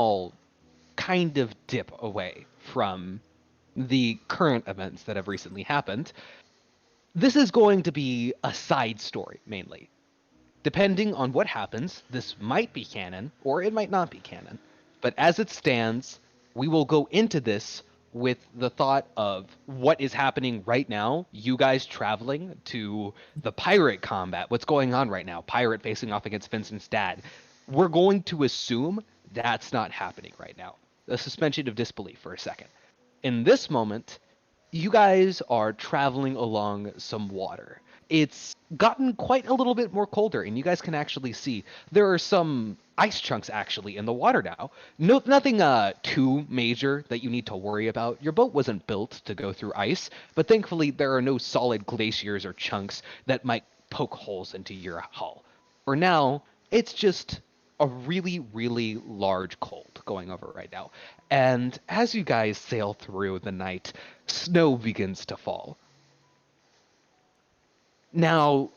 all kind of dip away from the current events that have recently happened. This is going to be a side story mainly. Depending on what happens, this might be canon or it might not be canon. But as it stands, we will go into this with the thought of what is happening right now, you guys traveling to the pirate combat, what's going on right now, pirate facing off against Vincent's dad. We're going to assume that's not happening right now. A suspension of disbelief for a second. In this moment, you guys are traveling along some water. It's gotten quite a little bit more colder, and you guys can actually see there are some ice chunks actually in the water now. No, nothing too major that you need to worry about. Your boat wasn't built to go through ice, but thankfully there are no solid glaciers or chunks that might poke holes into your hull. For now, it's just a really, really large cold going over right now. And as you guys sail through the night, snow begins to fall. Now,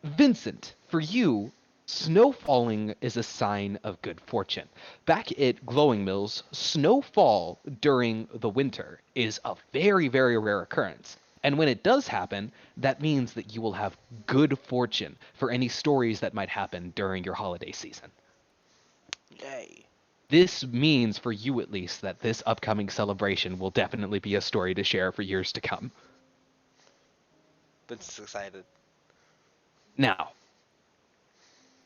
Vincent, for you, snow falling is a sign of good fortune. Back at Glowing Mills, snowfall during the winter is a very, very rare occurrence. And when it does happen, that means that you will have good fortune for any stories that might happen during your holiday season. Yay. This means, for you at least, that this upcoming celebration will definitely be a story to share for years to come. Vince's excited. Now,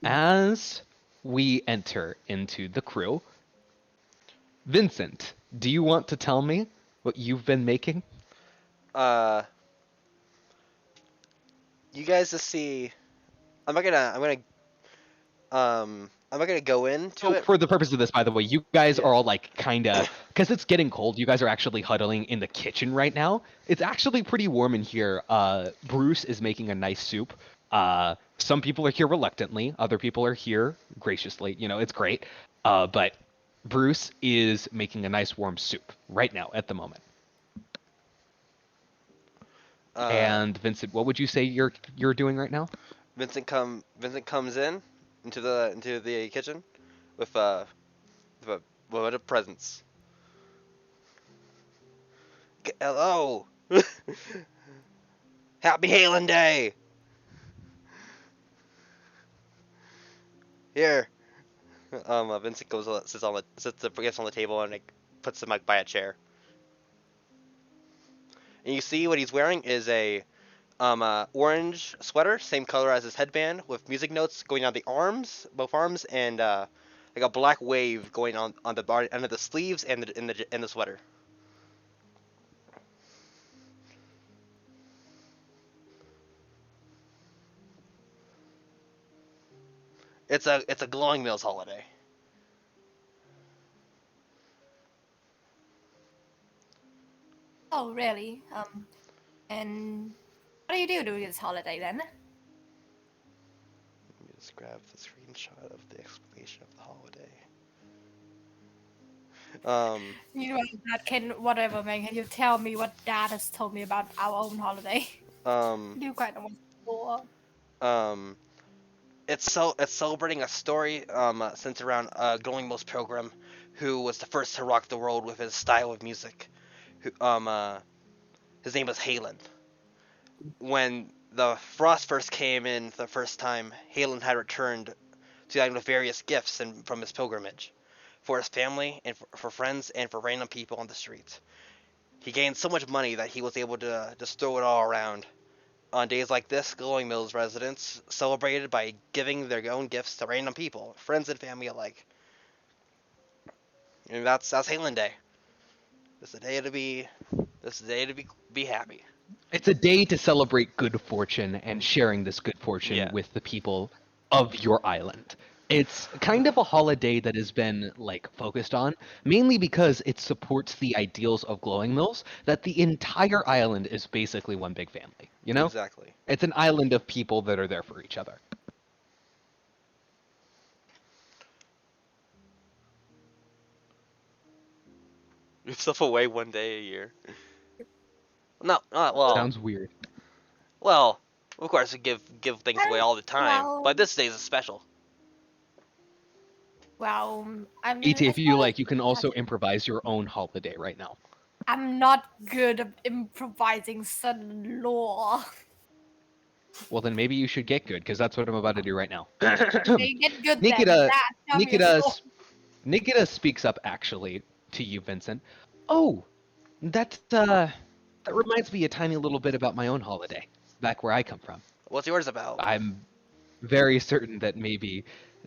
as we enter into the crew, Vincent, do you want to tell me what you've been making? Uh, you guys just see. I'm not gonna go into So, it. for the purpose of this, by the way, you guys are all like kind of, because it's getting cold, you guys are actually huddling in the kitchen right now. It's actually pretty warm in here. Bruce is making a nice soup. Some people are here reluctantly, other people are here graciously. You know, it's great. But Bruce is making a nice warm soup right now at the moment. Uh, And Vincent, what would you say you're doing right now? Vincent comes in into the kitchen with with a load of presents. Hello. Happy Halen Day. Here. Vincent gets on the table and like puts him like by a chair. And you see what he's wearing is a orange sweater, same color as his headband, with music notes going down the arms, both arms, and like a black wave going on the bar under the sleeves and the sweater. It's a Glowing Mills holiday. Oh, really? And what do you do during this holiday then? Let me just grab the screenshot of the explanation of the holiday. Um, You know, that can whatever, man. Can you tell me what Dad has told me about our own holiday? um, You kind of want to um, it's celebrating a story centered around Glowing Mills Pilgrim, who was the first to rock the world with his style of music. Who his name was Halen. When the Frost first came in the first time, Halen had returned to the island with various gifts from his pilgrimage, for his family and for friends and for random people on the streets. He gained so much money that he was able to just throw it all around. On days like this, Glowing Mills residents celebrated by giving their own gifts to random people, friends and family alike. And that's Halen Day. It's a day to be this day to be happy. It's a day to celebrate good fortune and sharing this good fortune Yeah. with the people of your island. It's kind of a holiday that has been like focused on mainly because it supports the ideals of Glowing Mills that the entire island is basically one big family, you know? Exactly. It's an island of people that are there for each other. Give stuff away one day a year. No, not well. Sounds weird. Well, of course we give things away all the time, well, but this day is special. Well, I'm. ET, if It's you not like, you can as also improvise your own holiday right now. I'm not good at improvising sudden lore. Well, then maybe you should get good, because that's what I'm about to do right now. Okay, get good then. Nikita, Dad, tell me a Nikita, story. Nikita speaks up actually to you, Vincent. Oh, that reminds me a tiny little bit about my own holiday, back where I come from. What's yours about? I'm very certain that maybe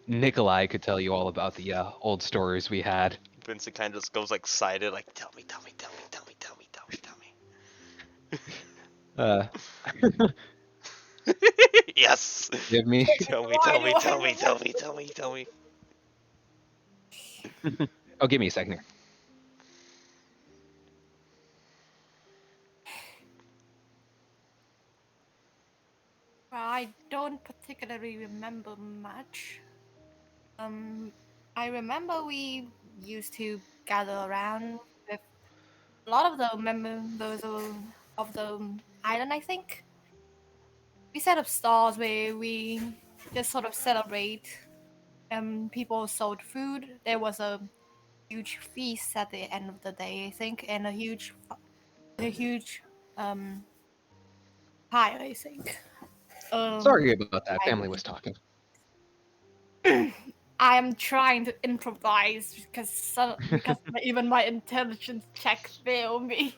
Nikolai could tell you all about the old stories we had. Vincent kind of just goes like excited, like tell me, tell me, tell me, tell me, tell me, tell me, tell Uh, me. Yes. give me. Tell me, Why tell do me, I tell me, tell remember? me, tell me, tell me. Oh, give me a second here. Well, I don't particularly remember much. I remember we used to gather around with a lot of the members of the island, I think. We set up stalls where we just sort of celebrate. People sold food. There was a huge feast at the end of the day, I think, and a huge um pie, I think. Um, Sorry about that. I Family was talking. I am trying to improvise because even my intelligence check failed me.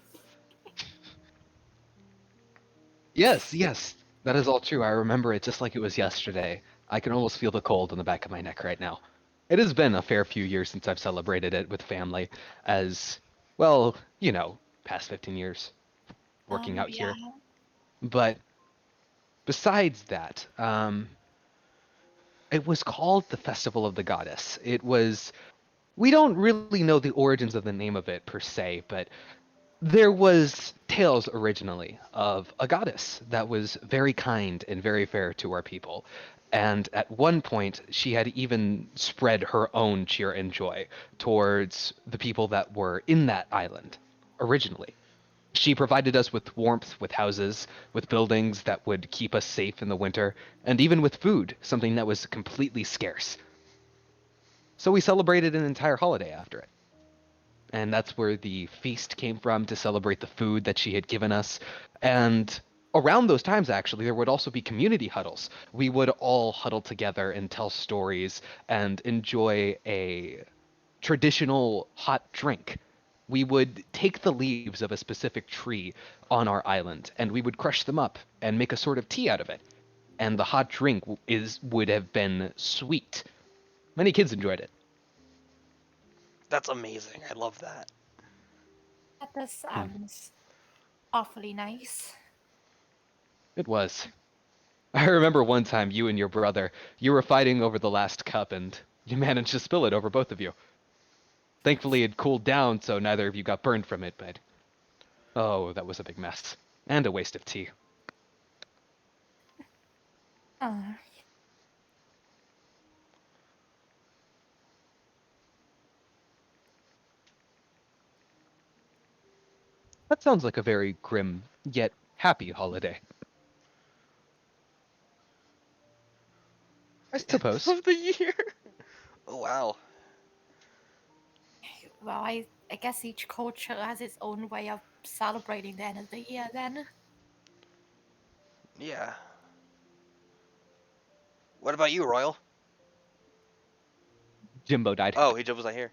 Yes, yes, that is all true. I remember it just like it was yesterday. I can almost feel the cold on the back of my neck right now. It has been a fair few years since I've celebrated it with family, as well, past 15 years working out Yeah. here. But besides that, it was called the Festival of the Goddess. We don't really know the origins of the name of it per se, but there was tales originally of a goddess that was very kind and very fair to our people. And at one point, she had even spread her own cheer and joy towards the people that were in that island originally. She provided us with warmth, with houses, with buildings that would keep us safe in the winter, and even with food, something that was completely scarce. So we celebrated an entire holiday after it. And that's where the feast came from to celebrate the food that she had given us. And around those times, actually, there would also be community huddles. We would all huddle together and tell stories and enjoy a traditional hot drink. We would take the leaves of a specific tree on our island and we would crush them up and make a sort of tea out of it. And the hot drink would have been sweet. Many kids enjoyed it. That's amazing. I love that. That does sounds awfully nice. It was. I remember one time you and your brother, you were fighting over the last cup and you managed to spill it over both of you. Thankfully it cooled down so neither of you got burned from it, but oh, that was a big mess. And a waste of tea. Oh, That sounds like a very grim yet happy holiday. I End suppose. of the year. Oh wow. well, I guess each culture has its own way of celebrating the end of the year. Then Yeah. What about you, Royal? Jimbo died. Oh, he just was not here.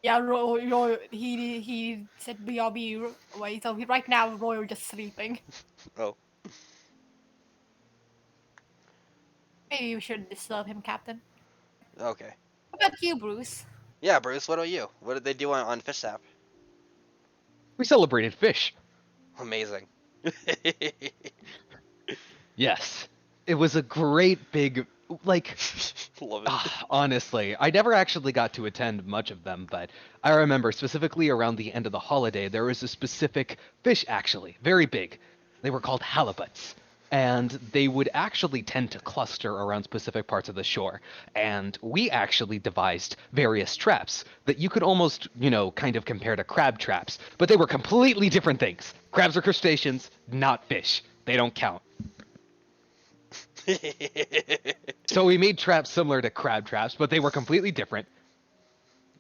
yeah, Roy he said BRB away, so right now Roy just sleeping. Oh. Maybe you shouldn't disturb him, Captain. Okay. What about you, Bruce? Yeah, Bruce. What about you? What did they do on Fish App? We celebrated fish. Amazing. Yes. It was a great big, like, Love it. honestly, I never actually got to attend much of them, but I remember specifically around the end of the holiday, there was a specific fish, actually, very big. They were called halibuts. And they would actually tend to cluster around specific parts of the shore. And we actually devised various traps that you could almost, kind of compare to crab traps, but they were completely different things. Crabs are crustaceans, not fish. They don't count. So we made traps similar to crab traps, but they were completely different.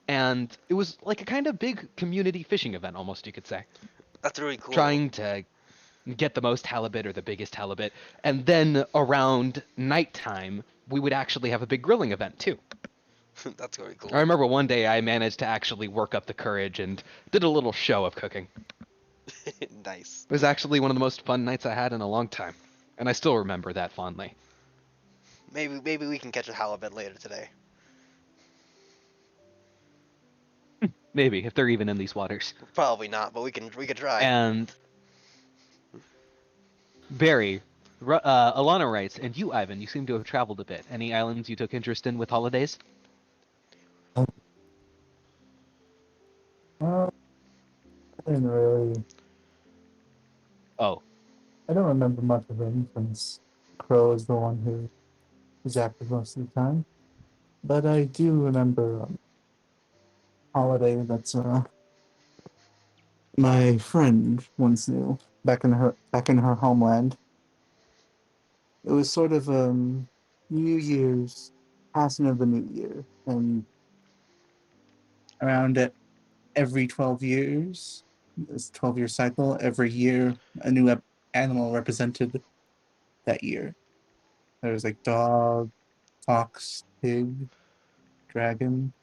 And it was like a kind of big community fishing event, almost, you could say. That's really cool. Trying to get the most halibut or the biggest halibut. And then around nighttime, we would actually have a big grilling event, too. That's really cool. I remember one day I managed to actually work up the courage and did a little show of cooking. Nice. It was actually one of the most fun nights I had in a long time. And I still remember that fondly. Maybe we can catch a halibut later today. Maybe, if they're even in these waters. Probably not, but we can try. And Barry, Alana writes, and you, Ivan, you seem to have traveled a bit. Any islands you took interest in with holidays? I didn't really. Oh, I don't remember much of him since Crow is the one who is active most of the time. But I do remember holiday that's my friend once knew back in her homeland. It was sort of New Year's passing of the New Year, and around it every 12 years, this 12-year cycle, every year a new animal represented that year. There was like dog, fox, pig, dragon.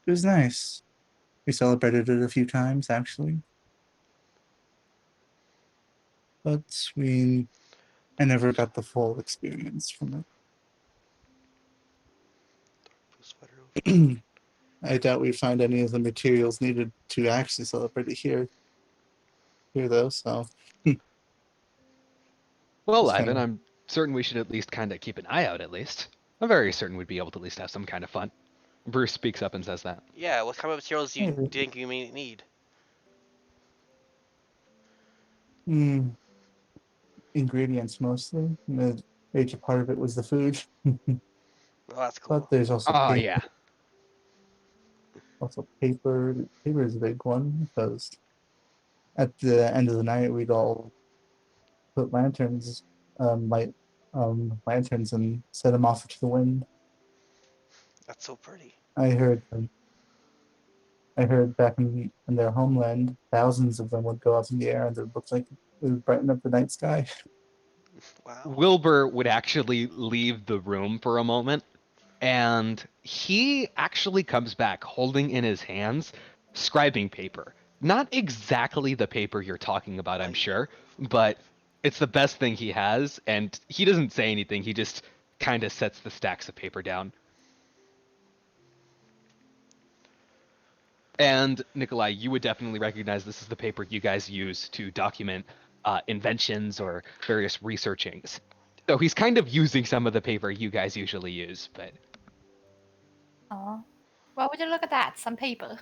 It was nice. We celebrated it a few times actually, but I never got the full experience from it. I doubt we find any of the materials needed to actually celebrate it here though. So well, It's Ivan, kinda- I'm certain we should at least kind of keep an eye out, at least. I'm very certain we'd be able to at least have some kind of fun. Bruce speaks up and says that. Yeah, what kind of materials do you Yeah. think you may need? Hmm, ingredients mostly. The major part of it was the food, Oh, that's cool. but there's also Oh, paper. yeah. Also paper. Paper is a big one because at the end of the night we'd all put light lanterns and set them off to the wind. That's so pretty. I heard I heard back in their homeland, thousands of them would go up in the air and it looked like it would brighten up the night sky. Wow. Wilbur would actually leave the room for a moment, and he actually comes back holding in his hands scribing paper. Not exactly the paper you're talking about, I'm sure, but it's the best thing he has, and he doesn't say anything. He just kind of sets the stacks of paper down. And Nikolai, you would definitely recognize this is the paper you guys use to document inventions or various researchings. So he's kind of using some of the paper you guys usually use, but Oh. Well, would you look at that? Some paper.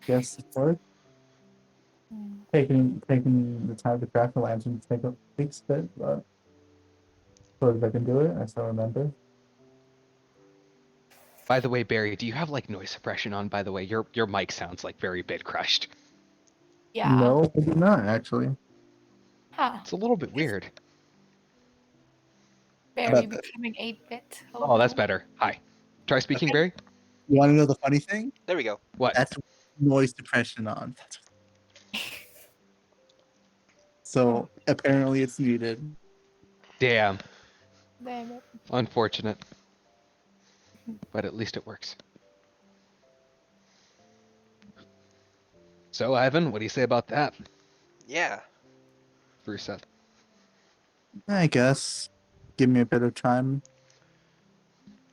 Yes, it's worth Hmm. taking the time to craft the lantern takes a bit, but so if I can do it, I still remember. by the way, Barry, do you have like noise suppression on? By the way, your mic sounds like very bit crushed. Yeah. No, I do not actually. Huh. It's a little bit weird. Barry about that? becoming 8-bit. Oh, that's better. Hi. Try speaking, Okay. Barry. You want to know the funny thing? There we go. What? That's noise suppression on. So apparently it's needed. Damn. Damn it. Unfortunate. But at least it works. So, Ivan, what do you say about that? Yeah. Bruce said. I guess. Give me a bit of time.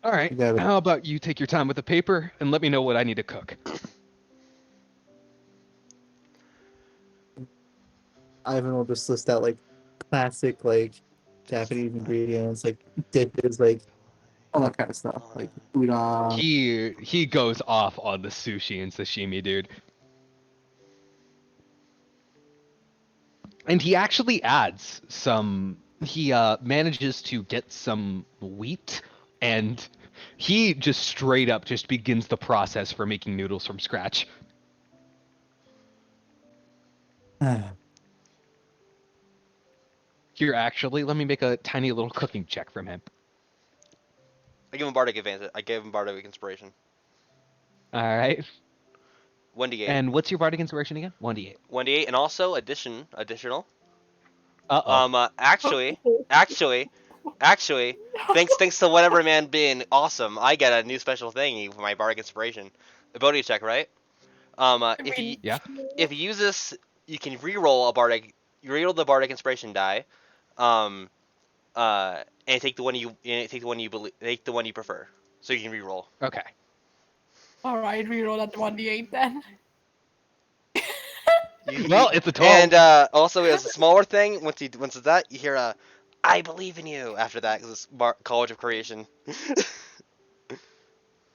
All right. You got it. How about you take your time with the paper and let me know what I need to cook? Ivan will just list out like classic like Japanese ingredients, like dishes, like all that kind of stuff, like udon. He goes off on the sushi and sashimi, dude. And he actually adds some. He manages to get some wheat, and he just straight up just begins the process for making noodles from scratch. Here, actually, let me make a tiny little cooking check from him. I give him bardic advantage. I gave him bardic inspiration. All right. 1d8. And what's your bardic inspiration again? 1d8. 1d8, and also additional. Uh-oh. Actually, thanks to whatever man being awesome, I get a new special thingy for my bardic inspiration. Ability check, right? If you Yeah. if you use this, you can reroll a bardic. You reroll the bardic inspiration die, and take the one you prefer. So you can reroll. Okay. Alright, reroll that 1d8 then. Well, it's a 12. And also, as a smaller thing, once it's that, you hear a, "I believe in you" after that, because it's College of Creation.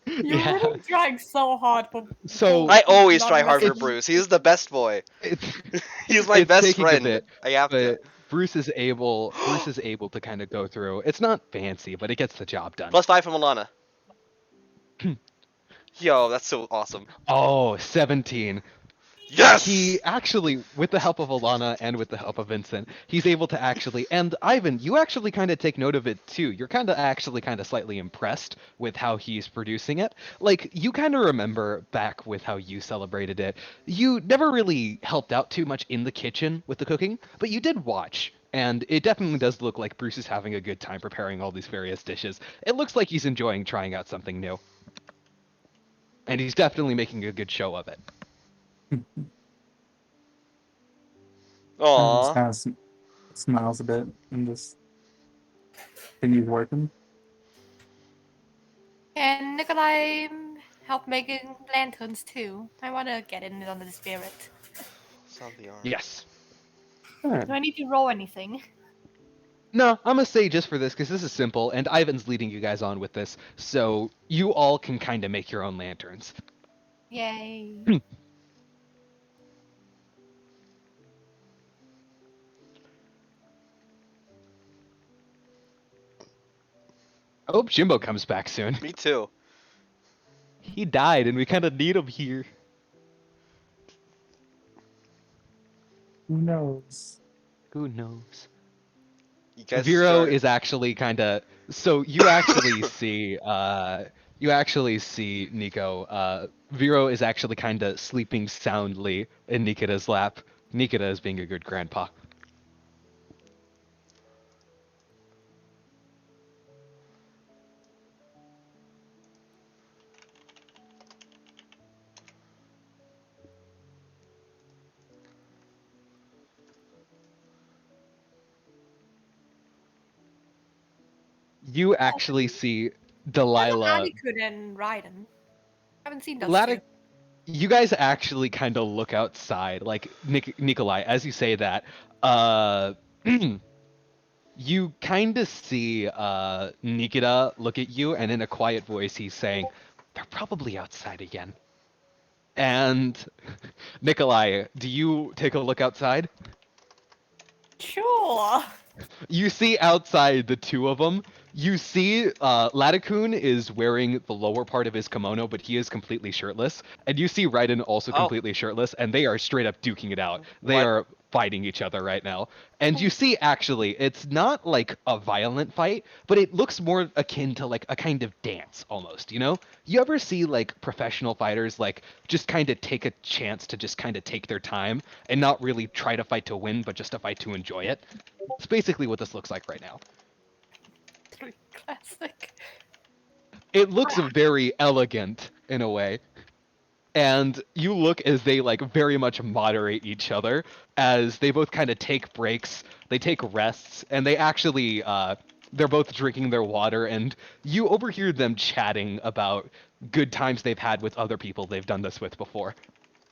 You Yeah. really trying so hard for. So I always try Not hard for message. Bruce. He's the best boy. it's He's my it's best taking a friend. bit, I have to. but Bruce is able to kind of go through. It's not fancy, but it gets the job done. +5 from Alana. Yo, that's so awesome. Oh, 17. Yes! He actually, with the help of Alana and with the help of Vincent, he's able to actually, and Ivan, you actually kind of take note of it too. You're kind of slightly impressed with how he's producing it. Like, you kind of remember back with how you celebrated it. You never really helped out too much in the kitchen with the cooking, but you did watch. And it definitely does look like Bruce is having a good time preparing all these various dishes. It looks like he's enjoying trying out something new. And he's definitely making a good show of it. Aww. Kind of smiles a bit and just continues working. And Nikolai help making lanterns too. I want to get in on the spirit. Sound the arm. Yes. Alright. Do I need to roll anything? No, I'm gonna say just for this, because this is simple, and Ivan's leading you guys on with this, so you all can kind of make your own lanterns. Yay. I hope Jimbo comes back soon. Me too. He died, and we kind of need him here. Who knows? Who knows? You guys Vero start- is actually kind of. So you actually see. You actually see Nico. Vero is actually kind of sleeping soundly in Nikita's lap. Nikita is being a good grandpa. You actually see Delilah. Ladikun and Raiden. Haven't seen those Ladik, two. you guys actually kind of look outside, like Nikolai, as you say that. You kind of see Nikita look at you, and in a quiet voice, he's saying, "They're probably outside again." And Nikolai, do you take a look outside? Sure. You see outside the two of them. You see Ladikun is wearing the lower part of his kimono, but he is completely shirtless. And you see Raiden also Oh. completely shirtless, and they are straight up duking it out. They What? are fighting each other right now. And you see, actually, it's not like a violent fight, but it looks more akin to like a kind of dance almost, you know? You ever see like professional fighters like just kind of take a chance to just kind of take their time and not really try to fight to win, but just to fight to enjoy it? It's basically what this looks like right now. Classic. It looks very elegant in a way. And you look as they like very much moderate each other, as they both kind of take breaks, they take rests, and they actually they're both drinking their water, and you overhear them chatting about good times they've had with other people they've done this with before.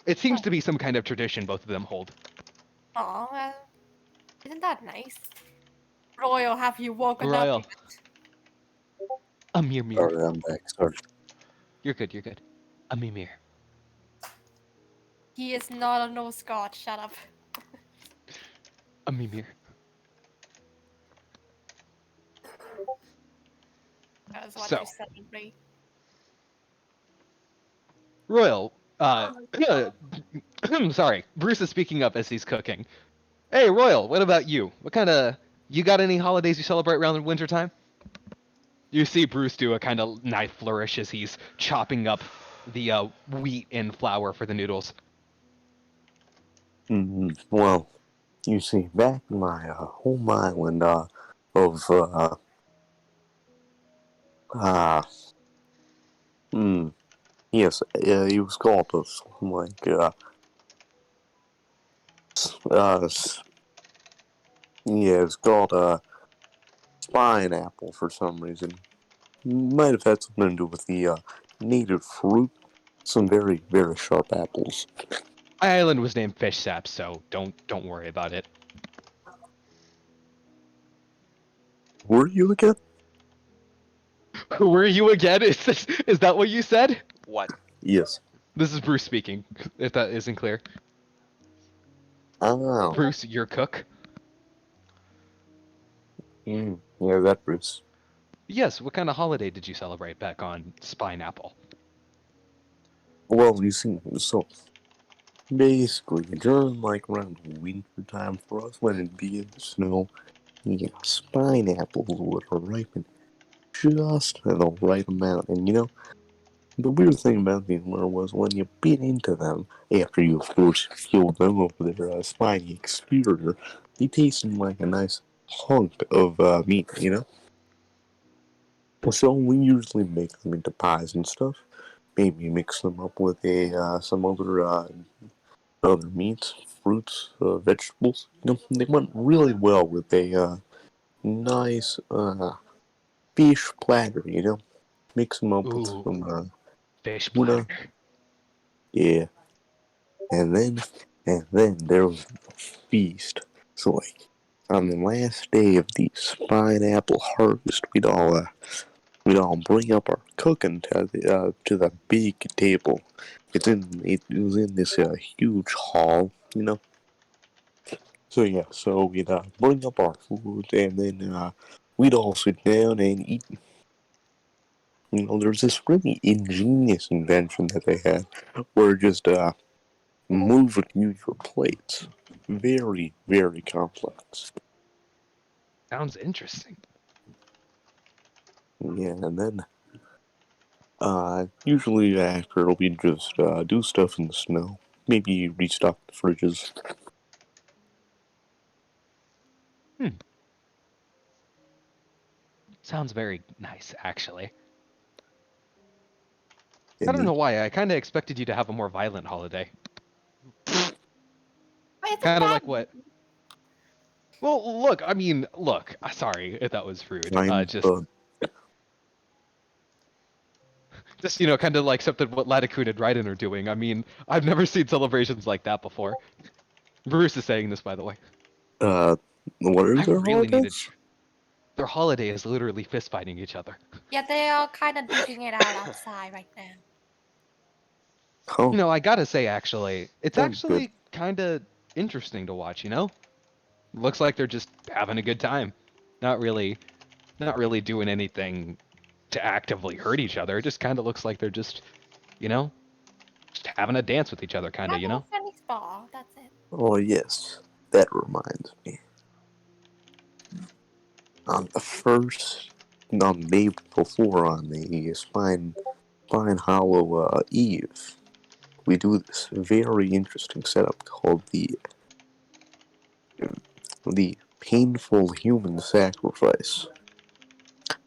It seems to be some kind of tradition both of them hold. Aw, well, isn't that nice? Royal, have you woken Royal. up? A Mimir. Sorry, I'm back. Sorry. You're good, you're good. A Mimir. He is not a no Scot. Shut up. A Mimir. That's what So. you celebrate. Royal, sorry, Bruce is speaking up as he's cooking. Hey, Royal, what about you? What kind of You got any holidays you celebrate around the winter time? You see Bruce do a kind of knife flourish as he's chopping up the wheat and flour for the noodles. Well, you see, back in my home island of uh, yes, it was called like yeah, it's called spine apple for some reason. Might have had something to do with the native fruit. Some very, very sharp apples. My island was named Fish Sap, so don't worry about it. Were you again? Who were you again? Is that what you said? What? Yes. This is Bruce speaking, if that isn't clear. Oh. Bruce, your cook? Yeah, that Bruce. Yes, what kind of holiday did you celebrate back on Spine Apple? Well, you see, so basically, during like around winter time for us, when it'd be in the snow, yeah, spine apples would ripen just the right amount. And you know, the weird thing about these was when you bit into them, after you of course peeled them of their spiny exterior, they tasted like a nice hunk of meat, you know? So we usually make them into pies and stuff. Maybe mix them up with some other meats, fruits, vegetables. You know, they went really well with a nice fish platter. You know, mix them up with Ooh, some fish tuna. platter. Yeah, and then there was the feast. So like on the last day of the spine apple harvest, we'd all bring up our cooking to the big table. It was in this huge hall, you know. So yeah, so we'd bring up our food and then we'd all sit down and eat. You know, there's this really ingenious invention that they had where just move and use your plates. Very, very complex. Sounds interesting. Yeah, and then usually after we just do stuff in the snow. Maybe restock the fridges. Sounds very nice, actually. I And don't know eat. why. I kind of expected you to have a more violent holiday. But it's a Kind of like family. what? Well, look. I mean, look. Sorry if that was rude. I'm Just kind of like something what Latitude and Raiden are doing. I mean, I've never seen celebrations like that before. Bruce is saying this, by the way. what are I their really needed. holidays? Their holiday is literally fist fighting each other. Yeah, they are kind of duking it out outside right now. Oh, I gotta say, actually, it's sounds good. actually kind of interesting to watch. Looks like they're just having a good time. Not really doing anything to actively hurt each other. It just kind of looks like they're just having a dance with each other, kind of. Having a friendly spa, that's it. Oh yes, that reminds me. On the day before, on the Spine Hollow Eve, we do this very interesting setup called the painful human sacrifice.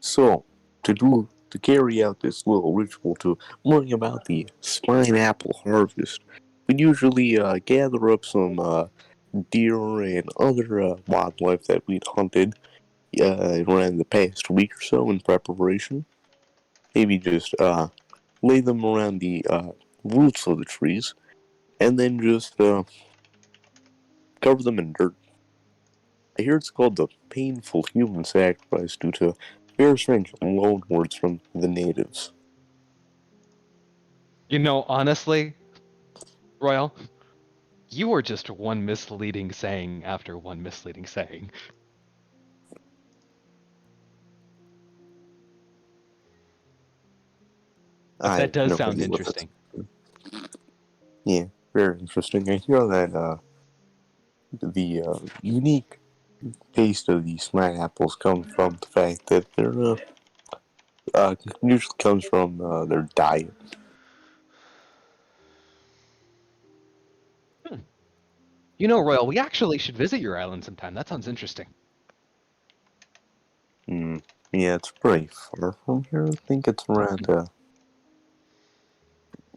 So, to carry out this little ritual to bring about the spine apple harvest, we usually gather up some deer and other wildlife that we'd hunted around the past week or so in preparation. Maybe just lay them around the roots of the trees, and then just cover them in dirt. I hear it's called the painful human sacrifice due to very strange loan words from the natives. Honestly, Royal, you are just one misleading saying after one misleading saying. But that I've does no sound idea what that's. interesting. Yeah, very interesting. I hear that the unique taste of these smart apples comes from the fact that they're usually comes from their diet. You know, Royal, we actually should visit your island sometime. That sounds interesting. Yeah, it's pretty far from here. I think it's around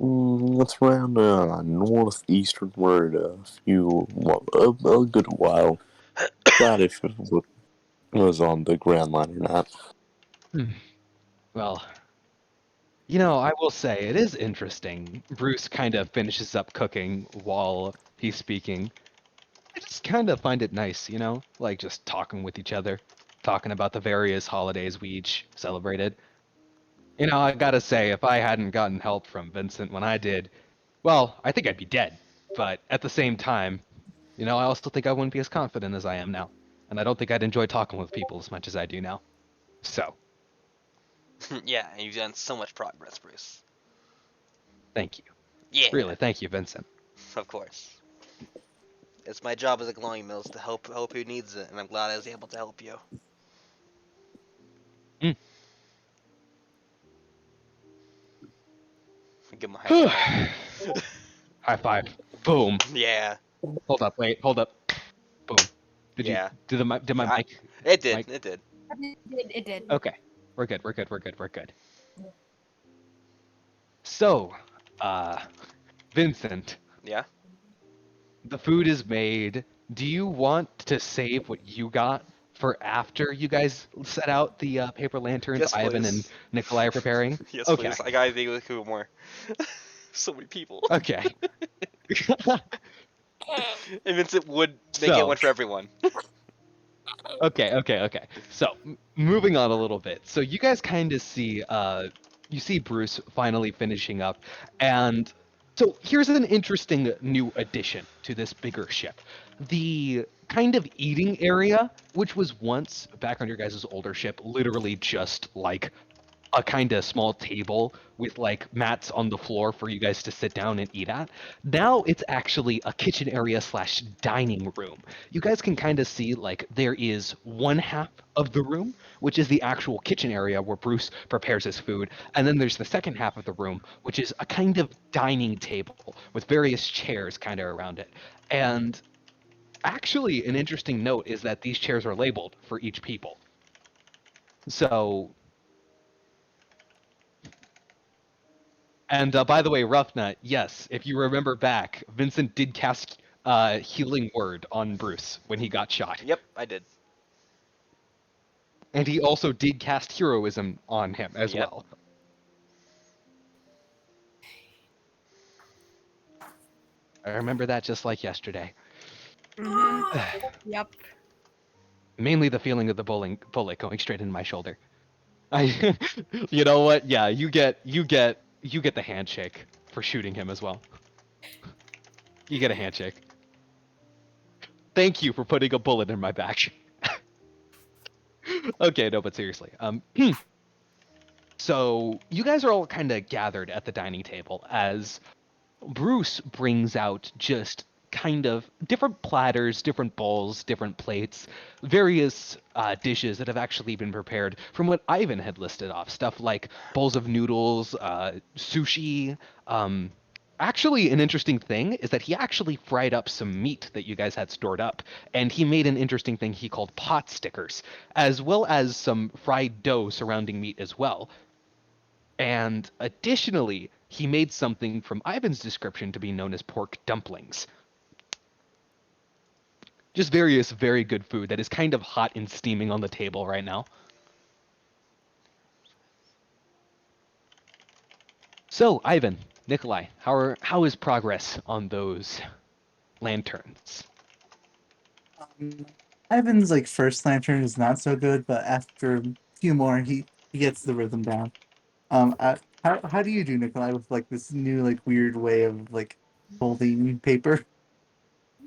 it's around northeasternward a good while. Not if it was on the Grand Line or not. Well, you know, I will say it is interesting. Bruce kind of finishes up cooking while he's speaking. I just kind of find it nice, you know, like just talking with each other, talking about the various holidays we each celebrated. You know, I gotta say, if I hadn't gotten help from Vincent when I did, well, I think I'd be dead. But at the same time, you know, I also think I wouldn't be as confident as I am now. And I don't think I'd enjoy talking with people as much as I do now. So, Yeah, and you've done so much progress, Bruce. thank you. Yeah, Really, thank you, Vincent. of course. It's my job as a glowing mills to help who needs it, and I'm glad I was able to help you. Give him a high five. High five. Boom. Yeah, Hold up, wait, hold up. Boom. yeah. Did my I- mic? It did, Mike? it did. It did. Okay. We're good. So, Vincent, Yeah. the food is made. Do you want to save what you got for after you guys set out the paper lanterns Yes, Ivan and please. Nikolai are preparing? Yes, Okay. please. I gotta think a little more. So many people. Okay. And Vincent would make it So- one for everyone. Okay. So, moving on a little bit. So you guys kind of see, you see Bruce finally finishing up, and so here's an interesting new addition to this bigger ship. The kind of eating area, which was once back on your guys' older ship, literally just like a kind of small table with like mats on the floor for you guys to sit down and eat at. Now it's actually a kitchen area slash dining room. You guys can kind of see like there is one half of the room, which is the actual kitchen area where Bruce prepares his food. And then there's the second half of the room, which is a kind of dining table with various chairs kind of around it. And actually, an interesting note is that these chairs are labeled for each people. So, and by the way, Roughnut, yes, if you remember back, Vincent did cast Healing Word on Bruce when he got shot. Yep, I did. And he also did cast Heroism on him as Yep. well. I remember that just like yesterday. Yep. Mainly the feeling of the bullet going straight into my shoulder. I, you know what? Yeah, you get the handshake for shooting him as well. You get a handshake. Thank you for putting a bullet in my back. Okay, no, but seriously. So you guys are all kind of gathered at the dining table as Bruce brings out just kind of different platters, different bowls, different plates, various dishes that have actually been prepared from what Ivan had listed off. Stuff like bowls of noodles, sushi. Actually, an interesting thing is that he actually fried up some meat that you guys had stored up, and he made an interesting thing he called pot stickers, as well as some fried dough surrounding meat as well. And additionally, he made something from Ivan's description to be known as pork dumplings. Just various very good food that is kind of hot and steaming on the table right now. So, Ivan, Nikolai, how is progress on those lanterns? Ivan's like first lantern is not so good, but after a few more, he gets the rhythm down. How do you do, Nikolai, with like this new like weird way of like folding paper?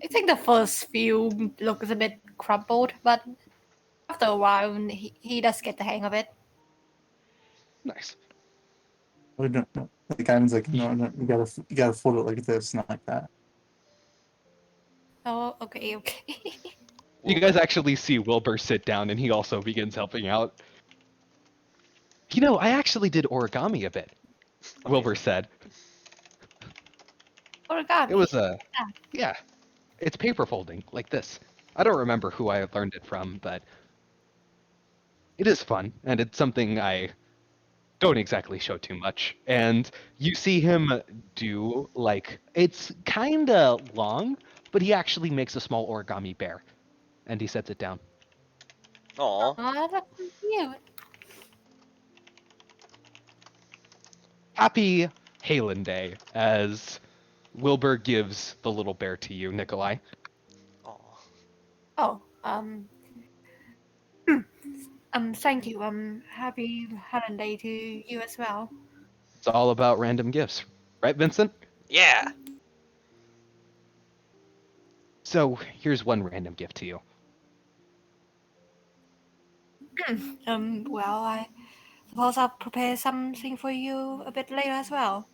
I think the first few looks a bit crumpled, but after a while, he does get the hang of it. Nice. Oh, no. Like Ivan's like, no, you gotta fold it like this, not like that. Oh, okay. You guys actually see Wilbur sit down, and he also begins helping out. I actually did origami a bit, Wilbur said. Origami. It was Ah. yeah, it's paper folding, like this. I don't remember who I learned it from, but it is fun, and it's something I don't exactly show too much. And you see him do, like, it's kinda long, but he actually makes a small origami bear, and he sets it down. Aw. Oh, that's so cute. Happy Halen Day, as Wilbur gives the little bear to you, Nikolai. Aw. Oh, thank you. Happy holiday to you as well. It's all about random gifts, right, Vincent? Yeah. So here's one random gift to you. Well, I suppose I'll prepare something for you a bit later as well.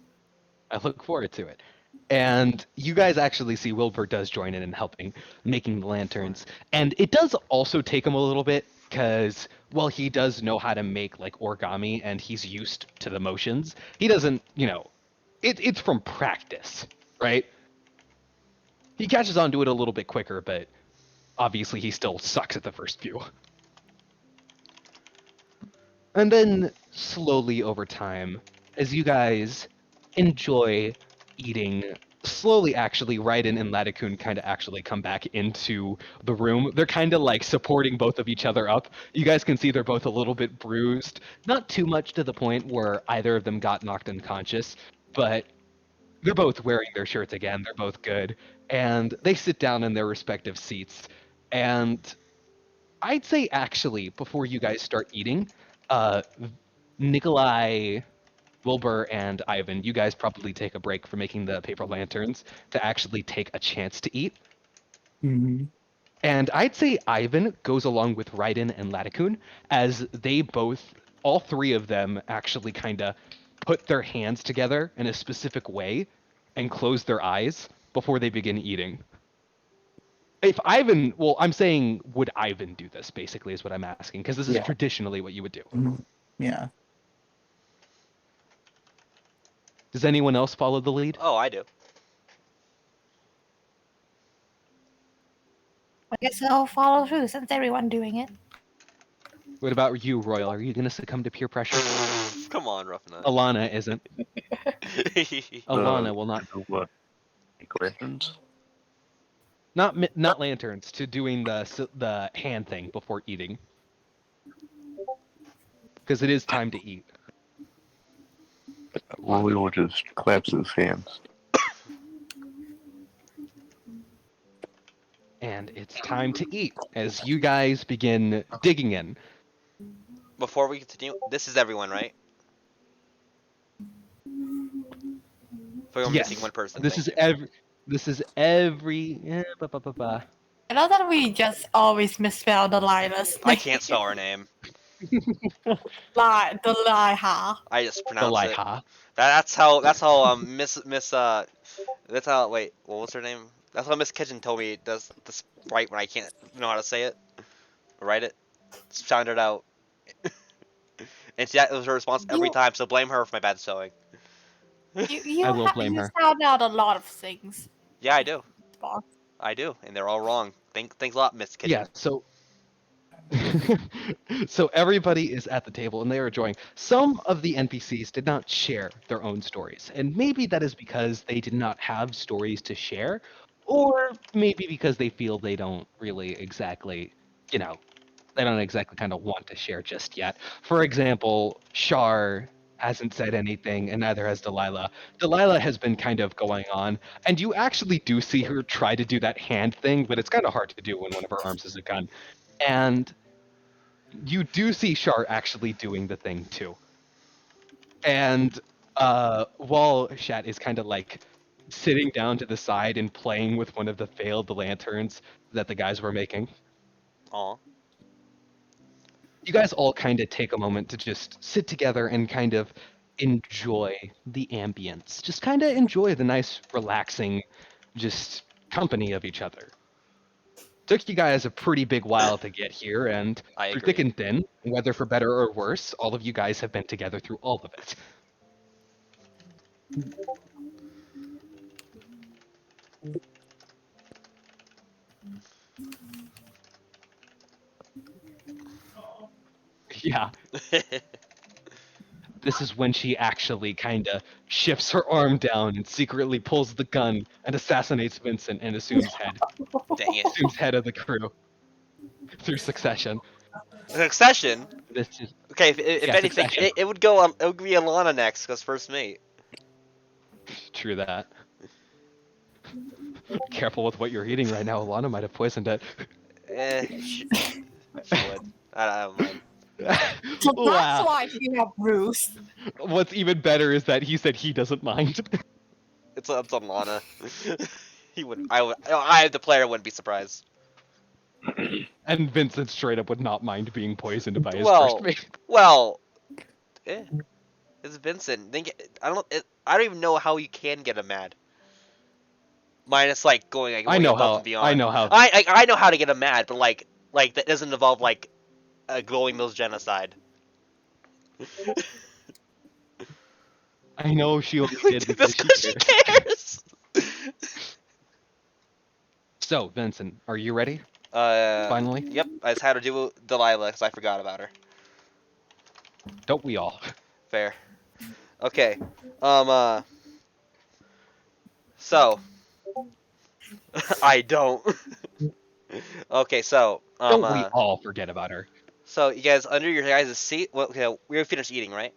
I look forward to it. And you guys actually see Wilbur does join in helping making the lanterns. And it does also take him a little bit because while he does know how to make like origami and he's used to the motions, he doesn't, it's from practice, right? He catches on to it a little bit quicker, but obviously he still sucks at the first few. And then slowly over time, as you guys enjoy eating, slowly actually Raiden and Latikun kind of actually come back into the room. They're kind of like supporting both of each other up. You guys can see they're both a little bit bruised. Not too much to the point where either of them got knocked unconscious, but they're both wearing their shirts again. They're both good. And they sit down in their respective seats. And I'd say actually, before you guys start eating, uh, Nikolai, Wilbur, and Ivan, you guys probably take a break from making the paper lanterns to actually take a chance to eat. Mm-hmm. And I'd say Ivan goes along with Raiden and Latikun, as they both, all three of them, actually kind of put their hands together in a specific way and close their eyes before they begin eating. If Ivan, well, I'm saying, would Ivan do this, basically, is what I'm asking, because this is Yeah. traditionally what you would do. Mhm. Yeah. Does anyone else follow the lead? Oh, I do. I guess I'll follow through since everyone doing it. What about you, Royal? Are you going to succumb to peer pressure? Come on, Roughnut. Alana isn't. Alana will not. Do what? Make lanterns? Not lanterns, to doing the hand thing before eating. Because it is time to eat. Well, we will just claps his hands. And it's time to eat as you guys begin digging in. Before we continue, this is everyone, right? We're Yes. missing one person. This thank is you. every. This is every. I know that we just always misspell Delilah's I name. can't spell her name. Delilah. I just The pronounce it. Laiha. That's how that's how wait, what was her name? That's how Miss Kitchen told me it does this right when I can't know how to say it. Write it. Just found it out. And that was her response every You- time, so blame her for my bad spelling. I will blame her. You sound out a lot of things. Yeah, I do. Boss. I do, and they're all wrong. Thanks a lot, Miss Kitchen. Yeah, so so everybody is at the table and they are enjoying. Some of the NPCs did not share their own stories, and maybe that is because they did not have stories to share, or maybe because they feel they don't really exactly, they don't exactly kind of want to share just yet. For example, Shar hasn't said anything, and neither has Delilah. Delilah has been kind of going on, and you actually do see her try to do that hand thing, but it's kind of hard to do when one of her arms is a gun. And you do see Shar actually doing the thing too. And while Shat is kind of like sitting down to the side and playing with one of the failed lanterns that the guys were making, Aw. you guys all kind of take a moment to just sit together and kind of enjoy the ambience. Just kind of enjoy the nice, relaxing, just company of each other. Took you guys a pretty big while to get here, and I through agree. thick and thin, whether for better or worse, all of you guys have been together through all of it. Yeah, this is when she actually kind of shifts her arm down and secretly pulls the gun and assassinates Vincent and assumes Dang it. head of the crew through succession. Succession. This is Okay, if Yeah, anything, Succession. it would go. It would be Alana next, cause first mate. true that. Careful with what you're eating right now. Alana might have poisoned it. She would. I don't mind. So Wow. that's why you have Bruce. What's even better is that he said he doesn't mind. It's Alana. He would. I, the player, wouldn't be surprised. And Vincent straight up would not mind being poisoned by his Well, first mate. Well, it's Vincent. I don't even know how you can get him mad. Minus like going like I know above how. and beyond. I know how. I know how to get him mad, but like that doesn't involve like a glowing mills genocide. I know she only did because Just she because cares. she cares. So, Vincent, are you ready? Finally. Finally? Yep. I just had to do Delilah because I forgot about her. Don't we all? Fair. Okay. So. I don't. Okay, so. Don't we all forget about her? So you guys under your guys' seat. Well, okay, we finished eating, right?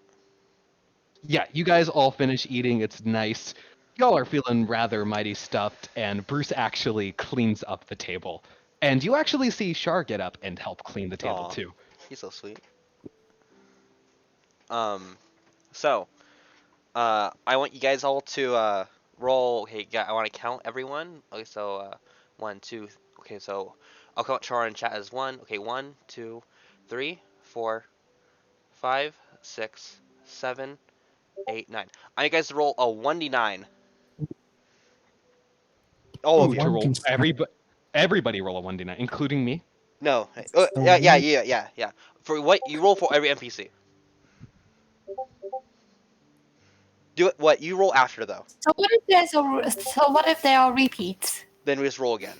Yeah, you guys all finish eating. It's nice. Y'all are feeling rather mighty stuffed, and Bruce actually cleans up the table. And you actually see Shar get up and help clean the table Aw. too. He's so sweet. So, I want you guys all to roll. Okay, I want to count everyone. Okay, so 1, 2. Okay, so I'll count Char and chat as 1. Okay, 1, 2, 3, 4, 5, 6, 7, 8, 9. I want you guys to roll a 1d9. All of Ooh, you. to roll 1d9. everybody roll a 1d9, including me. No. So Yeah. For what you roll for every NPC. Do it. What you roll after though. So what if so what if they are repeats? Then we just roll again.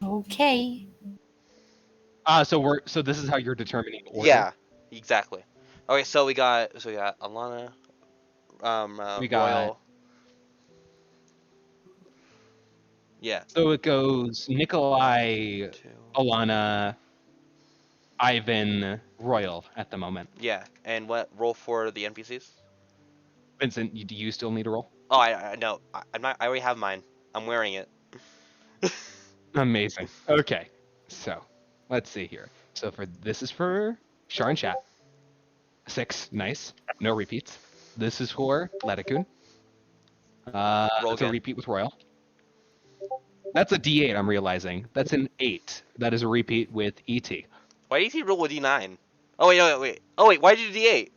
Okay. So this is how you're determining order. Yeah. Exactly. Okay. So we got Alana. We got- Royal. Yeah. So it goes Nikolai, 2. Alana, Ivan, Royal at the moment. Yeah. And what roll for the NPCs? Vincent, do you still need to roll? Oh, I know. I'm not. I already have mine. I'm wearing it. Amazing. Okay, so let's see here. So this is for Shar and Chat. 6, nice. No repeats. This is for Letakun. Roll That's a again. repeat with Royal. That's a D8. I'm realizing that's an 8. That is a repeat with ET. Why did he roll a D9? Oh wait, no, wait. Oh wait, why did you do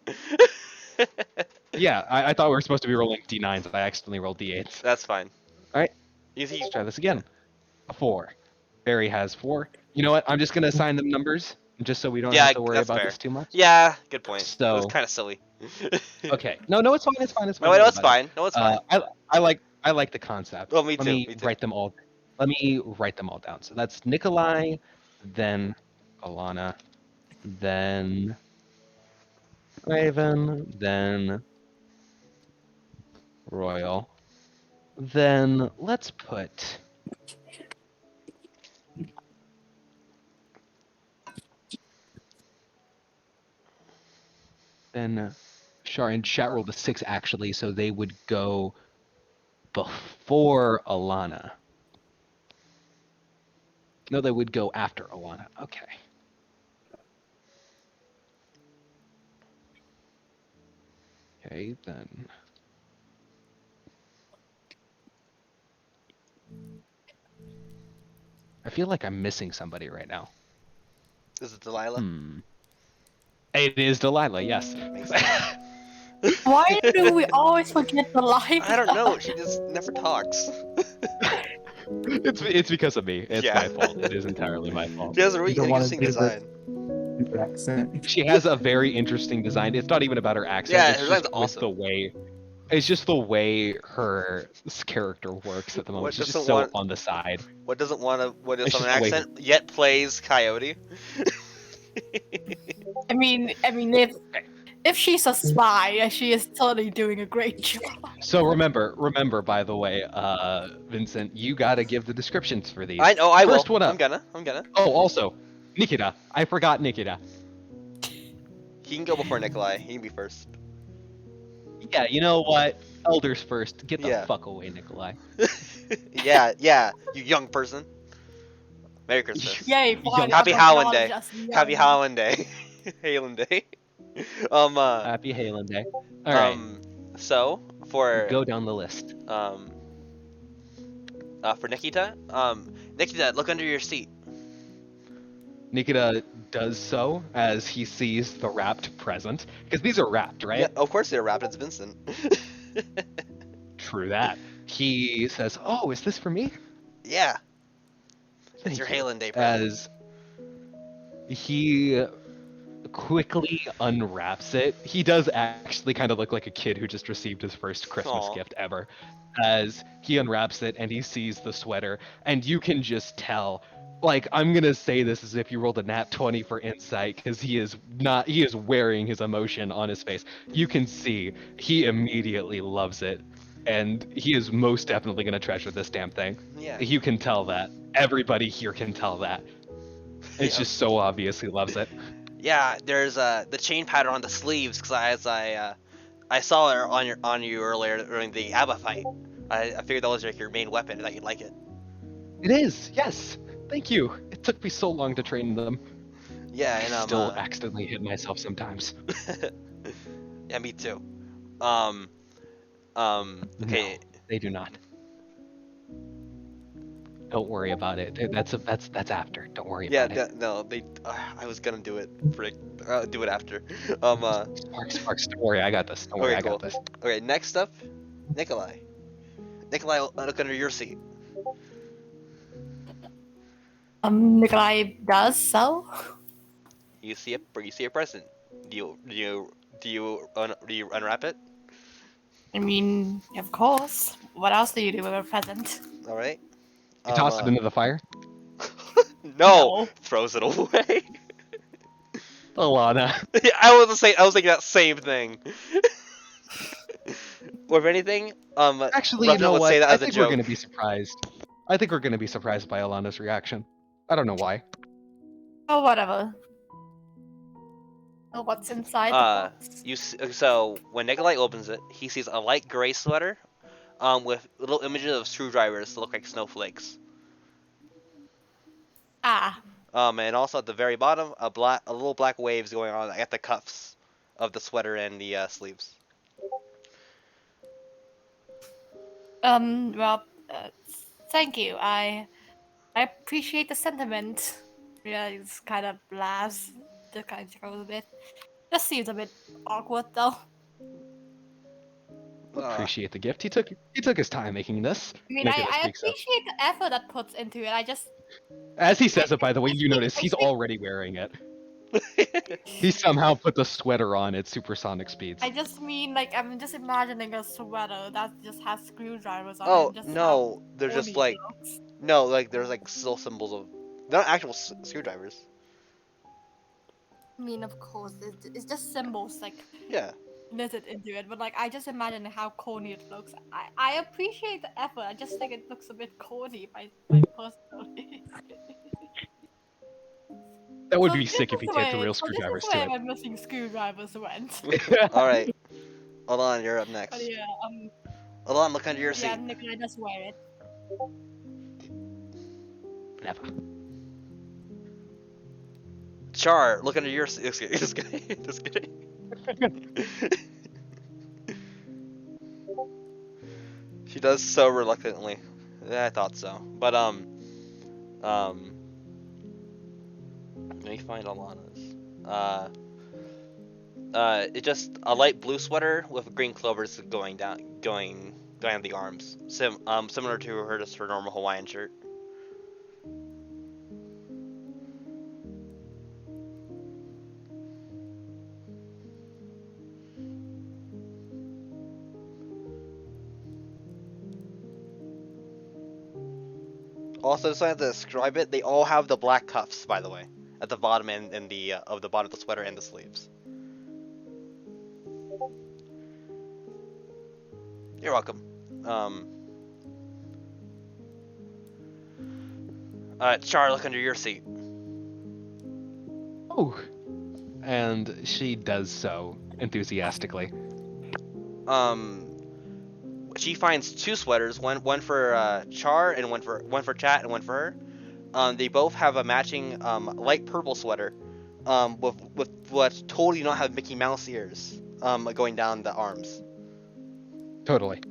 D8? Yeah, I thought we were supposed to be rolling D9s. I accidentally rolled D8s. That's fine. Alright. You see, Let's try this again. A 4. Barry has 4. You know what? I'm just gonna assign them numbers just so we don't Yeah, have to worry that's about fair. this too much. yeah, good point. It So- was kind of silly. Okay. No, it's fine. It's fine. It's fine. No, Don't it's worry about it. fine. No, it's fine. I like the concept. Well, me Let too, me me too. write them all. Let me write them all down. So that's Nikolai, then Alana, then Raven, then Royal. Then let's put then Shar and Chat rolled a 6 actually, so they would go before Alana. No, they would go after Alana. Okay. Okay, then. I feel like I'm missing somebody right now. Is it Delilah? It is Delilah, yes. Makes sense. Why do we always forget the life? I don't know. She just never talks. It's because of me. It's Yeah. my fault. It is entirely my fault. She has a really You don't wanna interesting do the- design. Your accent. She has a very interesting design. It's not even about her accent. Yeah, it's her just design's with awesome. the way. It's just the way her character works at the moment. What She's just doesn't so want- on the side. What doesn't want to? What is It's an just the way- accent yet plays Coyote? I mean, if she's a spy, she is totally doing a great job. So remember, by the way, Vincent, you gotta give the descriptions for these. I know. I First will. one up. I'm gonna. Oh, also, Nikita. I forgot Nikita. He can go before Nikolai. He can be first. Yeah, you know what? Elders first. Get the Yeah. fuck away, Nikolai. yeah. You young person. Merry Christmas. Yay! Young- Happy Howland Day. Day. Happy Howland Day. Halen Day. Happy Halen Day. All right, So for go down the list. for Nikita, Nikita, look under your seat. Nikita does so as he sees the wrapped present, because these are wrapped, right? Yeah, of course they're wrapped. It's Vincent. True that. He says, "Oh, is this for me?" Yeah. Thank It's your you." Halen Day present. As he quickly unwraps it, he does actually kind of look like a kid who just received his first Christmas Aw. gift ever. As he unwraps it and he sees the sweater, and you can just tell. Like, I'm gonna say this as if you rolled a nat 20 for insight, because he is wearing his emotion on his face. You can see he immediately loves it, and he is most definitely gonna treasure this damn thing. Yeah. You can tell that. Everybody here can tell that. It's Yeah. just so obvious he loves it. Yeah, there's the chain pattern on the sleeves because I saw it on you earlier during the ABBA fight. I figured that was like your main weapon and that you'd like it. It is, yes. Thank you. It took me so long to train them. Yeah, I and still accidentally hit myself sometimes. yeah, me too. Okay. No, they do not. Don't worry about it. That's after. Don't worry Yeah, about it. no, they. I was gonna do it. Frick. Do it after. Sparks, don't worry. I got this. Don't worry, Okay, I got cool. this. Okay, next up, Nikolai. Nikolai, look under your seat. Nikolai does so. You see a present. Do you unwrap it? I mean, of course. What else do you do with a present? All right. You toss it into the fire. No, throws it away. Alana. I was thinking that same thing. Or if anything, Actually, you Ruffnet know would what? say that I as a think we're joke. gonna be surprised. I think we're gonna be surprised by Alana's reaction. I don't know why. Oh, whatever. Oh, what's inside the box? So when Nikolai opens it, he sees a light gray sweater, with little images of screwdrivers that look like snowflakes. Ah, And also at the very bottom, a little black waves going on at the cuffs of the sweater and the sleeves. well, thank you. I appreciate the sentiment. Yeah, it's kind of laughs. The kind of goes a bit. Just seems a bit awkward though. Appreciate the gift. He took his time making this. I mean, Nikita I speaks up. appreciate the effort that puts into it. I just As he says it, by the way, you notice he's already wearing it. He somehow put the sweater on at supersonic speeds. I just mean, like, I'm just imagining a sweater that just has screwdrivers on it. Oh and just no, they're how just corny like it looks. no, like there's like still symbols of they're not actual screwdrivers. I mean, of course, it's just symbols, like, Yeah. knitted into it. But, like, I just imagine how corny it looks. I appreciate the effort. I just think it looks a bit corny, by personally. That would So be this sick if is he the taped the way- real so screwdrivers this is where to my missing screwdrivers went. it. All right. Hold on, you're up next. But yeah, Hold on, look under your yeah, seat. Nikolai does wear it. Never. Char, look under your seat. Just kidding. Just kidding. She does so reluctantly. Yeah, I thought so. But let me find Alana's. It's just a light blue sweater with green clovers going behind the arms, similar to her normal Hawaiian shirt. Also, just wanted to describe it. They all have the black cuffs, by the way, at the bottom and the of the bottom of the sweater and the sleeves. You're welcome. Char, look under your seat. Oh. And she does so enthusiastically. She finds two sweaters, one for Char and one for Chat and one for her. They both have a matching light purple sweater, with what totally do not have Mickey Mouse ears, going down the arms. Totally.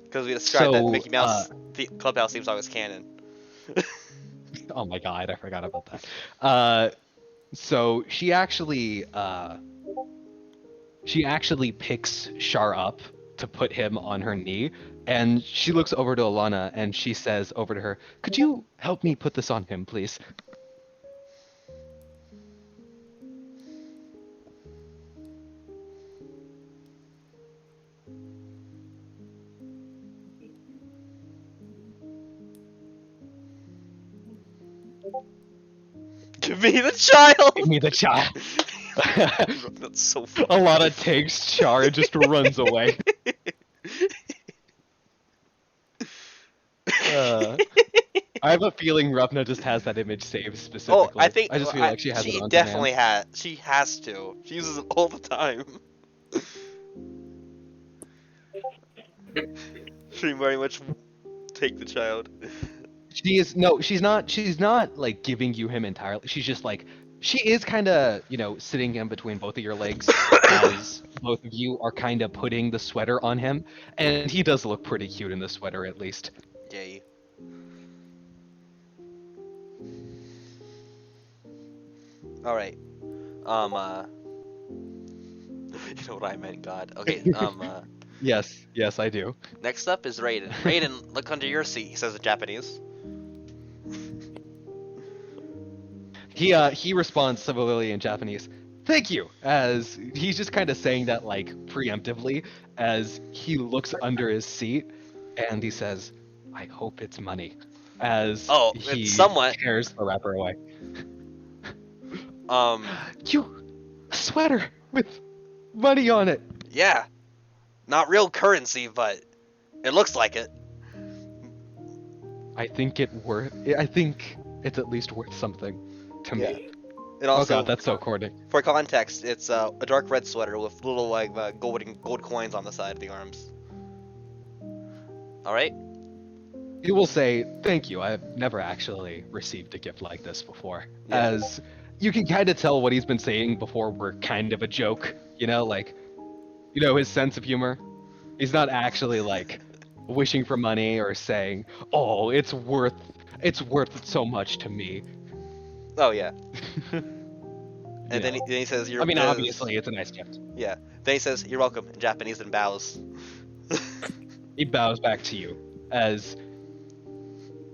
Because we described that So, Mickey Mouse Clubhouse theme song is canon. Oh my god, I forgot about that. So she actually picks Shar up to put him on her knee, and she looks over to Alana and she says over to her, "Could you help me put this on him, please?" Give me the child! Give me the child. That's so funny. Alana takes Char and just runs away. I have a feeling Ravna just has that image saved specifically. Oh, I think I just feel like she has it on definitely demand. has. She has to. She uses it all the time. She very much take the child. She's not like giving you him entirely. She's just like, she is kind of, sitting in between both of your legs as both of you are kind of putting the sweater on him, and he does look pretty cute in the sweater at least. Yay. All right. You know what I meant, God. Okay. Yes, I do. Next up is Raiden. Raiden, look under your seat. He says in Japanese. He responds similarly in Japanese. Thank you, as he's just kind of saying that like preemptively as he looks under his seat, and he says, "I hope it's money," as he it's somewhat. tears the wrapper away. A sweater with money on it. Yeah. Not real currency, but it looks like it. I think it's at least worth something to me. And also, oh god, that's so corny. For context, it's a dark red sweater with little like gold coins on the side of the arms. All right. He will say, "Thank you. I've never actually received a gift like this before." Yeah. As you can kind of tell what he's been saying before were kind of a joke, his sense of humor. He's not actually like wishing for money or saying, "Oh, it's worth so much to me." Oh yeah. And Yeah. then he says, "You're." Obviously, it's a nice gift. Yeah. Then he says, "You're welcome" in Japanese and bows. He bows back to you as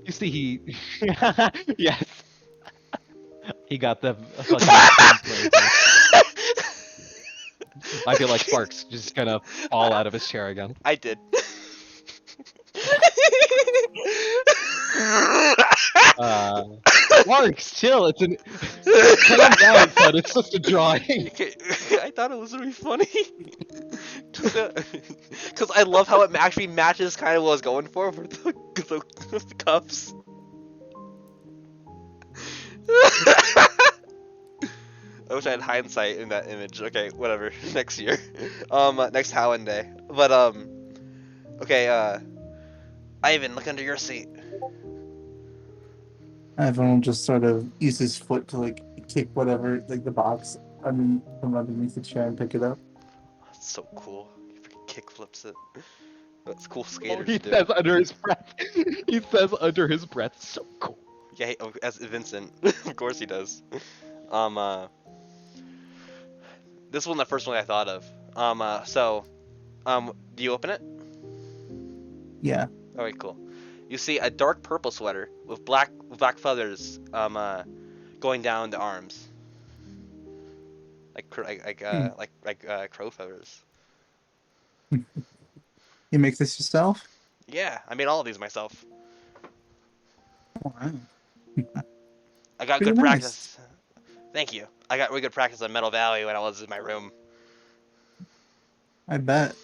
you see he yes. He got the fucking I feel like Sparks just gonna fall out of his chair again. I did. Sparks, chill. Calm down, son. It's just a drawing. I thought it was really funny. Because I love how it actually matches kind of what I was going for with the cuffs. I wish I had hindsight in that image. Okay, whatever. Next year. Next Halloween day. But, okay, Ivan, look under your seat. Ivan will just sort of use his foot to like kick whatever, like the box from underneath the chair and pick it up. That's so cool. He freaking kick flips it. That's cool skaters He do. says under his breath. He says under his breath. So cool. Yeah, as Vincent. Of course he does. This was the first one I thought of. Do you open it? Yeah. All right, cool. You see a dark purple sweater with black feathers going down the arms, like crow feathers. You make this yourself? Yeah, I made all of these myself. Oh, wow. I got Pretty good nice. practice. Thank you. I got really good practice on Metal Valley when I was in my room. I bet.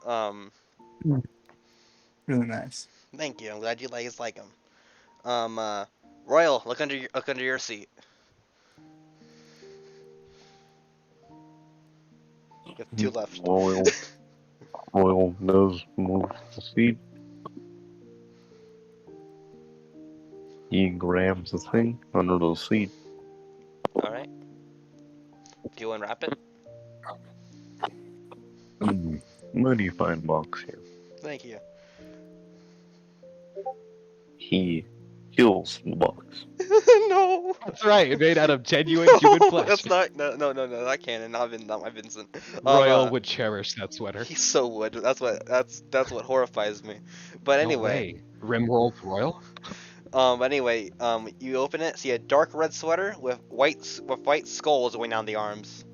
Um, Really nice. Thank you. I'm glad you guys like them. Royal, look under your seat. You have two left. Royal does move the seat. He grabs the thing under the seat. All right. Do you unwrap it? Where do you find box here? Thank you. He kills the box. No. That's right. Made out of genuine human No, flesh. that's not. No, not canon. Not my Vincent. Royal would cherish that sweater. He so would. That's what horrifies me. But anyway, No way. Rimworld Royal. you open it, see a dark red sweater with white skulls going down the arms.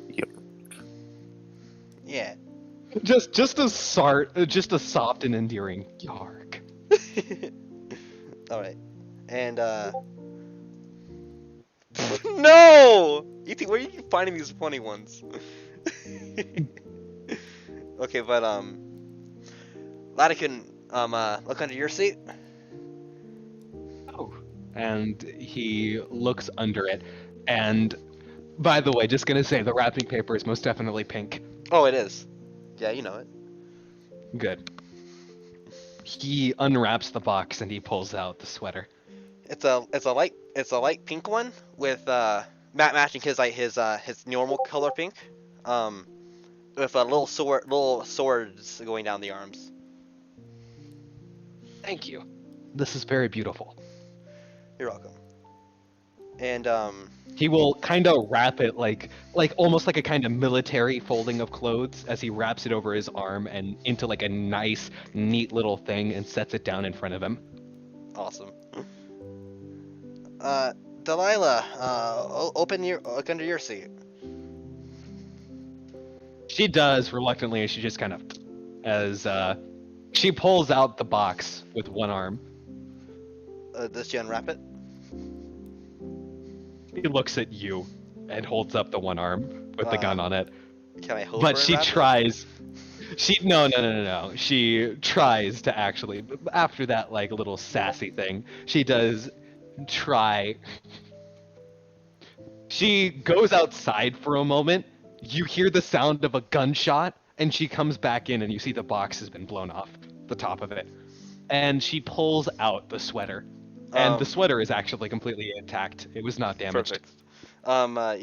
Yep. Yeah. Just a soft and endearing yarg. All right. And no! Where are you finding these funny ones? Okay, but Latican, look under your seat. Oh. And he looks under it. And by the way, just gonna say the wrapping paper is most definitely pink. Oh, it is. Yeah, you know it. Good. He unwraps the box and he pulls out the sweater. It's a light pink one with matching his normal color pink, with a little swords going down the arms. Thank you. This is very beautiful. You're welcome. And He will kind of wrap it like almost like a kind of military folding of clothes as he wraps it over his arm and into like a nice, neat little thing and sets it down in front of him. awesome. Delilah, look under your seat. She does reluctantly, and she just kind of, as she pulls out the box with one arm. Does she unwrap it? He looks at you and holds up the one arm with the gun on it. Can I hold But her she unwrap it? tries. No. She tries to actually, after that like little sassy thing, she does try. She goes outside for a moment. You hear the sound of a gunshot, and she comes back in, and you see the box has been blown off the top of it. And she pulls out the sweater. And the sweater is actually completely intact. It was not damaged. Perfect.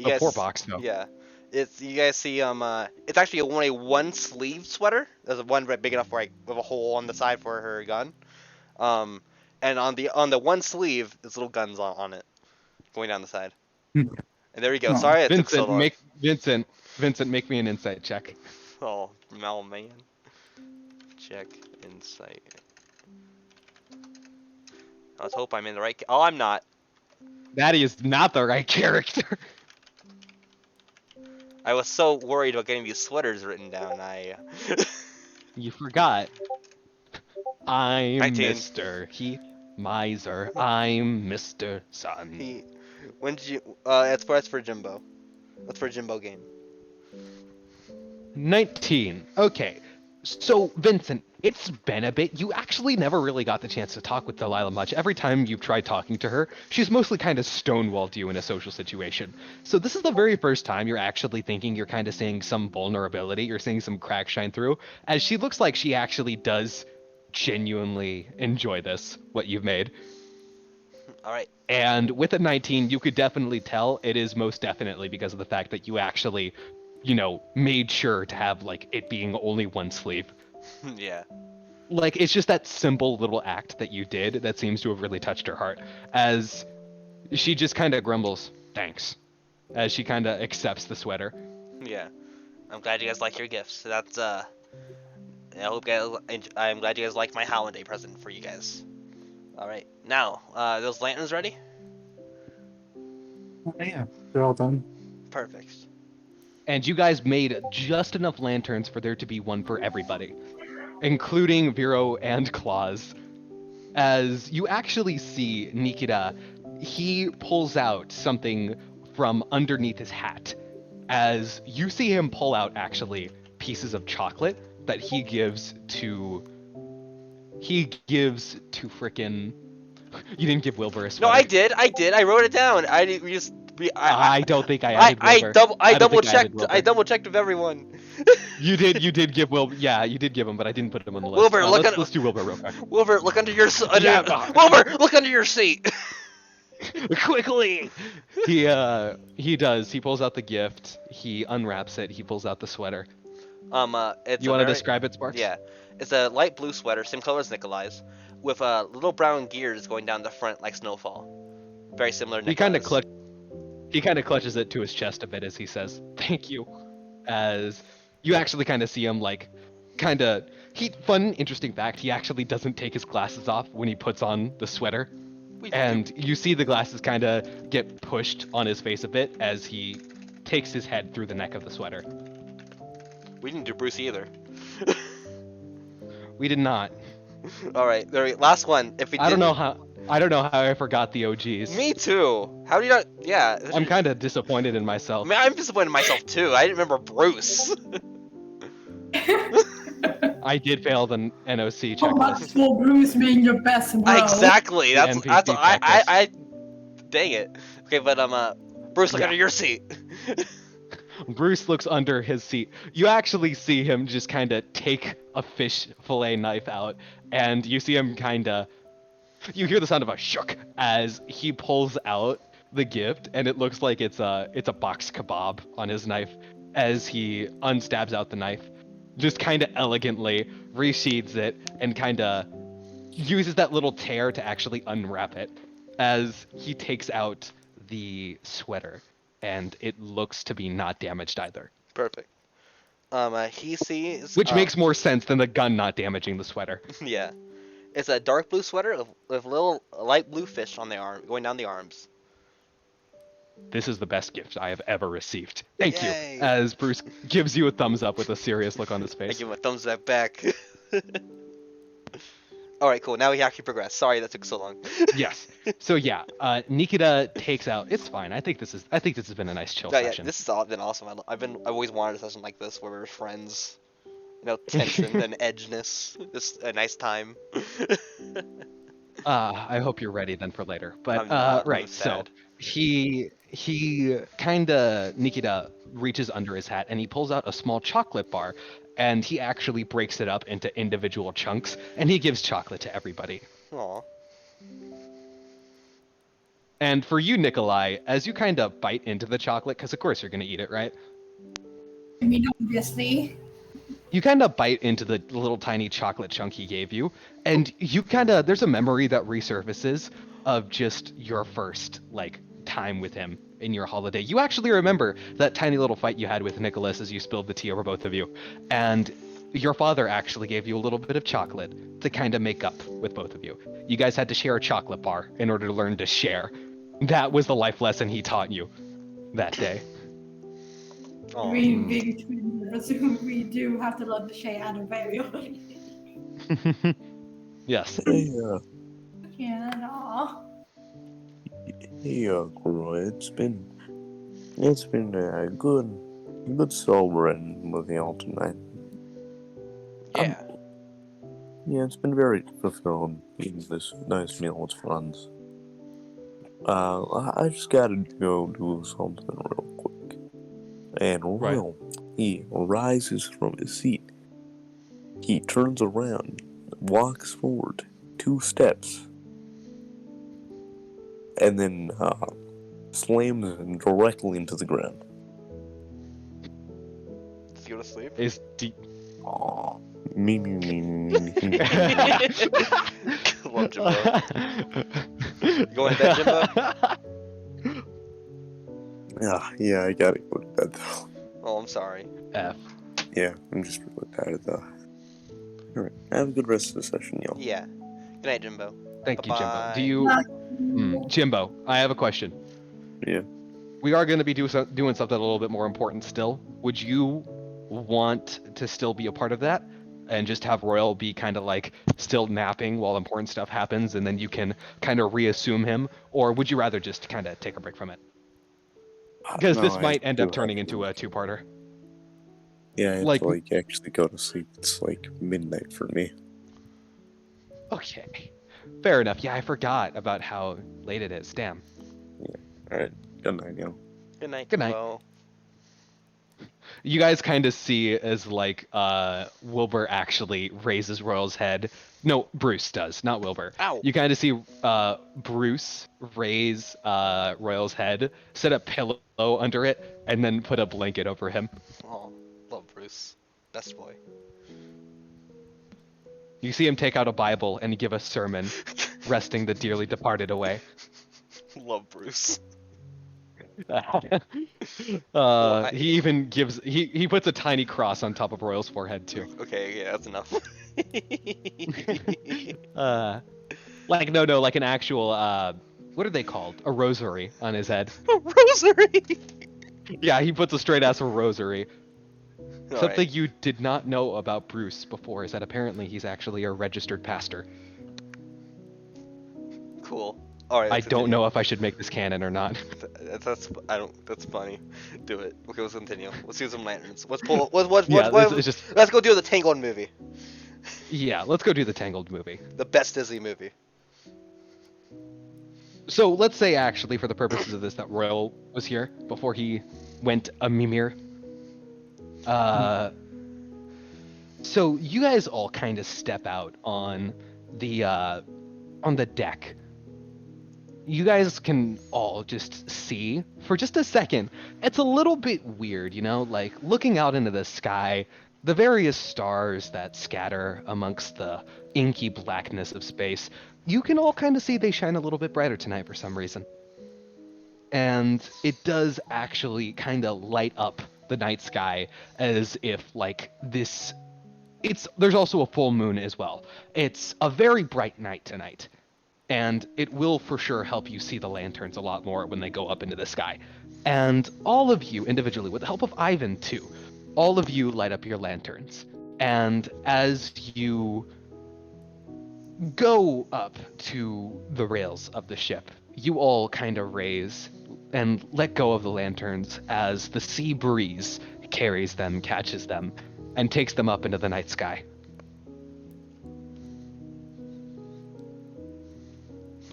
You guys, poor box, though. Yeah, you guys see it's actually only a one sleeve sweater. There's one right big enough with a hole on the side for her gun. And on the one sleeve, there's little guns on it, going down the side. And there we go. Oh. Sorry it took so long. Vincent, make me an insight check. Oh, Mel man. Check insight. Let's hope I'm in the right. Oh, I'm not. That is not the right character. I was so worried about getting these sweaters written down. You forgot. I'm 19. Mr. Heath Miser. I'm Mr. Sun. When did you? That's for Jimbo. That's for a Jimbo game. 19. Okay. So, Vincent, it's been a bit. You actually never really got the chance to talk with Delilah much. Every time you've tried talking to her, she's mostly kind of stonewalled you in a social situation. So this is the very first time you're actually thinking you're kind of seeing some vulnerability, you're seeing some cracks shine through, as she looks like she actually does genuinely enjoy this, what you've made. All right. And with a 19, you could definitely tell it is most definitely because of the fact that you actually, made sure to have, like, it being only one sleeve. Yeah. Like, it's just that simple little act that you did that seems to have really touched her heart. As she just kind of grumbles, thanks, as she kind of accepts the sweater. Yeah. I'm glad you guys like your gifts. That's I hope you guys. I'm glad you guys like my holiday present for you guys. All right, now those lanterns ready? Oh, yeah, they're all done. Perfect. And you guys made just enough lanterns for there to be one for everybody, including Vero and Claus. As you actually see Nikita, he pulls out something from underneath his hat. As you see him pull out actually pieces of chocolate that he gives to frickin' you didn't give Wilbur a No, sweater. I did. I wrote it down. I don't think I added Wilbur. I don't double think I added checked. Wilbur. I double checked with everyone. You did give Wilbur. Yeah, you did give him, but I didn't put him on the list. Wilbur, look let's do Wilbur real quick. Wilbur, look under your Yeah. Wilbur, look under your seat. Quickly! He does. He pulls out the gift. He unwraps it. He pulls out the sweater. It's You want to describe it, Sparks? Yeah, it's a light blue sweater, same color as Nikolai's, with little brown gears going down the front like Snowfall. Very similar to He kind of Nikolai's. clutches it to his chest a bit as he says, "Thank you." As you actually kind of see him like, fun interesting fact. He actually doesn't take his glasses off when he puts on the sweater. And you see the glasses kind of get pushed on his face a bit as he takes his head through the neck of the sweater. We didn't do Bruce either. We did not. All right, last one. If we I don't didn't- know how I forgot the OGs. Me too. How do you not? Yeah. I'm kind of disappointed in myself. I'm disappointed in myself too. I didn't remember Bruce. I did fail the NOC How much checklist. for Bruce being your best bro? Exactly. That's NPC I. Dang it. Okay, but Bruce, look Yeah. under your seat. Bruce looks under his seat. You actually see him just kind of take a fish fillet knife out, and you see him you hear the sound of a shook as he pulls out the gift, and it looks like it's a box kebab on his knife as he unstabs out the knife, just kind of elegantly resheathes it and kind of uses that little tear to actually unwrap it as he takes out the sweater, and it looks to be not damaged either. Perfect. He sees. Which makes more sense than the gun not damaging the sweater. Yeah. It's a dark blue sweater with little light blue fish on the arm, going down the arms. This is the best gift I have ever received. Thank Yay. you. As Bruce gives you a thumbs up with a serious look on his I face. give him a thumbs up back. All right, cool. Now we actually progress. Sorry that took so long. Yes. So yeah, Nikita takes out. It's fine. I think this has been a nice chill Yeah, session. this has been awesome. I've always wanted a session like this where we're friends. You know, tension and edginess. Just a nice time. I hope you're ready then for later. But I'm not, I'm right, so sad. he Nikita reaches under his hat and he pulls out a small chocolate bar, and he actually breaks it up into individual chunks, and he gives chocolate to everybody. Aw. And for you, Nikolai, as you kind of bite into the chocolate, because of course you're gonna eat it, right? I mean, obviously. You kind of bite into the little tiny chocolate chunk he gave you, and you there's a memory that resurfaces of just your first, time with him in your holiday. You actually remember that tiny little fight you had with Nicholas as you spilled the tea over both of you, and your father actually gave you a little bit of chocolate to kind of make up with both of you. You guys had to share a chocolate bar in order to learn to share. That was the life lesson he taught you that day. Aw. Being big twins, I presume we do have to learn to share at a very early. Yes. Hey, Yeah, no. Croy, it's been good celebrating with y'all tonight. Yeah. Yeah, it's been very fulfilling eating this nice meal with friends. I just gotta go do something real quick. And Right. Will, he rises from his seat. He turns around, walks forward 2 steps, and then slams directly into the ground. Does he go to sleep? Is deep. Aw, me. Love Jimbo. You going to bed, Jimbo? Yeah, I gotta go to bed though. Oh, I'm sorry. F. Yeah, I'm just really bad at that. Alright, have a good rest of the session, y'all. Yeah. Good night, Jimbo. Thank you, Jimbo. Bye-bye. Do you, Jimbo? I have a question. Yeah. We are going to be doing something a little bit more important still. Would you want to still be a part of that, and just have Royal be kind of like still napping while important stuff happens, and then you can kind of reassume him, or would you rather just kind of take a break from it? Because No, this I might end up do turning have into to. a two-parter. Yeah, I have like- to actually go to sleep. It's like midnight for me. Okay, fair enough. Yeah, I forgot about how late it is. Damn. Alright, good night, y'all. Good night, Good night. Jimbo. You guys kind of see as like Wilbur actually raises Royal's head. No, Bruce does, not Wilbur. Ow. You kind of see Bruce raise Royal's head, set a pillow under it, and then put a blanket over him. Oh, love Bruce. Best boy. You see him take out a Bible and give a sermon, resting the dearly departed away. Love Bruce. He even gives he puts a tiny cross on top of Royal's forehead too. Okay, yeah, that's enough. Like no, like an actual what are they called? A rosary on his head. Rosary. Yeah, he puts a straight ass rosary. All Something right. you did not know about Bruce before is that apparently he's actually a registered pastor. Cool. All right. I let's don't continue. know if I should make this canon or not. That's funny. Do it. Okay, let's continue. Let's do some lanterns. Let's pull. What? Yeah, this is just Let's go do the Tangled movie. yeah. Let's go do the Tangled movie. The best Disney movie. So let's say actually, for the purposes of this, that Royal was here before he went a Mimir. So you guys all kind of step out on the deck. You guys can all just see for just a second. It's a little bit weird, you know, like looking out into the sky, the various stars that scatter amongst the inky blackness of space. You can all kind of see they shine a little bit brighter tonight for some reason. And it does actually kind of light up the night sky as if like this there's also a full moon as well. It's a very bright night tonight, and it will for sure help you see the lanterns a lot more when they go up into the sky. And all of you individually, with the help of Ivan too, all of you light up your lanterns. And as you go up to the rails of the ship, you all kind of raise and let go of the lanterns as the sea breeze carries them, catches them, and takes them up into the night sky.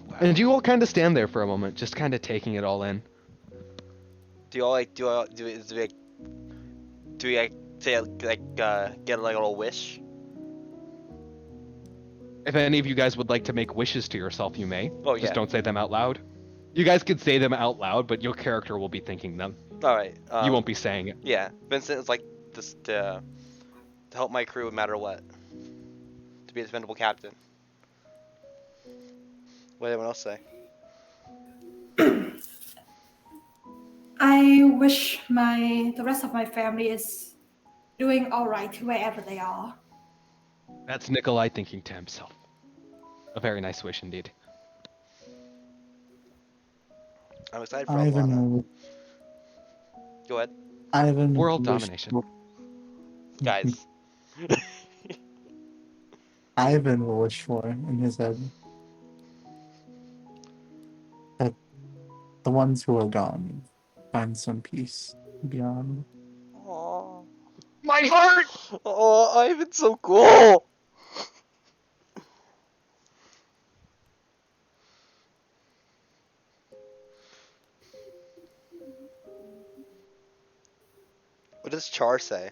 Wow. And you all kind of stand there for a moment, just kind of taking it all in. Do you all like? Do we say like get like a little wish? If any of you guys would like to make wishes to yourself, you may. Oh, yeah. Just don't say them out loud. You guys could say them out loud, but your character will be thinking them. All right. You won't be saying it. Yeah, Vincent is like this to help my crew no matter what. To be a dependable captain. What did everyone else say? I wish the rest of my family is doing all right wherever they are. That's Nikolai thinking to himself. A very nice wish indeed. I'm excited for Alana. Ivan, Go ahead, Ivan. World wished- domination. guys. Ivan will wish for in his head that the ones who are gone find some peace beyond. Aww. My heart! Oh, Ivan's so cool. What does Char say?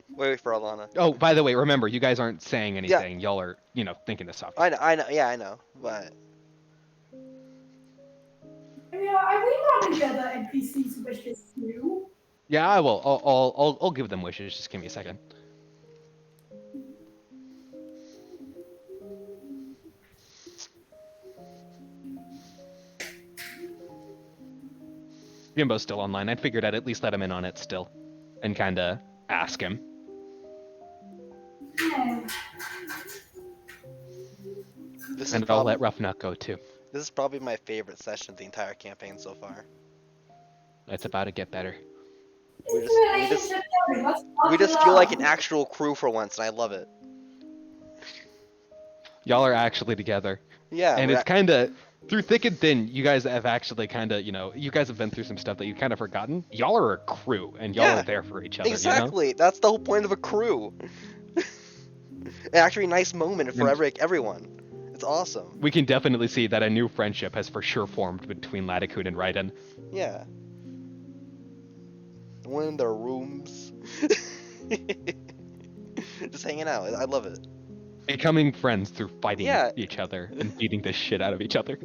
Wait for Alana. Oh, by the way, remember, you guys aren't saying anything. Y'all are, thinking this up. I know, yeah, I know, but Yeah, I really want to get the NPCs' wishes too. Yeah, I will. I'll give them wishes. Just give me a second. Jimbo's still online. I figured I'd at least let him in on it still, and kind of ask him. Yeah. This is And I'll probably let Roughnut go too. this is probably my favorite session of the entire campaign so far. It's about to get better. We It's just a we just relationship story. What's not we to just feel like love? an actual crew for once, and I love it. Y'all are actually together. Yeah, And we're it's kind of through thick and thin. You guys have actually kind of, you guys have been through some stuff that you've kind of forgotten. Y'all are a crew, and y'all Yeah, are there for each other. exactly. That's the whole point of a crew. Actually, a nice moment for And- everyone. It's awesome. We can definitely see that a new friendship has for sure formed between Latitude and Raiden. Yeah. One in their rooms. Just hanging out. I love it. Becoming friends through fighting Yeah. each other and beating the shit out of each other.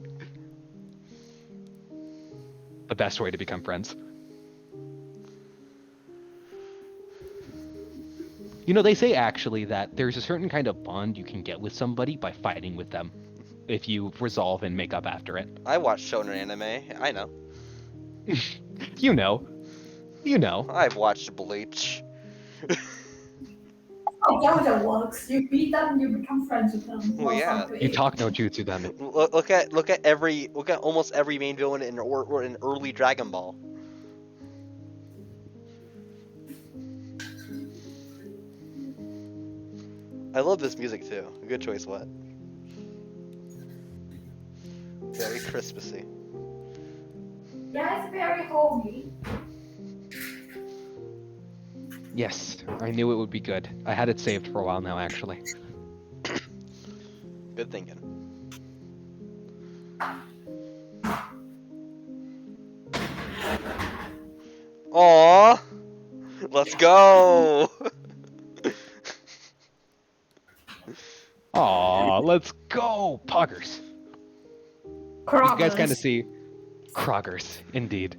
The best way to become friends. They say actually that there's a certain kind of bond you can get with somebody by fighting with them. If you resolve and make up after it. I watch shonen anime. I know. You know. You know. I've watched Bleach. Oh, yeah, that works. You beat them, you become friends with them. Well, yeah. You talk no jutsu them. Look at almost every main villain in early Dragon Ball. I love this music too. Good choice, what? Very Christmassy. Yeah, it's very homey. Yes, I knew it would be good. I had it saved for a while now, actually. Good thinking. Aww! Let's go! Aw, let's go, Poggers. You guys kind of see Kroggers, indeed.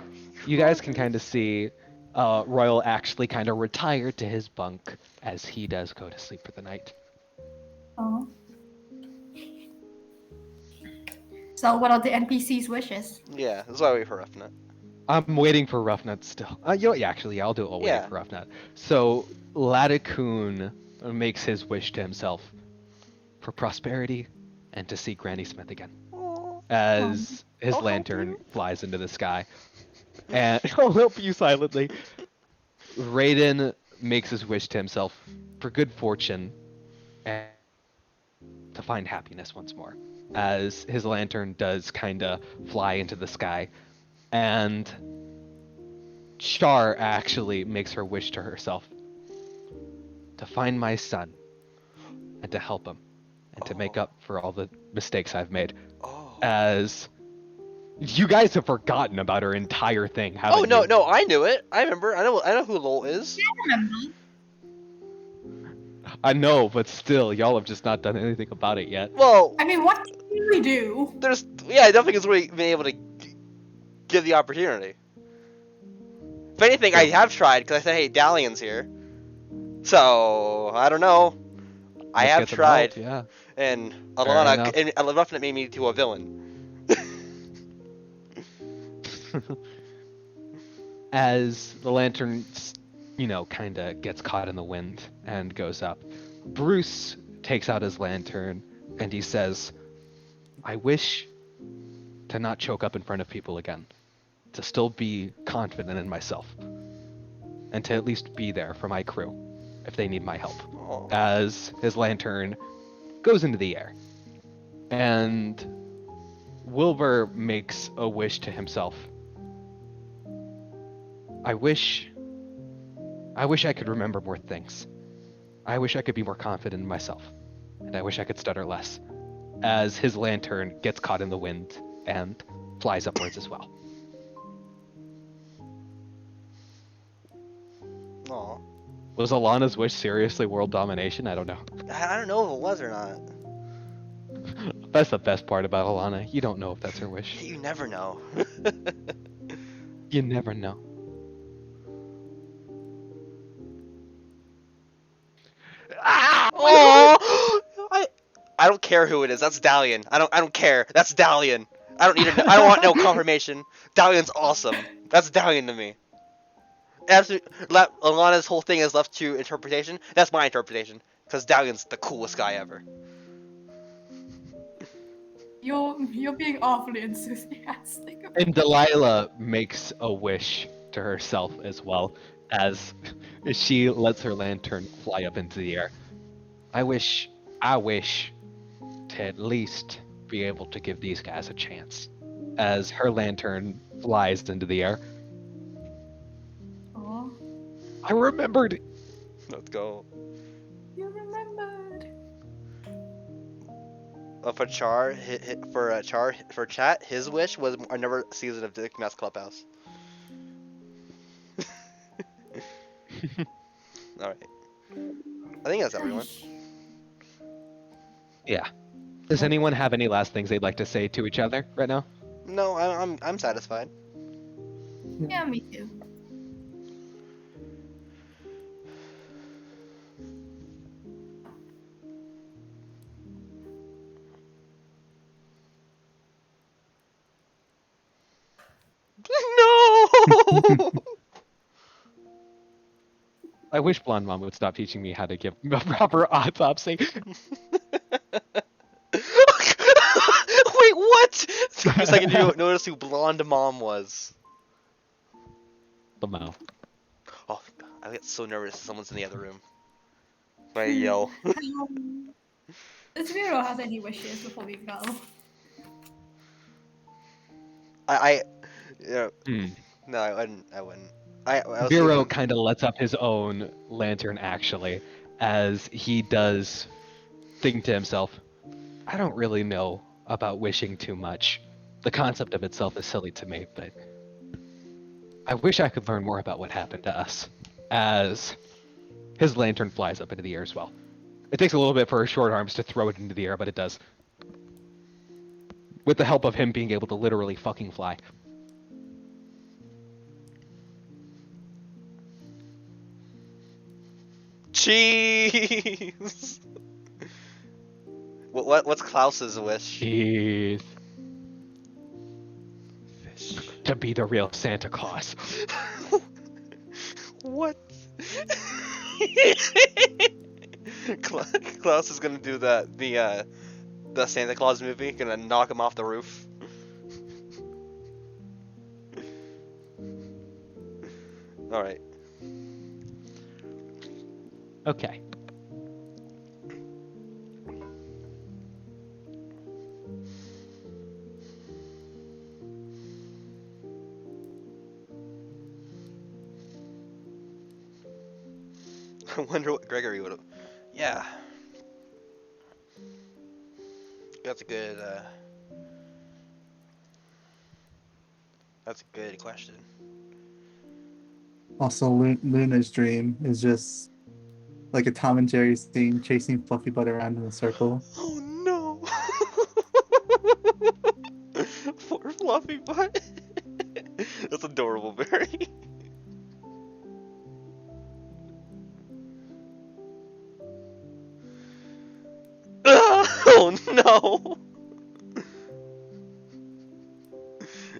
You guys can kind of see Royal actually kind of retire to his bunk as he does go to sleep for the night. Oh. So, what are the NPC's wishes? Yeah, that's why I wait for Roughnut. I'm waiting for Roughnut still. Actually, I'll do it while waiting Yeah. for Roughnut. So, Latticoon makes his wish to himself for prosperity and to see Granny Smith again. As his I'll help lantern you. flies into the sky. And I'll help you silently. Raiden makes his wish to himself for good fortune and to find happiness once more. As his lantern does kind of fly into the sky. And Char actually makes her wish to herself to find my son and to help him and to make up for all the mistakes I've made. Oh. As you guys have forgotten about her entire thing, haven't Oh no, you? no, I knew it. I remember. I know who Lowell is. I know, but still, y'all have just not done anything about it yet. Well, I mean, what can we do? I don't think it's really been able to give the opportunity. If anything, I have tried because I said, "Hey, Dalian's here." So I don't know. I Let's have get them tried, help, yeah. and enough. Alana, Roughnut made me into a villain. As the lantern, kind of gets caught in the wind and goes up, Bruce takes out his lantern and he says, I wish to not choke up in front of people again, to still be confident in myself, and to at least be there for my crew if they need my help. Oh. As his lantern goes into the air. And Wilbur makes a wish to himself. I wish I could remember more things. I wish I could be more confident in myself. And I wish I could stutter less. As his lantern gets caught in the wind and flies upwards as well. Aw. Was Alana's wish seriously world domination? I don't know. I don't know if it was or not. That's the best part about Alana. You don't know if that's her wish. You never know. You never know. Oh! I don't care who it is. That's Dalian. I don't care. That's Dalian. I don't want no confirmation. Dalian's awesome. That's Dalian to me. Alana's whole thing is left to interpretation. That's my interpretation. Because Dalian's the coolest guy ever. You're being awfully enthusiastic. And Delilah makes a wish to herself as well as she lets her lantern fly up into the air. I wish to at least be able to give these guys a chance. As her lantern flies into the air. Oh, I remembered. Let's go. you remembered. For chat, his wish was another season of Dick Mask Clubhouse. All right. I think that's everyone. Yeah. Does anyone have any last things they'd like to say to each other right now? No, I'm satisfied. Yeah, me too. No. I wish Blonde Mom would stop teaching me how to give a proper autopsy. Wait, what? For a second, you notice who Blonde Mom was. Lamo. Oh, I get so nervous if someone's in the other room. I yell. Does Vero have any wishes before we go? Yeah, Hmm. no, I wouldn't. I was Vero thinking- kind of lets up his own lantern, actually, as he does think to himself, I don't really know about wishing too much. The concept of itself is silly to me, but I wish I could learn more about what happened to us. As his lantern flies up into the air as well. It takes a little bit for his short arms to throw it into the air, but it does. With the help of him being able to literally fucking fly. Cheese. What's Klaus's wish? Jeez. Fish. To be the real Santa Claus. What? Klaus is gonna do the Santa Claus movie, gonna knock him off the roof. All right. Okay. I wonder what Gregory would have. Yeah. That's a good. That's a good question. Also, Luna's dream is just like a Tom and Jerry scene chasing Fluffy Butt around in a circle. Oh no! Poor Fluffy Butt. That's adorable, Barry. Oh no!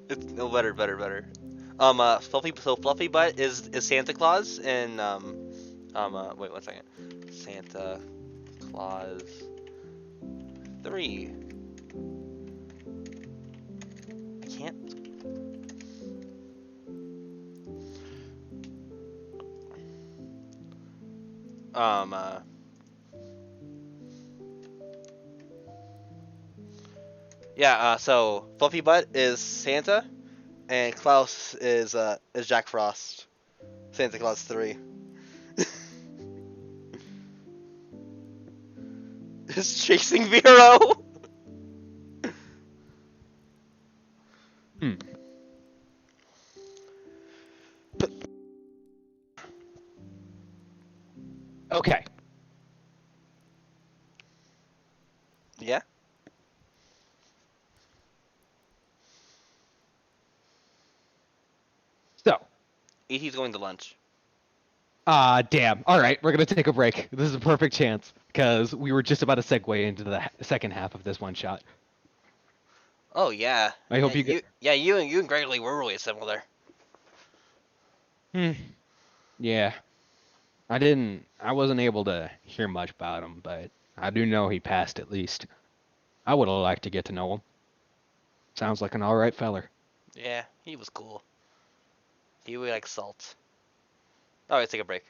It's no better. Fluffy Butt is Santa Claus and wait 1 second. Santa Claus 3. I can't. Yeah, so Fluffy Butt is Santa, and Klaus is Jack Frost. Santa Claus 3. Is chasing Vero. Hmm. Okay. Yeah. So. E.T.'s going to lunch. Damn. All right, we're gonna take a break. This is a perfect chance because we were just about to segue into the second half of this one shot. Oh yeah. I hope yeah, you get. Yeah, you and Gregory were really similar. Hmm. Yeah. I wasn't able to hear much about him, but I do know he passed at least. I would have liked to get to know him. Sounds like an alright feller. Yeah, he was cool. He would like salt. Oh, let's take a break.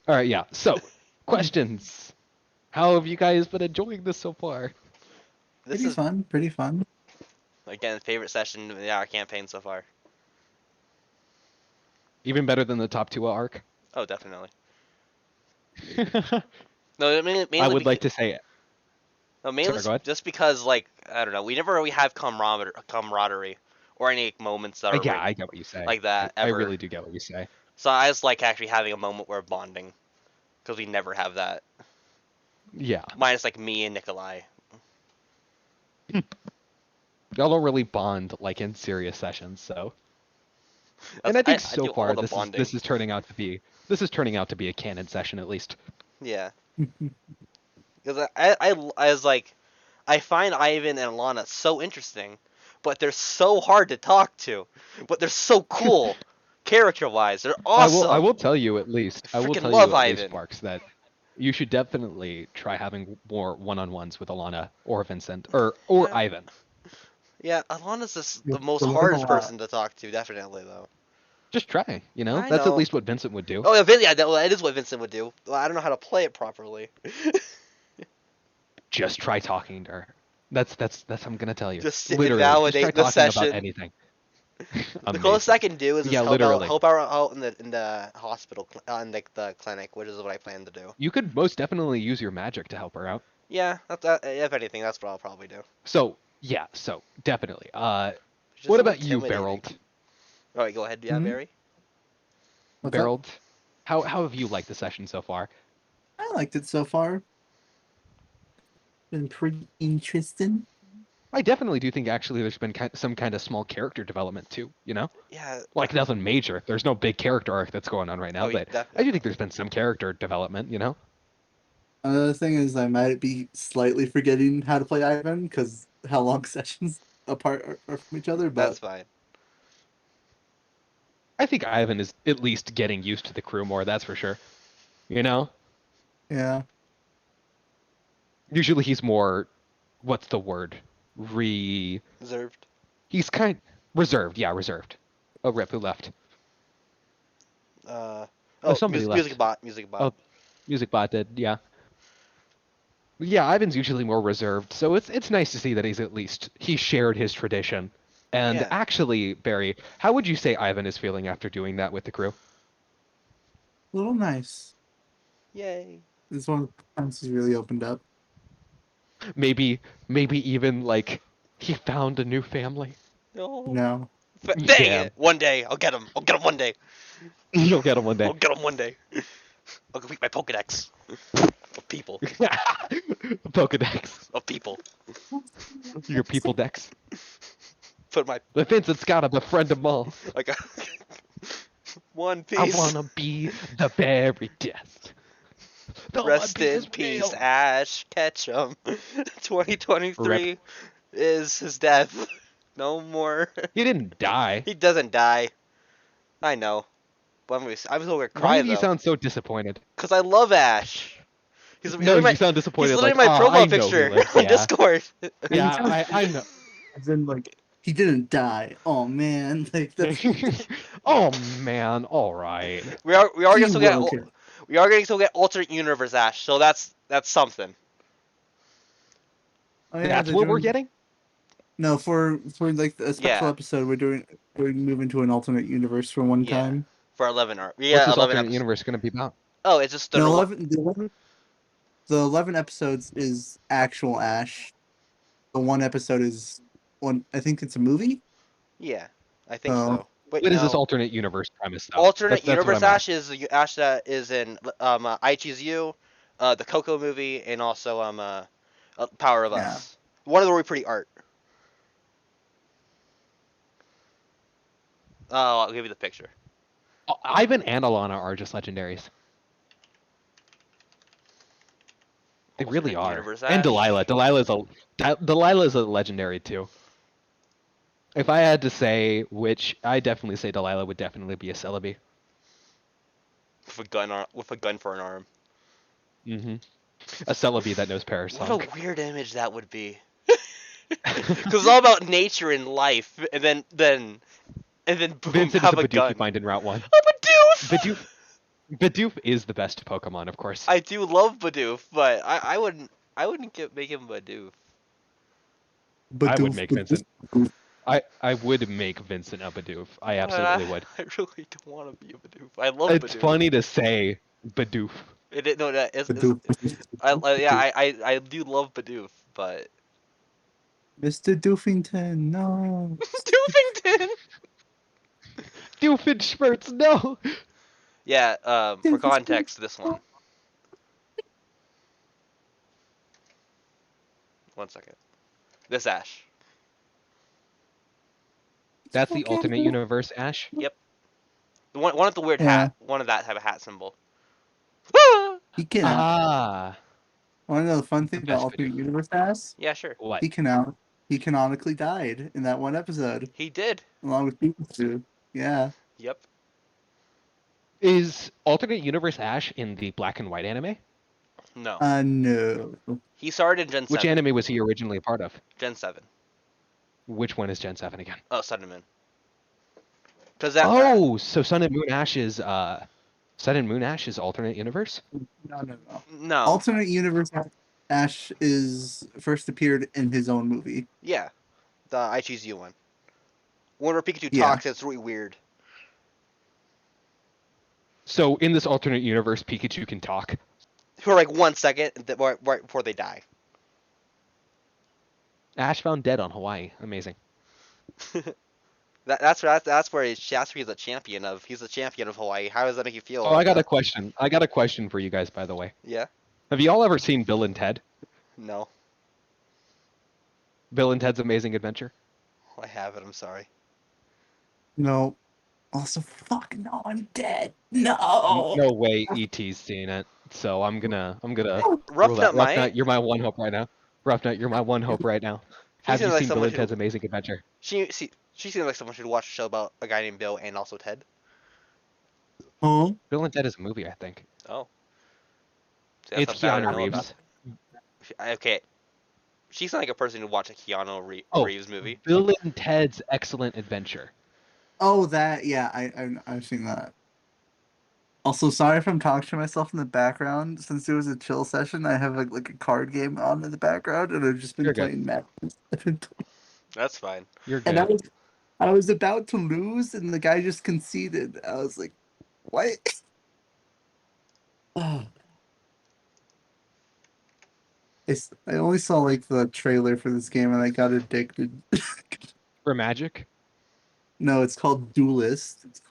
Alright, yeah. So, questions. How have you guys been enjoying this so far? This Pretty is fun. Pretty fun. again favorite session in our campaign so far. Even better than the top 2 arc? Oh, definitely. No, mainly I would because, like to say it. no, mainly Sorry, go ahead. just because like I don't know, we never really have camaraderie or any moments that are Yeah, I get what you say. like that I ever. really do get what you say. So I just like actually having a moment where bonding because we never have that. Yeah. Minus like me and Nikolai. Y'all don't really bond like in serious sessions, so. And That's- I think I so do all far the this bonding. is turning out to be a canon session at least. Yeah. Because I was like, I find Ivan and Alana so interesting, but they're so hard to talk to. But they're so cool, character-wise. They're awesome. I will tell you at least. I will Freaking tell love you at least, Ivan. Sparks, that you should definitely try having more one-on-ones with Alana or Vincent or Yeah. Ivan. Yeah, Alana's just You'll the most learn a hardest lot. person to talk to, definitely though. Just try, you know? I That's at know. least what Vincent would do. Oh yeah, yeah, that is what Vincent would do. Well, I don't know how to play it properly. Just try talking to her. That's I'm gonna tell you. Just sit and Literally, just try validate the talking about session. anything. The closest I can do is just Yeah, literally. help out in the hospital in the clinic, which is what I plan to do. You could most definitely use your magic to help her out. Yeah, if anything, that's what I'll probably do. So yeah, so definitely. It's just What so about you, intimidating. Berold? All right, go ahead. Yeah, Mhm. Barry. What's up? Berold, how have you liked the session so far? I liked it so far. Been pretty interesting. I definitely do think actually there's been some kind of small character development too. You know, Yeah. like nothing major. There's no big character arc that's going on right now, Oh, yeah, but I definitely. do think there's been some character development. You know. Another thing is I might be slightly forgetting how to play Ivan because how long sessions apart are from each other, but That's fine. I think Ivan is at least getting used to the crew more. That's for sure. You know. yeah. Usually he's more, what's the word? Reserved. He's kind reserved. Yeah, reserved. Oh, rip, who left? Oh, somebody left. music bot. Music bot. Oh, Music Bot did. Yeah. Yeah, Ivan's usually more reserved, so it's nice to see that he shared his tradition. And Yeah. actually, Barry, how would you say Ivan is feeling after doing that with the crew? A little nice. Yay. This one of the times he's really opened up. Maybe even like he found a new family. No. No. Dang Yeah. it! One day I'll get him. I'll get him one day. You'll get him one day. I'll get him one day. I'll complete my Pokedex of people. Pokedex. Of people. Your people dex. Put my But Vincent's gotta befriend them all. like a One I Piece. wanna be the very best. The Rest One Piece in is peace, real. Ash Ketchum. 2023 is his death. No more. He didn't die. He doesn't die. I know. But I'm still gonna Why cry do you though. sound so disappointed? Because I love Ash. He's No, literally you sound disappointed. He's literally like, my "Aw, I profile know he picture lives." on Yeah, Discord. yeah, I know. As in, like, he didn't die. Oh man, like that's Oh man, all right. We are You gonna still get will, okay. we are gonna still get alternate universe Ash. So that's something. Oh, yeah, That's they're what we're doing- getting. No, for like a special Yeah. episode, we're moving to an alternate universe for one Yeah. time. For 11 art. What's Yeah, this 11 alternate episodes. universe going to be about? Oh, it's just the The 11 episodes is actual Ash. The one episode is one. I think it's a movie. Yeah, I think Oh. so. Wait, What is no. this alternate universe premise? Though? Alternate That's what universe I'm Ash is the Ash that is in I Choose You, the Coco movie, and also Power of Yeah. Us. One of the really pretty art. Oh, I'll give you the picture. Ivan and Alana are just legendaries. They really Alternate are. universe And Ash. Delilah. Delilah's a legendary too. If I had to say which, I definitely say Delilah would definitely be a Celebi. With a gun for an arm. Hmm. A Celebi that knows What Parasong. a weird image that would be. Because it's all about nature and life, and then boom, Vincent is have a a Bidoof you gun. find in Route 1. Oh, Bidoof! Bidoof, Bidoof is the best Pokemon, of course. I do love Bidoof, but I wouldn't make him Bidoof. I would Bidoof, make Bidoof, Vincent. Bidoof. I would make Vincent a Bidoof. I But absolutely would. I really don't want to be a Bidoof. I love It's Bidoof. funny to say Bidoof. No, that is, Bidoof, yeah, Bidoof. I do love Bidoof, but Mr. Doofington, no. Doofington. Doofenshmirtz, no! Yeah. For context, this one. One second. This Ash. That's the alternate universe, Ash. Yep. The one with the weird Yeah. hat. One of that have a hat symbol. He can. Ah. Want to know the fun thing about best Alternate Bidoof. Universe has? Yeah, sure. What? He canonically died in that one episode, He did. along with Pikachu. Yeah. Yep. Is alternate universe Ash in the black and white anime? No. No. He started in Gen 7. Which anime was he originally a part of? Gen 7. Which one is Gen 7 again? Oh, Sun and Moon. Because that. Oh, so Sun and Moon Ash is Sun and Moon Ash is alternate universe? No. No. Alternate Universe Ash is first appeared in his own movie. Yeah. The I Choose You one. One where Pikachu Yeah. talks, it's really weird. So in this alternate universe, Pikachu can talk. For like 1 second, right before they die. Ash found dead on Hawaii. Amazing. That's where he's a champion of. He's a champion of Hawaii. How does that make you feel? Oh, about I got a that? question. I got a question for you guys, by the way. Yeah. Have you all ever seen Bill and Ted? No. Bill and Ted's Amazing Adventure? I haven't. I'm sorry. No. Also, fuck no, I'm dead. No. No way E.T.'s seen it. So I'm gonna Rough rule Nut that. Rough Nut, might. you're my one hope right now. Rough Nut, you're my one hope right now. Have seems you like seen Bill someone and Ted's Amazing Adventure? She seems like someone should watch a show about a guy named Bill and also Ted. Huh? Bill and Ted is a movie, I think. Oh. See, that's It's something I didn't Keanu know about. Reeves. Okay. She's not like a person to watch a Keanu Oh. Reeves movie. Bill and Ted's Excellent Adventure. Oh, that. Yeah, I've seen that. Also, sorry if I'm talking to myself in the background. Since it was a chill session, I have like a card game on in the background, and I've just been You're good. playing matches. I've been playing- That's fine. You're And good. I was about to lose, and the guy just conceded. I was like, "What?" Oh. I only saw like the trailer for this game, and I got addicted. For Magic? No, it's called Duelist.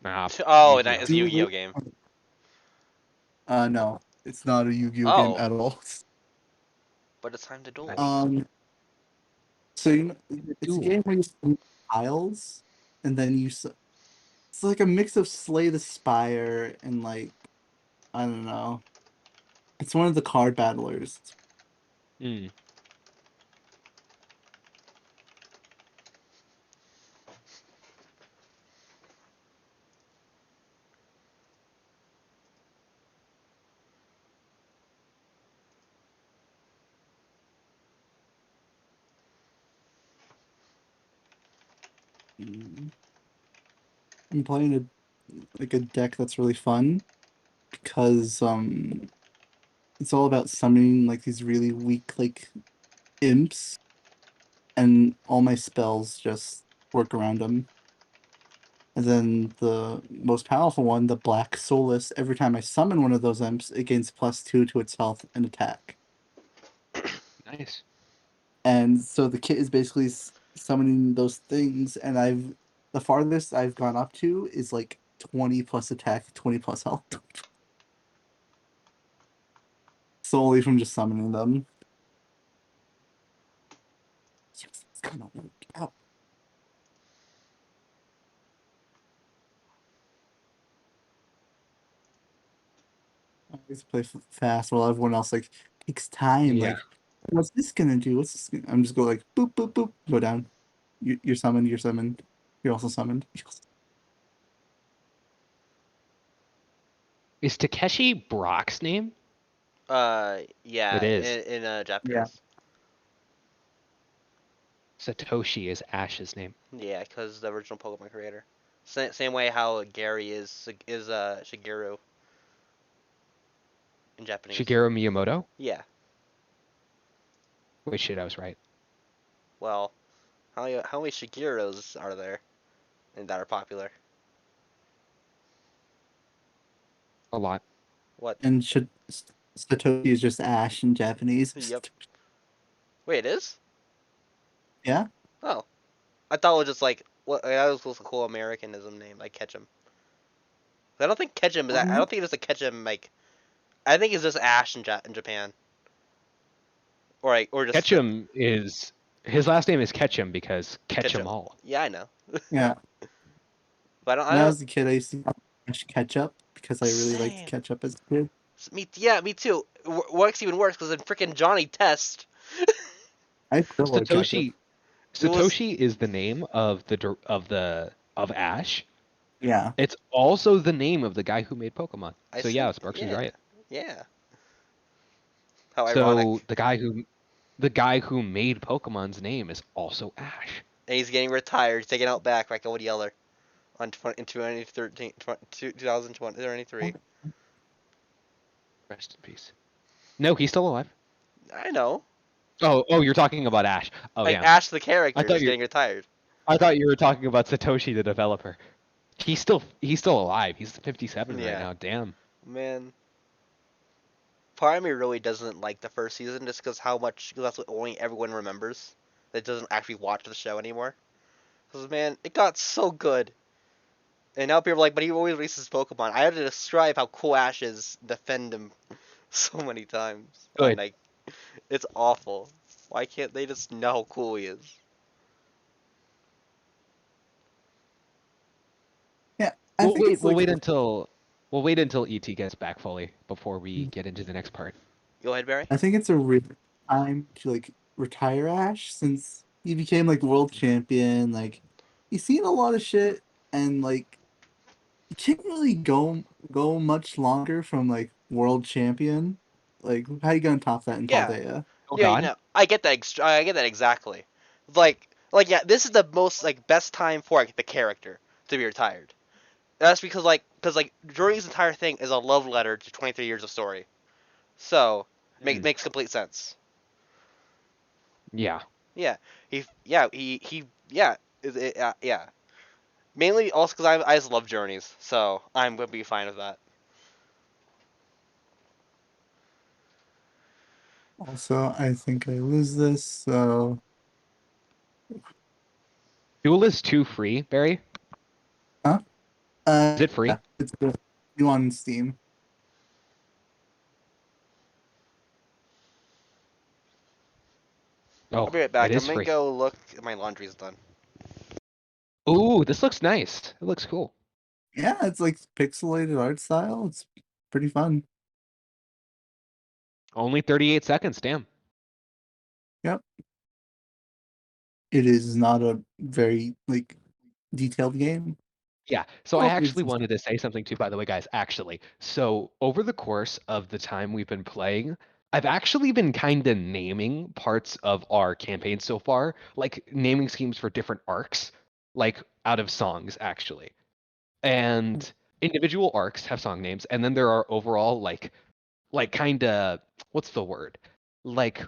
Nah. Oh, Yu-Gi-Oh. it's a Yu-Gi-Oh game. No, it's not a Yu-Gi-Oh game Oh. at all. But it's time to duel. So you know, it's a Duel. game where you spin tiles, and then it's like a mix of Slay the Spire and like I don't know. It's one of the card battlers. Mm. I'm playing a deck that's really fun because it's all about summoning like these really weak like imps, and all my spells just work around them. And then the most powerful one, the Black Soulless, every time I summon one of those imps, it gains +2 to its health and attack. Nice. And so the kit is basically summoning those things, and the farthest I've gone up to is like 20 plus attack, 20 plus health. Solely from just summoning them. Yes, it's gonna work out. I always play fast while everyone else like takes time. Yeah. Like, what's this gonna do? I'm just go like boop boop boop, go down. You're summoned. You're summoned. You're also summoned. Is Takeshi Brock's name? Yeah, It is. in Japanese. Yeah. Satoshi is Ash's name. Yeah, because the original Pokemon creator. Same way how Gary is Shigeru in Japanese. Shigeru Miyamoto? Yeah. Wait, shit, I was right. Well, how many Shigerus are there, and that are popular? A lot. What? And Satoshi is just Ash in Japanese. Yep. Wait, it is? Yeah. Oh, I thought it was just like what? That was just a cool Americanism name, like Ketchum. I don't think Ketchum is. I don't think it's a Ketchum like. I think it's just Ash in Japan. Or just Ketchum is his last name is Ketchum because catch 'em Ketchum. all. Yeah, I know. Yeah. But I When I don't. was a kid, I used to call Ash ketchup because I really liked Same. ketchup as a kid. Me too. Works even worse because in freaking Johnny Test. I still like ketchup. Satoshi Satoshi is the name of of Ash. Yeah. It's also the name of the guy who made Pokemon. I So see. yeah, Sparks is Yeah. right. Yeah. How So ironic. the guy who made Pokemon's name is also Ash. And he's getting retired. He's taking out back like Old Yeller in 2013, 2023. Rest in peace. No, he's still alive. I know. Oh, you're talking about Ash. Oh Like yeah. Ash the character thought is you- getting retired. I thought you were talking about Satoshi the developer. He's still alive. He's 57 Yeah. right now. Damn. Man. Part of me really doesn't like the first season just because cause that's what only everyone remembers. That doesn't actually watch the show anymore. Because, man, it got so good. And now people are like, but he always releases Pokemon. I had to describe how cool Ash is, defend him so many times. Good. And, like, it's awful. Why can't they just know how cool he is? I We'll think wait. it's We'll like wait until ET gets back fully before we get into the next part. Go ahead, Barry. I think it's a real time to like retire Ash since he became like world champion. Like he's seen a lot of shit, and like he can't really go much longer from like world champion. Like how you gonna top that in Yeah. Paldea? Oh Yeah, God. no, I get that. I get that exactly. Yeah, this is the most best time for the character to be retired. That's because during this entire thing is a love letter to 23 years of story, so makes complete sense. Yeah. Yeah, yeah. Mainly also because I just love journeys, so I'm gonna be fine with that. Also, I think I lose this, so Duelist 2 free, Barry? Is it free? Yeah, it's good. You on Steam? Oh, I'll be right back. it I'm is gonna free. go look if my laundry's done. Ooh, this looks nice. It looks cool. Yeah, it's like pixelated art style. It's pretty fun. Only 38 seconds. Damn. It is not a very like detailed game. Yeah. So I Well, actually it's- wanted to say something too, by the way, guys. Actually, so over the course of the time we've been playing, I've actually been kind of naming parts of our campaign so far, like naming schemes for different arcs, like out of songs, actually. And individual arcs have song names, and then there are overall like kind of what's the word? Like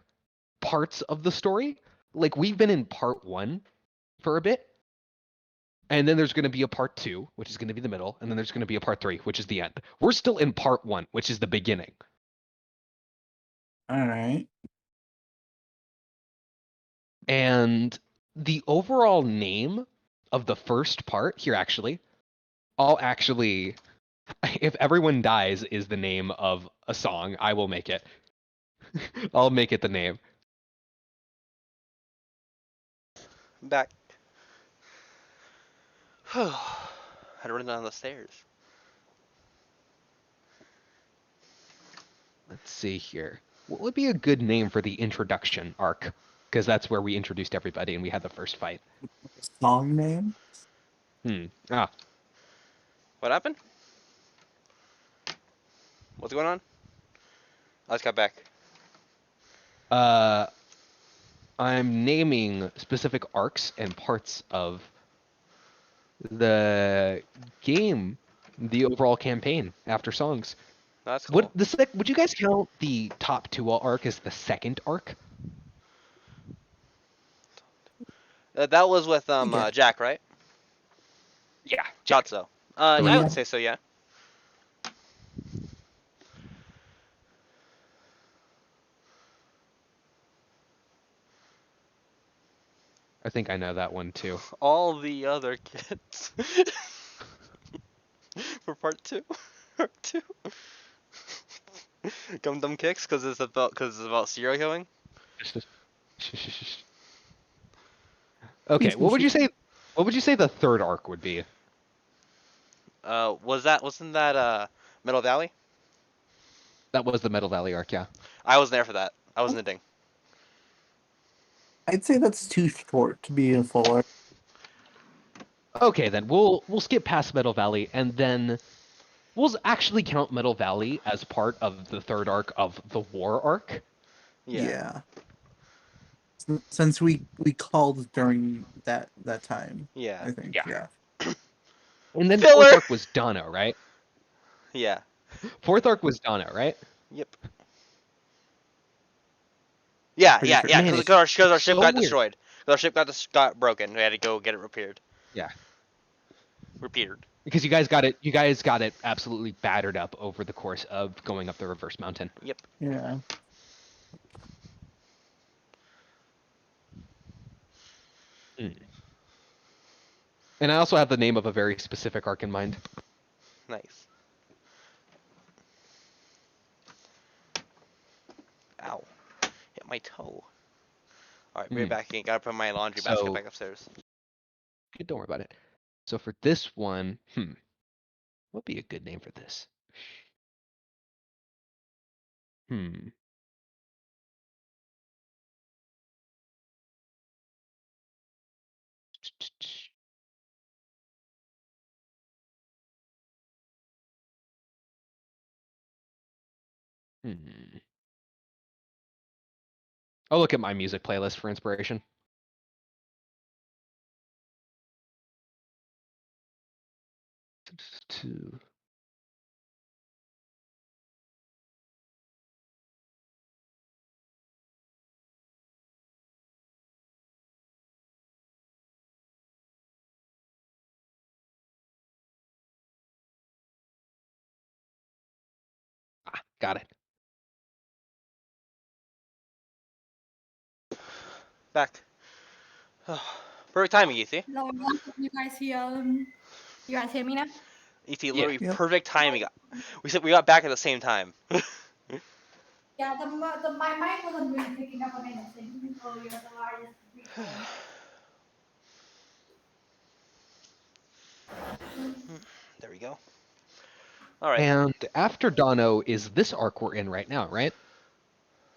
parts of the story. Like we've been in part 1 for a bit, and then there's going to be a part 2, which is going to be the middle, and then there's going to be a part 3, which is the end. We're still in part 1, which is the beginning. all right. And the overall name of the first part here, actually, if everyone dies is the name of a song, I will make it. I'll make it the name. I'm back. Had to run down the stairs. Let's see here. What would be a good name for the introduction arc? Because that's where we introduced everybody and we had the first fight. Song name? Ah, What happened? What's going on? I just got back. I'm naming specific arcs and parts of the game, the overall campaign after songs. That's cool. Would you guys count the top Tua arc as the second arc? That was with Yeah. Jack, right? Yeah. Thought so. Oh, I yeah. would say so, yeah. I think I know that one too. All the other kids. For part 2. Part 2. Gum Dum Kicks, because it's about serial killing. Okay, what would you say? What would you say the third arc would be? Wasn't that Metal Valley? That was the Metal Valley arc, yeah. I wasn't there for that. I was knitting. I'd say that's too short to be a full arc. Okay, then we'll skip past Metal Valley, and then we'll actually count Metal Valley as part of the third arc of the War arc. Yeah. Since we called during that time, Yeah. I think. Yeah. Yeah. And then Filler! fourth arc was Donna, right? Yeah. Fourth arc was Donna, right? Yep. Yeah, Pretty yeah, sure. yeah. Man, Because our ship so got weird. destroyed. 'Cause our ship got broken. We had to go get it repaired. Yeah. Repaired. Because you guys got it absolutely battered up over the course of going up the reverse mountain. Yep. Yeah. And I also have the name of a very specific arc in mind. Nice. Ow. Hit my toe. Alright, be right back again. Gotta put my laundry basket So- back upstairs. Don't worry about it. So for this one, what would be a good name for this? I'll look at my music playlist for inspiration. Two. Got it. Back. Perfect timing, E.T. Hello, can you guys hear? You guys hear me now? E.T. Literally Yep. perfect timing. We got back at the same time. Yeah, my mic wasn't really picking up on anything earlier, so I just recorded. There we go. Alright. And after Dono is this arc we're in right now, right?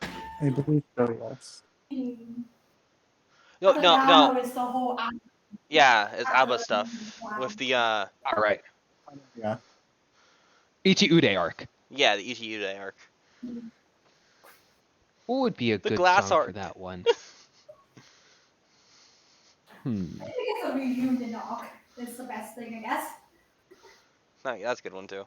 I believe so. Yes. No, no, no. It's the whole Yeah, it's ABBA stuff. With the, All right. Yeah. Ichi Ude arc. yeah, the E.T. Uday arc. What would be a The good glass song for arc. that one? I think it's a reunion arc. It's the best thing, I guess. No, yeah, that's a good one too.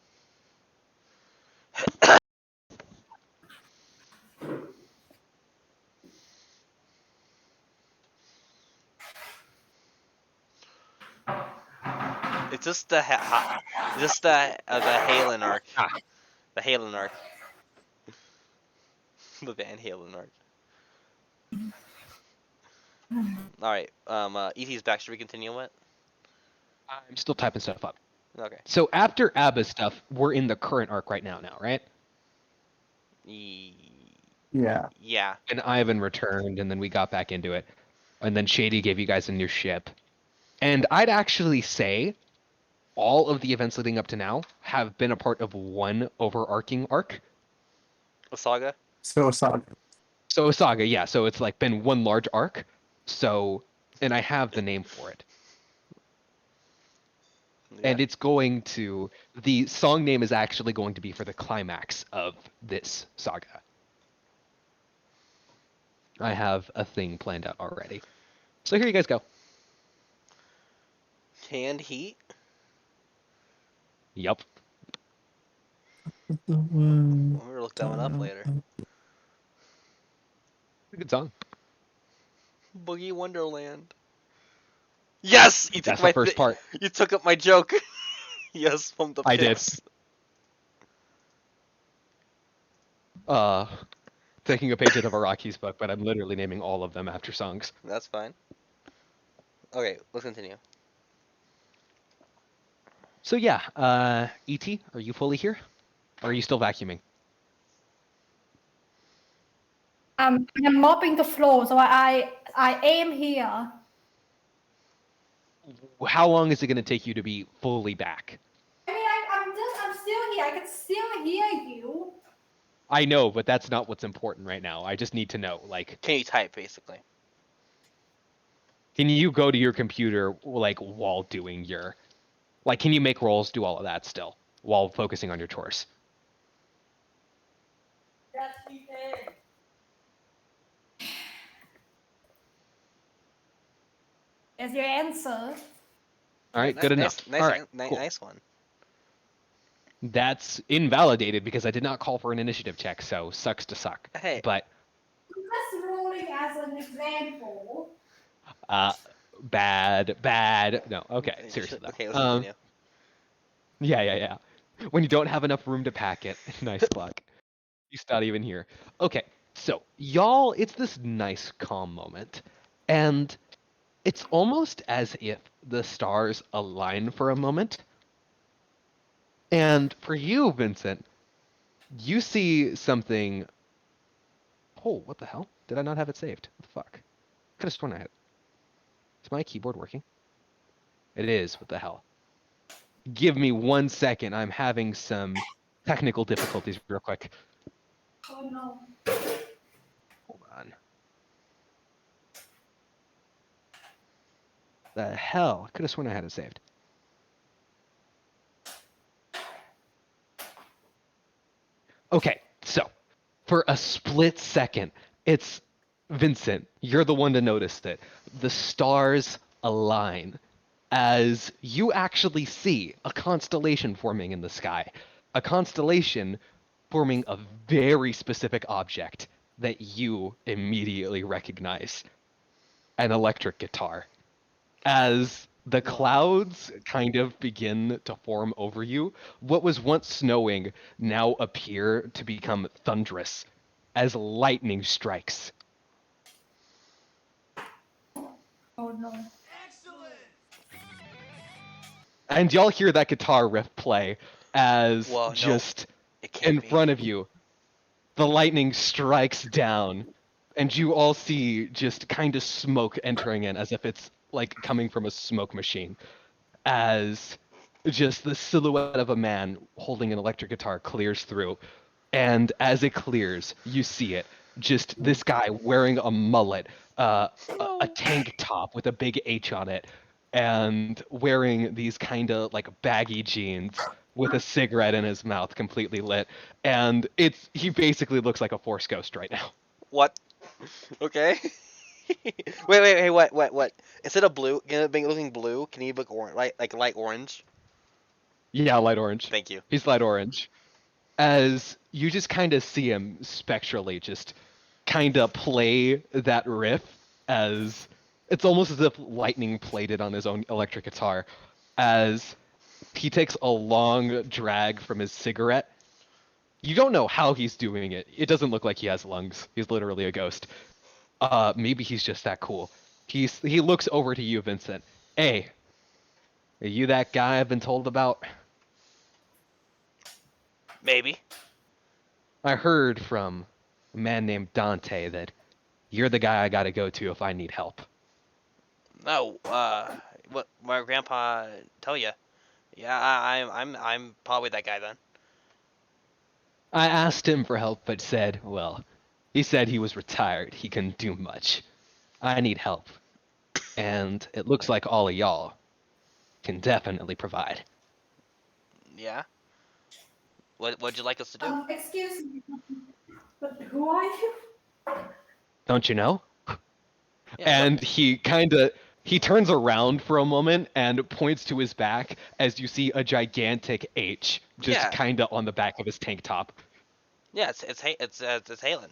It's just the Halen arc. Ah. The Halen arc. The Van Halen arc. Alright, E.T.'s back. Should we continue it? I'm still typing stuff up. Okay. So after ABBA stuff, we're in the current arc right now, right? Yeah. Yeah. And Ivan returned, and then we got back into it. And then Shady gave you guys a new ship. And I'd actually say all of the events leading up to now have been a part of one overarching arc. Osaga? So Saga. So a saga, yeah. So it's like been one large arc. So and I have the name for it. Yeah. And it's going to, the song name is actually going to be for the climax of this saga. I have a thing planned out already. So here you guys go. Canned heat. Yup. I'm gonna look that one up later. Good song. Boogie Wonderland. Yes, you took That's my the first part. You took up my joke. Yes, from the I did. pits. Taking a page out of Araki's book, but I'm literally naming all of them after songs. That's fine. Okay, let's continue. So yeah, E.T., are you fully here? Or are you still vacuuming? I'm mopping the floor, so I aim here. How long is it going to take you to be fully back? I mean, I'm still here. I can still hear you. I know, but that's not what's important right now. I just need to know, like, Can you type, basically? can you go to your computer, like, while doing your... Like, can you make rolls, do all of that still, while focusing on your chores? Yes, we can. There's your answer. All right, Nice- good enough. Nice, All right, cool. nice one. That's invalidated because I did not call for an initiative check, so sucks to suck. Hey. But, Just rolling as an example. bad. No, okay, Okay, seriously though. Okay, let's continue. Yeah. When you don't have enough room to pack it. Nice fuck. He's not even here. Okay, so y'all, it's this nice calm moment. And it's almost as if the stars align for a moment. And for you, Vincent, you see something. Oh, what the hell? Did I not have it saved? What the fuck? Could have sworn I had it. Is my keyboard working? It is. What the hell? Give me 1 second. I'm having some technical difficulties real quick. Oh no. Hold on. The hell? I could have sworn I had it saved. Okay, so for a split second, it's Vincent. You're the one to notice it. The stars align as you actually see a constellation forming in the sky. A constellation forming a very specific object that you immediately recognize: an electric guitar. As the clouds kind of begin to form over you, what was once snowing now appear to become thunderous as lightning strikes. Oh no. And y'all hear that guitar riff play as Whoa, no. just It can't in be. front of you, the lightning strikes down, and you all see just kind of smoke entering in as if it's like coming from a smoke machine. As just the silhouette of a man holding an electric guitar clears through. And as it clears, you see it. Just this guy wearing a mullet, a tank top with a big H on it, and wearing these kind of like baggy jeans with a cigarette in his mouth, completely lit. And he basically looks like a Force ghost right now. What? Okay. wait, what? Instead of blue, looking blue, can he look orange, like light orange? Yeah, light orange. Thank you. He's light orange. As you just kind of see him spectrally just kind of play that riff, as it's almost as if lightning played it on his own electric guitar, as he takes a long drag from his cigarette. You don't know how he's doing it. It doesn't look like he has lungs. He's literally a ghost. Maybe he's just that cool. He looks over to you, Vincent. Hey, are you that guy I've been told about? Maybe. I heard from a man named Dante that you're the guy I gotta go to if I need help. No. What my grandpa tell you? Yeah, I'm probably that guy then. I asked him for help, but he said he was retired. He couldn't do much. I need help. And it looks like all of y'all can definitely provide. Yeah. What'd you like us to do? Excuse me, but who are you? Don't you know? Yeah. What? And he turns around for a moment and points to his back as you see a gigantic H just Yeah. kinda on the back of his tank top. Yeah. It's Halen.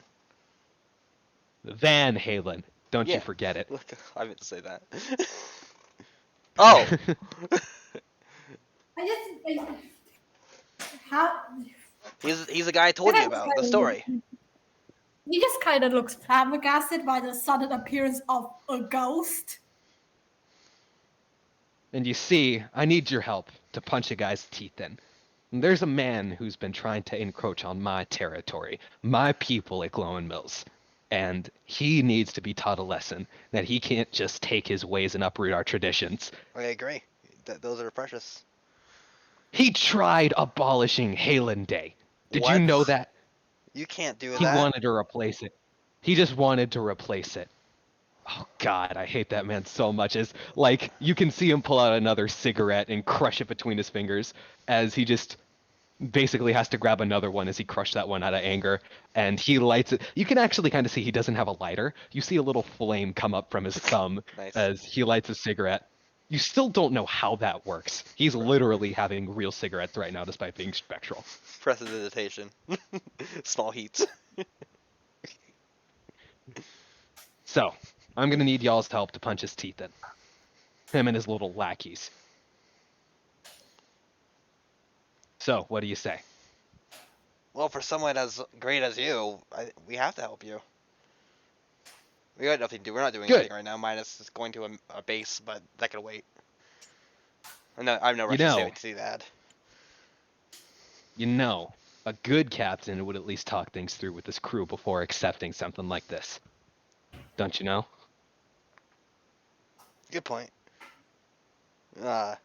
Van Halen. Don't you Yeah. forget it. Look, I meant to say that. Oh. How? He's the guy I told you about the story. He just kind of looks flabbergasted by the sudden appearance of a ghost. And you see, I need your help to punch a guy's teeth in. And there's a man who's been trying to encroach on my territory, my people at Glowing Mills. And he needs to be taught a lesson that he can't just take his ways and uproot our traditions. I agree. Those are precious. He tried abolishing Halen Day. Did you What? know that? You can't do He that. wanted to replace it. He just wanted to replace it. Oh God, I hate that man so much. As like you can see him pull out another cigarette and crush it between his fingers as he just basically has to grab another one as he crushed that one out of anger, and he lights it. You can actually kind of see he doesn't have a lighter. You see a little flame come up from his thumb Nice. as he lights a cigarette. You still don't know how that works. He's literally having real cigarettes right now despite being spectral. Prestidigitation. Small heat. So, I'm gonna need y'all's help to punch his teeth in. Him and his little lackeys. So, what do you say? Well, for someone as great as you, we have to help you. We got nothing to do. We're not doing Good. anything right now, minus just going to a base, but that could wait. I have no You rush know, to see that. You know, a good captain would at least talk things through with his crew before accepting something like this. Don't you know? Good point. I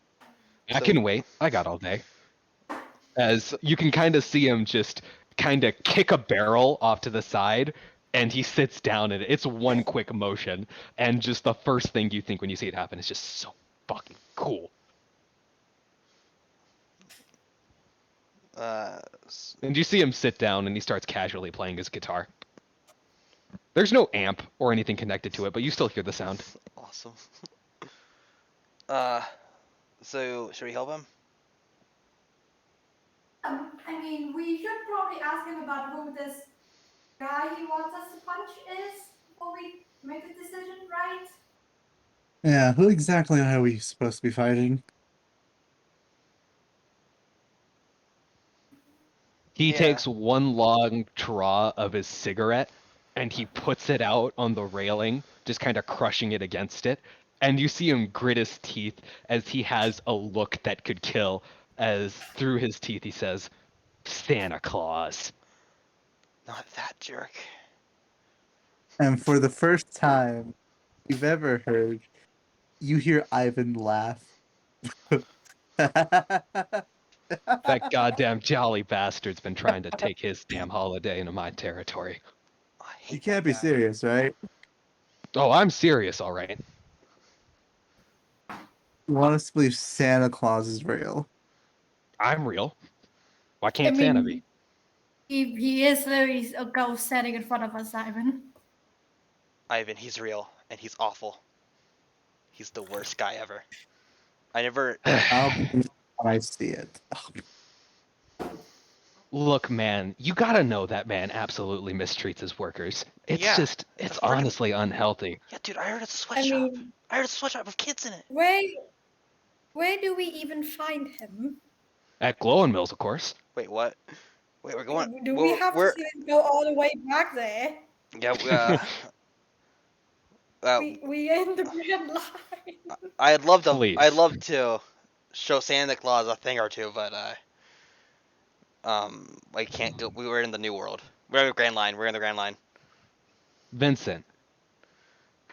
So- can wait. I got all day. As you can kind of see him just kind of kick a barrel off to the side, and he sits down, and it's one quick motion. And just the first thing you think when you see it happen is just so fucking cool. And you see him sit down, and he starts casually playing his guitar. There's no amp or anything connected to it, but you still hear the sound. Awesome. So should we help him? I mean, we should probably ask him about who this guy he wants us to punch is before we make a decision, right? Yeah, who exactly are we supposed to be fighting? He Yeah. takes one long draw of his cigarette and he puts it out on the railing, just kind of crushing it against it. And you see him grit his teeth as he has a look that could kill, as through his teeth he says, Santa Claus. Not that jerk. And for the first time you've ever heard, you hear Ivan laugh. That goddamn jolly bastard's been trying to take his damn holiday into my territory. I hate You that can't be guy. serious, right? Oh, I'm serious, all right. You want us to believe Santa Claus is real. I'm real. Why can't Santa be? He is literally a ghost standing in front of us, Simon. Ivan, he's real and he's awful. He's the worst guy ever. I never. I'll believe when I see it. Look, man, you gotta know that man absolutely mistreats his workers. It's Yeah, just, it's the friggin- honestly unhealthy. Yeah, dude, I heard it's a I sweatshop. mean, I heard it's a sweatshop with kids in it. where do we even find him? At Glowing Mills, of course. Wait, what? Wait, we're going. Do we have we're, to go all the way back there? Yeah, We in the Grand Line. I'd love to. Please. I'd love to show Santa Claus a thing or two, but I can't go. We were in the New World. We're in the Grand Line. We're in the Grand Line. Vincent,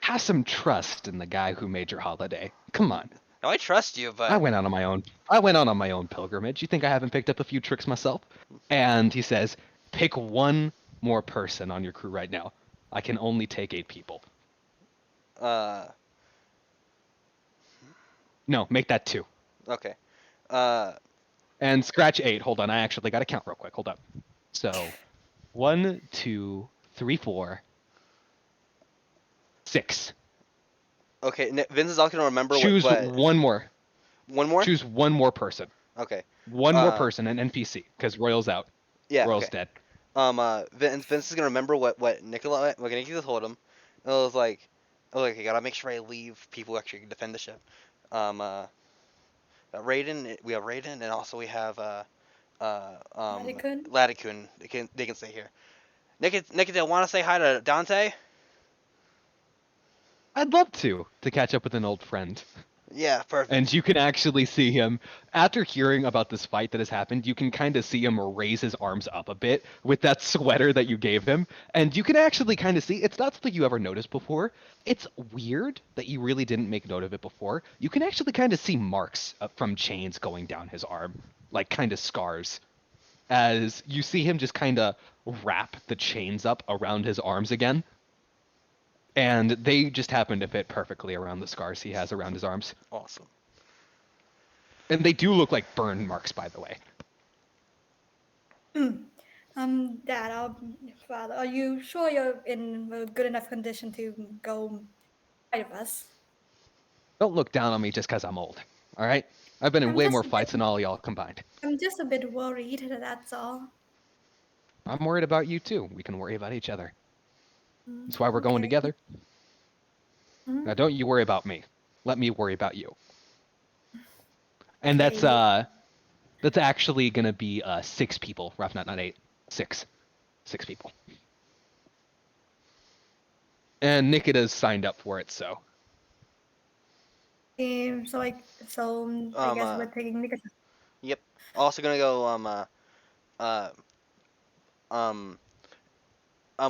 have some trust in the guy who made your holiday. Come on. No, I trust you, but I went out on my own. I went out on my own pilgrimage. You think I haven't picked up a few tricks myself? And he says, pick one more person on your crew right now. I can only take 8 people. No, make that 2. Okay. And scratch 8. Hold on, I actually got to count real quick. Hold up. So, 1, 2, 3, 4, 6. Okay. Vince is also gonna remember Choose what one more. one more. Choose one more person. Okay. One more Uh, person, an NPC, because Royal's out. Yeah. Royal's Okay. dead. Vince is gonna remember what Nicola told him. And I gotta make sure I leave people who actually can defend the ship. Raiden, we have Raiden, and also we have Ladykun? Ladykun. They can stay here. Nicola, want to say hi to Dante? I'd love to catch up with an old friend. Yeah, perfect. And you can actually see him, after hearing about this fight that has happened, you can kind of see him raise his arms up a bit with that sweater that you gave him. And you can actually kind of see, it's not something you ever noticed before. It's weird that you really didn't make note of it before. You can actually kind of see marks from chains going down his arm, like kind of scars. As you see him just kind of wrap the chains up around his arms again. And they just happen to fit perfectly around the scars he has around his arms. Awesome. And they do look like burn marks, by the way. Dad, Father, are you sure you're in a good enough condition to go fight with us? Don't look down on me just because I'm old. All right? I've been in I'm way just more a fights bit- than all y'all combined. I'm just a bit worried, that's all. I'm worried about you too. We can worry about each other. That's why we're going Okay. together. Mhm. Now, don't you worry about me. Let me worry about you. And Okay. that's actually gonna be 6 people. Rough, not 8. 6 people. And Nikita's signed up for it, so. I guess we're taking Nikita. Yep. Also gonna go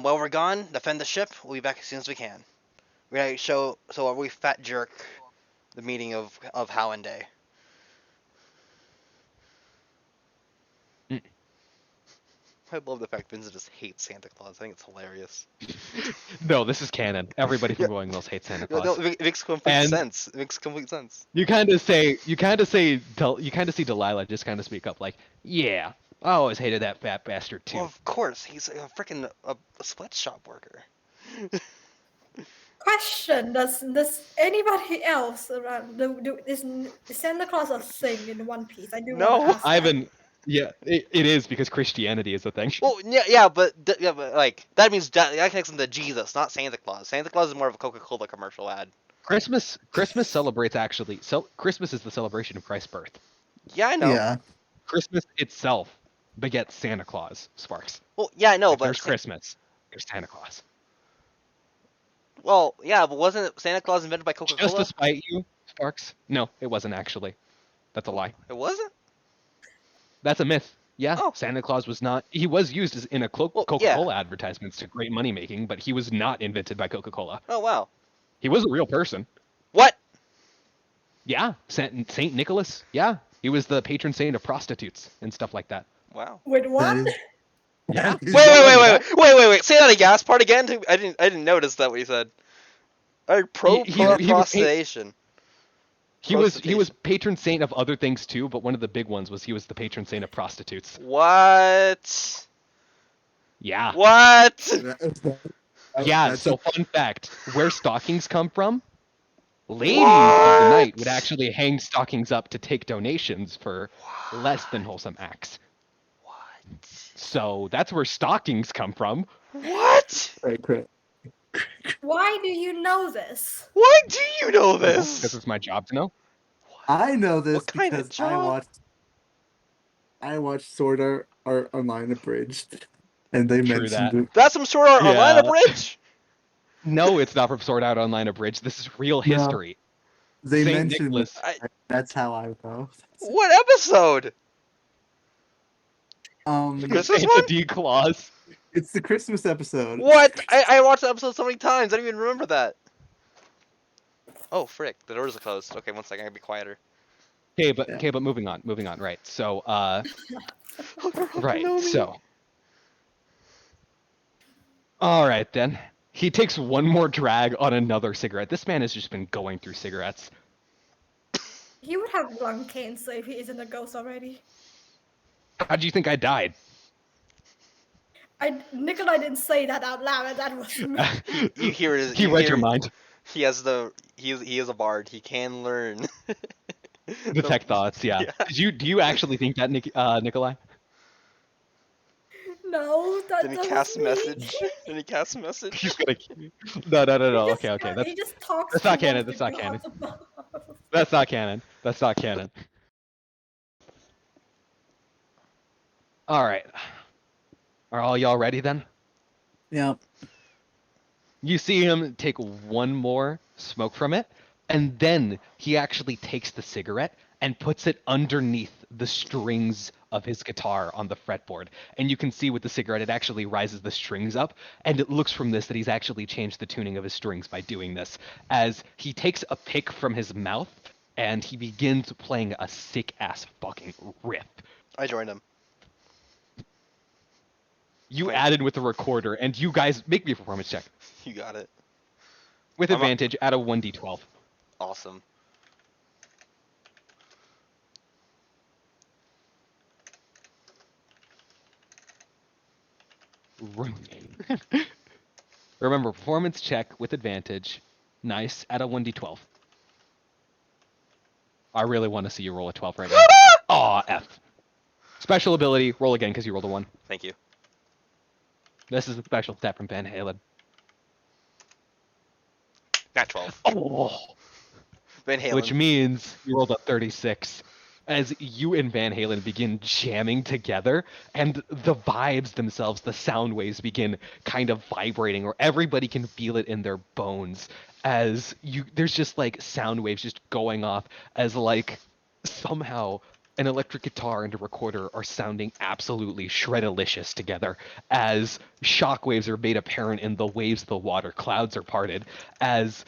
while we're gone, defend the ship. We'll be back as soon as we can. We're gonna show we fat jerk the meeting of How and Day. Mm. I love the fact Vincent just hates Santa Claus. I think it's hilarious. No, this is canon. Everybody from Yeah. Going Mills hates Santa No, Claus. it makes complete And- sense. It makes complete sense. You kind of see Delilah just kind of speak up like, "Yeah, I always hated that fat bastard too." Well, of course, he's a freaking a sweatshop worker. Question: Does anybody else around is Santa Claus a thing in One Piece? I do No. want to ask. Ivan, yeah, it is because Christianity is a thing. Well, but like that means that connects him to Jesus, not Santa Claus. Santa Claus is more of a Coca-Cola commercial ad. Christmas celebrates actually. Christmas is the celebration of Christ's birth. Yeah, I know. Yeah. Christmas itself begets Santa Claus, Sparks. Well, yeah, I know, If but there's Christmas, there's Santa Claus. well, yeah, but wasn't Santa Claus invented by Just Coca-Cola? to spite you, Sparks. No, it wasn't actually. That's a lie. It wasn't? That's a myth. Yeah, Oh. Santa Claus was not. He was used in a Well, Coca-Cola advertisements to great money making, but he was not invented by Coca-Cola. Oh, wow. He was a real person. What? Yeah, Saint Nicholas. Yeah, he was the patron saint of prostitutes and stuff like that. Wow. Wait, what? That is, Yeah. that is- Wait. Say that again. Last part again. I didn't notice that what he said. He was Prostitution. He was patron saint of other things too, but one of the big ones was he was the patron saint of prostitutes. What? Yeah. What? Yeah, that's so fun fact, where stockings come from? Ladies of What? the night would actually hang stockings up to take donations for less than wholesome acts. What? So that's where stockings come from. What? Right, correct. Why do you know this? Why do you know Because this? it's my job to know. I know this What kind of because job? I watched Sword Art Online Abridged, and they True mentioned that. it. That's some sort of Online Yeah. Abridged? No, it's not from Sword Art Online Abridged. This is real No. history. They Saint mentioned Nicholas. it. That's how I know. What episode? The Christmas Santa one? D. Claus. It's the Christmas episode. What? I watched the episode so many times. I don't even remember that. Oh, frick. The doors are closed. Okay, one second. I gotta be quieter. Okay, but Yeah. okay, but moving on. Right. So, Oh, they're all right. know me. So, all right then. He takes one more drag on another cigarette. This man has just been going through cigarettes. He would have lung cancer if he isn't a ghost already. How do you think I died? Nikolai didn't say that out loud. That was me. You hear his. He You read hear. your mind. He has the. He is a bard. He can learn. Detect thoughts. Yeah. Do you actually think that, Nikolai? No, Then he that casts was me. message. Then he casts message. He's gonna. No. He Okay. just, he just talks That's not to canon. the That's not canon. gods above. That's not canon. That's not canon. All right. Are all y'all ready then? Yeah. You see him take one more smoke from it, and then he actually takes the cigarette and puts it underneath the strings of his guitar on the fretboard. And you can see with the cigarette, it actually rises the strings up. And it looks from this that he's actually changed the tuning of his strings by doing this, as he takes a pick from his mouth and he begins playing a sick ass fucking riff. I joined him. You Wait. added with the recorder, and you guys make me a performance check. You got it. With I'm a- advantage, add a 1d12. Awesome. Remember, performance check with advantage. Nice. Add a 1d12. I really want to see you roll a 12 right now. Aw, F. Special ability, roll again because you rolled a 1. Thank you. This is a special stat from Van Halen. Nat 12. Oh! Van Halen. Which means you rolled a 36. As you and Van Halen begin jamming together, and the vibes themselves, the sound waves begin kind of vibrating, or everybody can feel it in their bones. As there's just like sound waves just going off, as like somehow an electric guitar and a recorder are sounding absolutely shredalicious together, as shockwaves are made apparent in the waves of the water, clouds are parted, as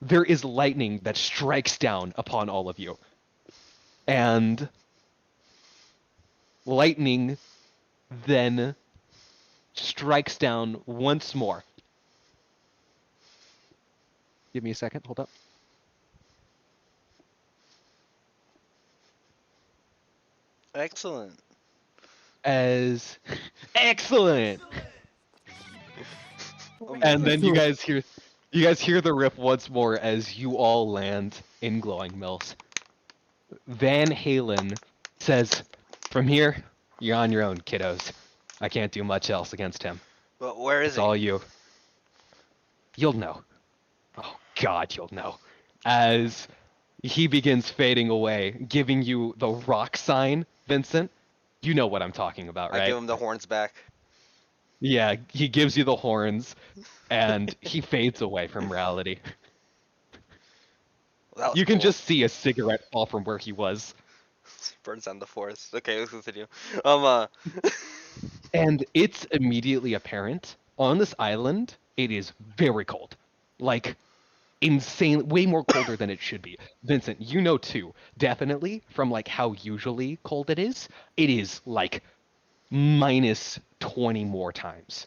there is lightning that strikes down upon all of you. And lightning then strikes down once more. Give me a second, hold up. Excellent. As excellent. And then you guys hear the riff once more as you all land in Glowing Mills. Van Halen says, "From here, you're on your own, kiddos. I can't do much else against him. But where is It's he? all you. You'll know. Oh God, you'll know." As he begins fading away, giving you the rock sign, Vincent. You know what I'm talking about, right? I give him the horns back. Yeah, he gives you the horns, and he fades away from reality. That was You can cool. just see a cigarette fall from where he was. Burns down the forest. Okay, let's continue. And it's immediately apparent on this island, it is very cold. Like, insane, way more colder than it should be. Vincent, you know too, definitely from like how usually cold it is like minus 20 more times.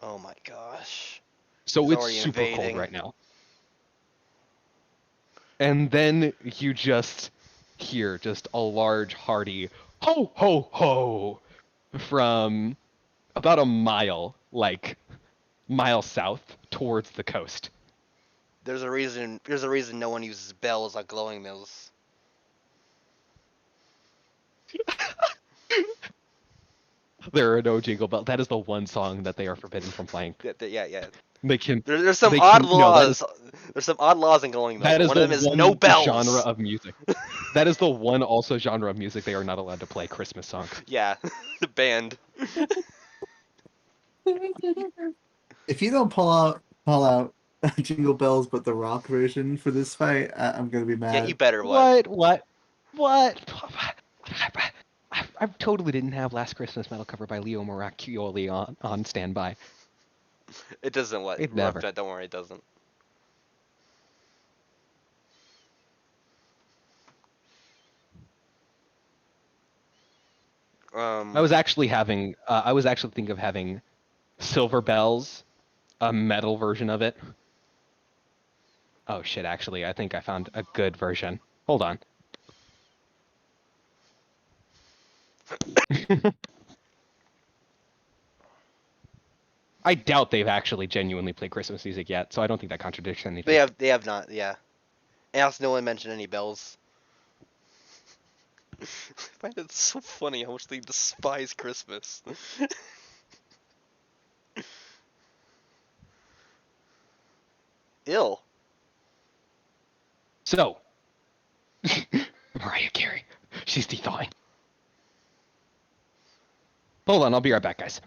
Oh my gosh. So He's it's already super invading. cold right now. And then you just hear just a large, hearty ho ho ho from about a mile south towards the coast. There's a reason no one uses bells like Glowing Mills. There are no jingle bells. That is the one song that they are forbidden from playing. Yeah. They can. There's some They odd can- no, that laws. There's some odd laws in Glowing Mills. That is One the of them is one no bells. genre of music. That is the one also genre of music they are not allowed to play Christmas songs. Yeah, the band. If you don't pull out Jingle Bells, but the rock version for this fight, I'm gonna be mad. Yeah, you better what? What? I totally didn't have Last Christmas metal cover by Leo Moracchioli on standby. It doesn't what? It never. Don't worry, it doesn't. I was actually thinking of having Silver Bells, a metal version of it. Oh shit, actually, I think I found a good version. Hold on. I doubt they've actually genuinely played Christmas music yet, so I don't think that contradicts anything. They have not, yeah. And also no one mentioned any bells. I find it so funny how much they despise Christmas. Ill. So, Mariah Carey, she's thawing. Hold on, I'll be right back, guys.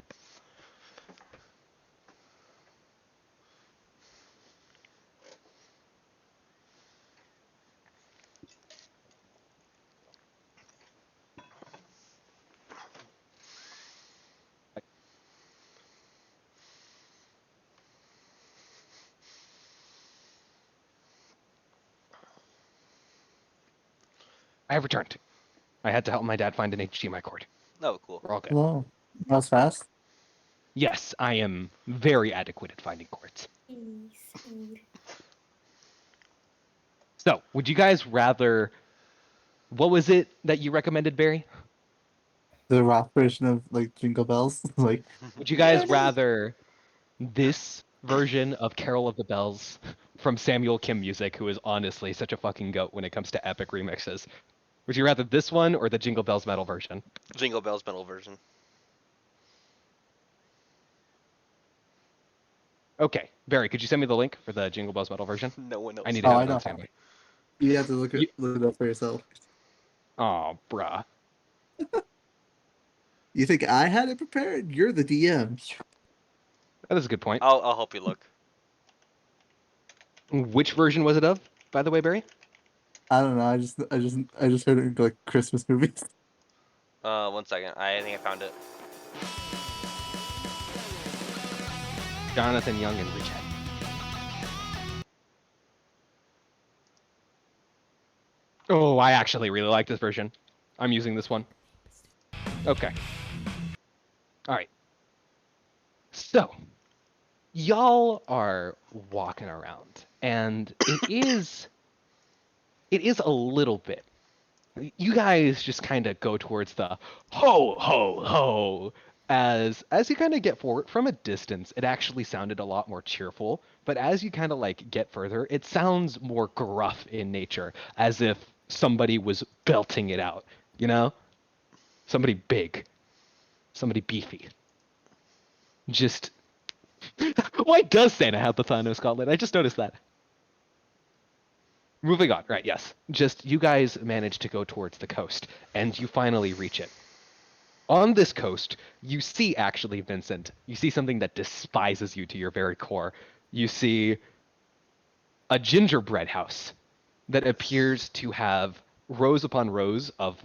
I have returned. I had to help my dad find an HDMI cord. Oh, cool. We're all good. Whoa, that was fast. Yes, I am very adequate at finding cords. Speed. So, would you guys rather... What was it that you recommended, Barry? The rock version of like Jingle Bells, like Would you guys rather this version of Carol of the Bells from Samuel Kim Music, who is honestly such a fucking goat when it comes to epic remixes? Would you rather this one or the Jingle Bells metal version? Jingle Bells metal version. Okay, Barry, could you send me the link for the Jingle Bells metal version? No one else. I need to Oh, have I it on don't standby. you have to look it up for yourself. Oh, bruh. You think I had it prepared? You're the DM. That is a good point. I'll help you look. Which version was it of, by the way, Barry? I don't know. I just heard it in like Christmas movies. 1 second. I think I found it. Jonathan Young and Rich Head. Oh, I actually really like this version. I'm using this one. Okay. Alright. So, y'all are walking around, and it is a little bit. You guys just kind of go towards the ho ho ho as you kind of get forward from a distance. It actually sounded a lot more cheerful, but as you kind of like get further, it sounds more gruff in nature, as if somebody was belting it out, you know? Somebody big, somebody beefy. Just why does Santa have the Thanos gauntlet? I just noticed that. Moving on, right, yes. Just you guys manage to go towards the coast, and you finally reach it. On this coast, you see actually, Vincent, you see something that despises you to your very core. You see a gingerbread house that appears to have rows upon rows of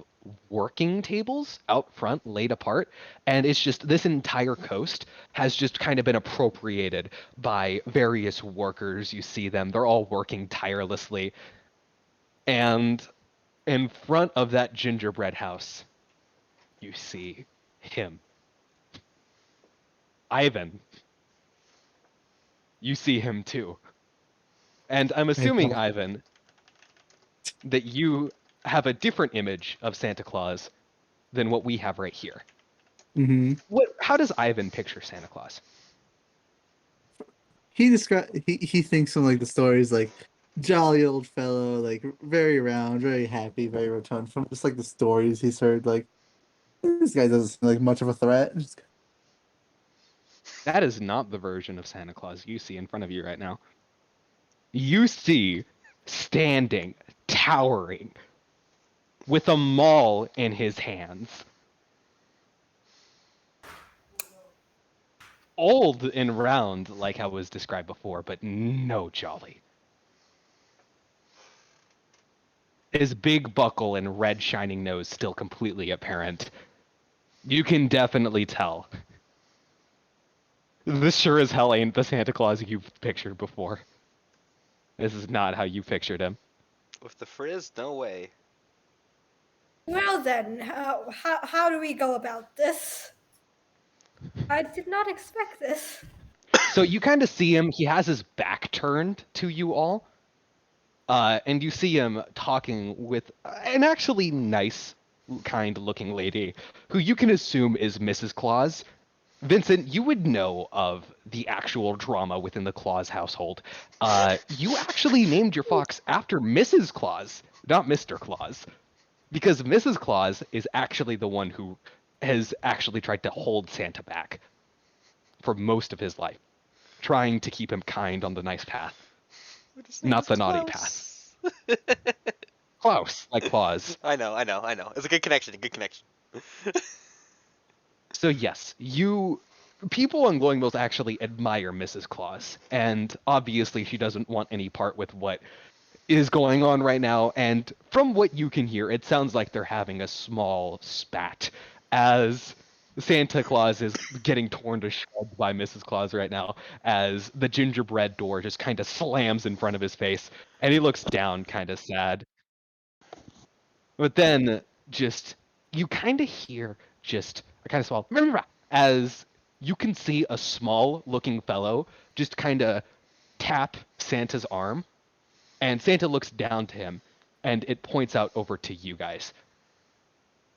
working tables out front laid apart, and it's just this entire coast has just kind of been appropriated by various workers. You see them, they're all working tirelessly, and in front of that gingerbread house you see him, Ivan. You see him too, and I'm assuming, Paul. Ivan, that you have a different image of Santa Claus than what we have right here. Mm-hmm. How does Ivan picture Santa Claus? He thinks of like the stories like jolly old fellow, like very round, very happy, very rotund. From just like the stories he's heard, like this guy doesn't seem like much of a threat. Just, That is not the version of Santa Claus you see in front of you right now. You see standing, towering, with a maul in his hands. Old and round, like how was described before, but no jolly. His big buckle and red shining nose still completely apparent. You can definitely tell. This sure as hell ain't the Santa Claus you've pictured before. This is not how you pictured him. With the frizz, no way. Well then, how do we go about this? I did not expect this. So you kind of see him, he has his back turned to you all. And you see him talking with an actually nice kind-looking lady, who you can assume is Mrs. Claus. Vincent, you would know of the actual drama within the Claus household. You actually named your fox after Mrs. Claus, not Mr. Claus, because Mrs. Claus is actually the one who has actually tried to hold Santa back for most of his life, trying to keep him kind on the nice path, not the naughty path. Klaus, like Claus. I know. It's a good connection. So yes, people on Glowing Mills actually admire Mrs. Claus, and obviously she doesn't want any part with what is going on right now. And from what you can hear, it sounds like they're having a small spat as Santa Claus is getting torn to shreds by Mrs. Claus right now, as the gingerbread door just kind of slams in front of his face, and he looks down, kind of sad. But then, just you kind of hear just a kind of small as you can see a small-looking fellow just kind of tap Santa's arm, and Santa looks down to him, and it points out over to you guys.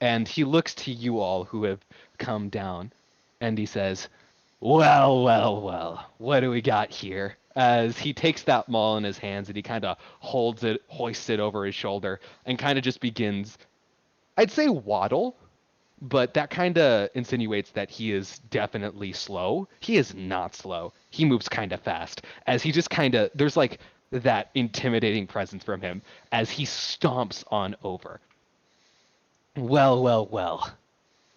And he looks to you all who have come down, and he says, "Well, well, well, what do we got here?" As he takes that maul in his hands and he kind of holds it, hoists it over his shoulder, and kind of just begins, I'd say waddle, but that kind of insinuates that he is definitely slow. He is not slow. He moves kind of fast, as he just kind of, there's like that intimidating presence from him as he stomps on over. Well, well, well.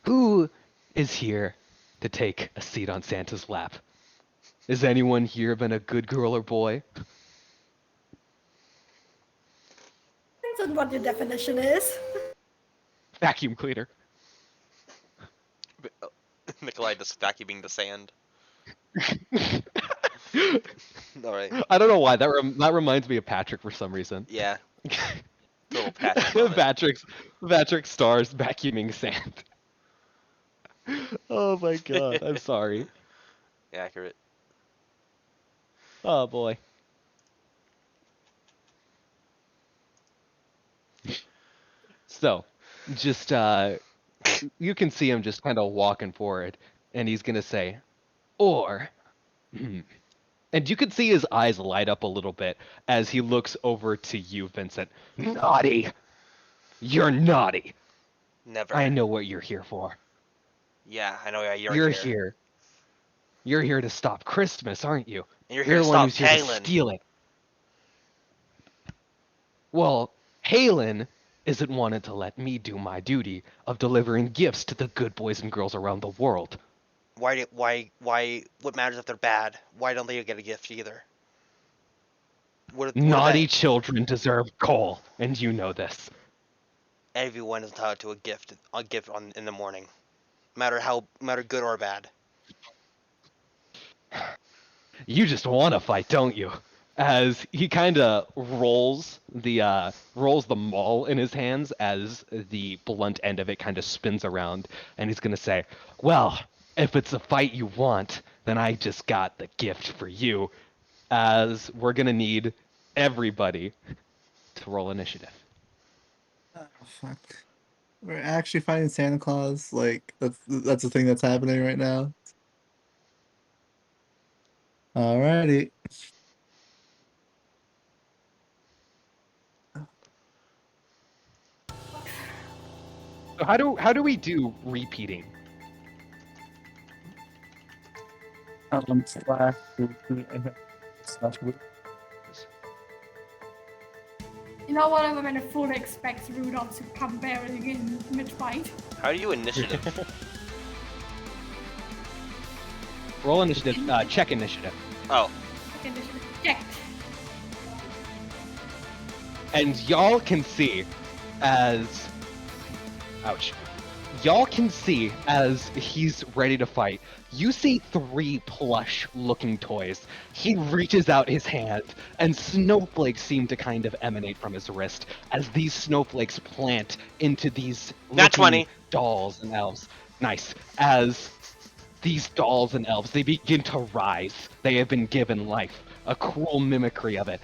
Who is here to take a seat on Santa's lap? Has anyone here been a good girl or boy? Depends on what your definition is. Vacuum cleaner. Nikolai just vacuuming the sand. All right. I don't know why that reminds me of Patrick for some reason. Yeah. Little Patrick moment. Patrick stars vacuuming sand. Oh my god, I'm sorry. Accurate. Oh boy. So, just you can see him just kind of walking forward, and he's gonna say, or, and you can see his eyes light up a little bit as he looks over to you, Vincent. Naughty! You're naughty! Never. I know what you're here for. Yeah, I know. Yeah, You're here. You're here to stop Christmas, aren't you? And you're here You're to the one stop who's here to Halen. steal it. Well, Halen isn't wanting to let me do my duty of delivering gifts to the good boys and girls around the world. Why? What matters if they're bad? Why don't they get a gift either? What are Naughty they? children deserve coal, and you know this. Everyone is entitled to a gift in the morning, no matter good or bad. You just want to fight, don't you? As he kind of rolls the maul in his hands as the blunt end of it kind of spins around, and he's gonna say, "Well, if it's a fight you want, then I just got the gift for you." As we're gonna need everybody to roll initiative. Oh, fuck. We're actually fighting Santa Claus. Like that's the thing that's happening right now. Alrighty. So how do we do repeating? Slash. You know what? I'm gonna fully expect Rudolph to come barreling in mid-fight. How do you initiative? Roll initiative. Check initiative. Oh, Initiative checked. And y'all can see as... Ouch. Y'all can see as he's ready to fight. You see 3 plush-looking toys. He reaches out his hand, and snowflakes seem to kind of emanate from his wrist as these snowflakes plant into these Nat 20. dolls and elves. Nice. As these dolls and elves, they begin to rise. They have been given life, a cruel mimicry of it,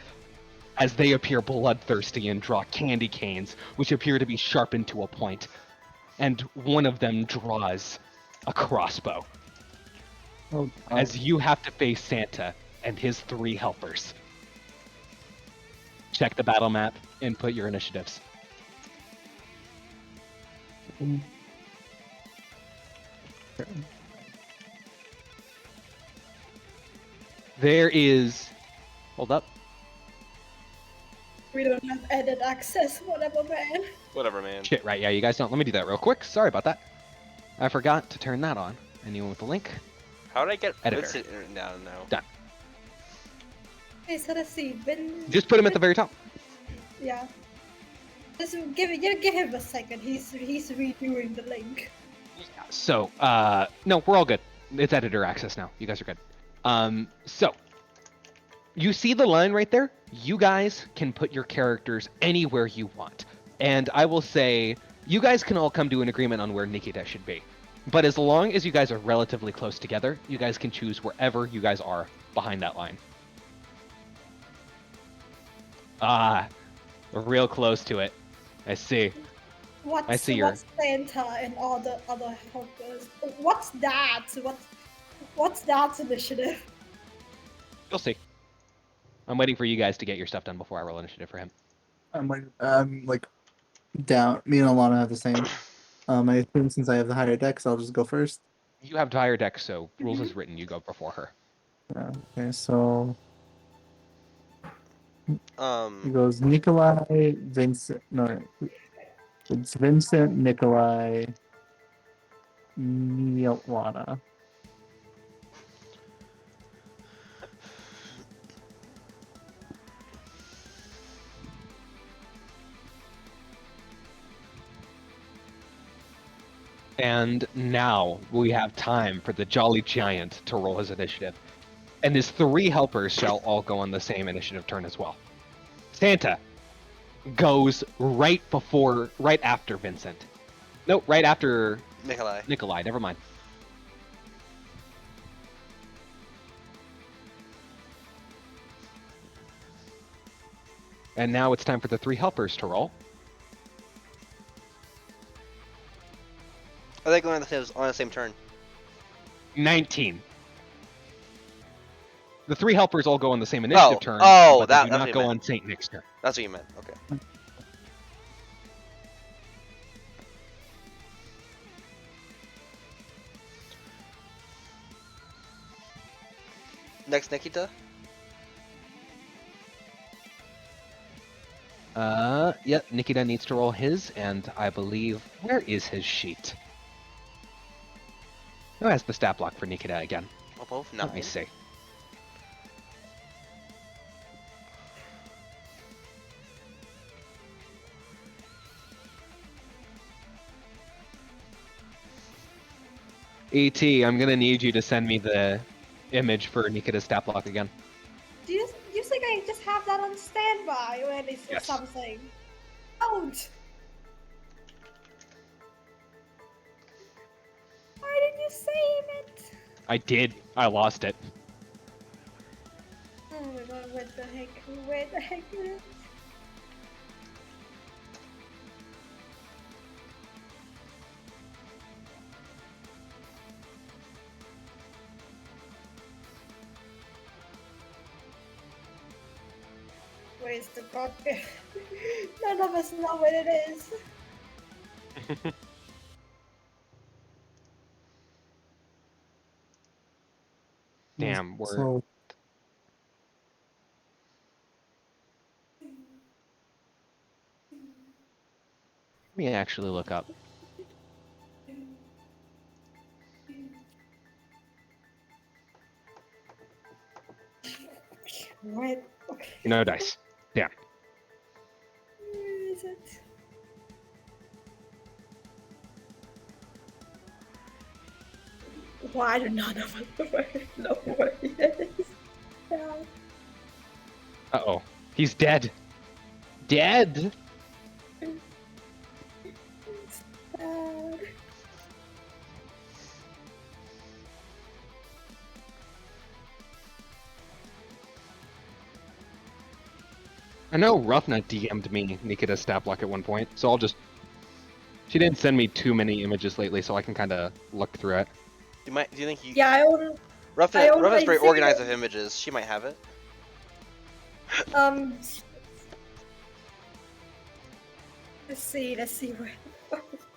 as they appear bloodthirsty and draw candy canes, which appear to be sharpened to a point. and one of them draws a crossbow Oh, as you have to face Santa and his 3 helpers. Check the battle map, input your initiatives. There is. Hold up. We don't have edit access, whatever, man. Whatever, man. Shit, right, yeah, you guys don't. Let me do that real quick. Sorry about that. I forgot to turn that on. Anyone with the link? How did I get Editor. Vincent written down now? Done. Hey, so let's see. Ben. Just put him at the very top. Yeah. Just give him a second. He's redoing the link. So, no, we're all good. It's editor access now. You guys are good. So, you see the line right there? You guys can put your characters anywhere you want. And I will say, you guys can all come to an agreement on where Nikita should be. But as long as you guys are relatively close together, you guys can choose wherever you guys are behind that line. Ah, we're real close to it. I see. What's, I see your- what's Santa and all the other helpers? What's that? What's that initiative? You'll see. I'm waiting for you guys to get your stuff done before I roll initiative for him. I'm like down. Me and Alana have the same. I assume since I have the higher dex, I'll just go first. You have higher deck, so rules is written. You go before her. Okay, so it goes Nikolai, Vincent. No, it's Vincent, Nikolai, Alana. And now we have time for the Jolly Giant to roll his initiative. And his 3 helpers shall all go on the same initiative turn as well. Santa goes right after Vincent. No, right after Nikolai. Nikolai, never mind. And now it's time for the 3 helpers to roll. Are they going on the same turn? 19. The 3 helpers all go on the same initiative turn. Oh, but that- they do that's not what you go meant. on Saint Nick's turn. That's what you meant. Okay. Next, Nikita. Yep, Nikita needs to roll his, and I believe, where is his sheet? Who has the stat block for Nikita again? Oh, both? Let me Nothing. see. ET, I'm gonna need you to send me the image for Nikita's stat block again. Do you think I just have that on standby when it's Yes. something? Don't. Why didn't you save it? I did. I lost it. Oh my god, what the heck? Where the heck is it? Where's the goddamn? None of us know what it is. Damn, we're So let me actually look up. What? No dice. Damn. Where is it? Why do none of us know what it is? Yeah. Uh-oh. He's dead. Dead? It's bad. I know Roughnet DM'd me Nikita's stat block at one point, so I'll just She didn't send me too many images lately, so I can kind of look through it. Do you think you? Yeah, I own. Ruffin, I own Ruffin's very Isaiah. organized with images. She might have it. Let's see where.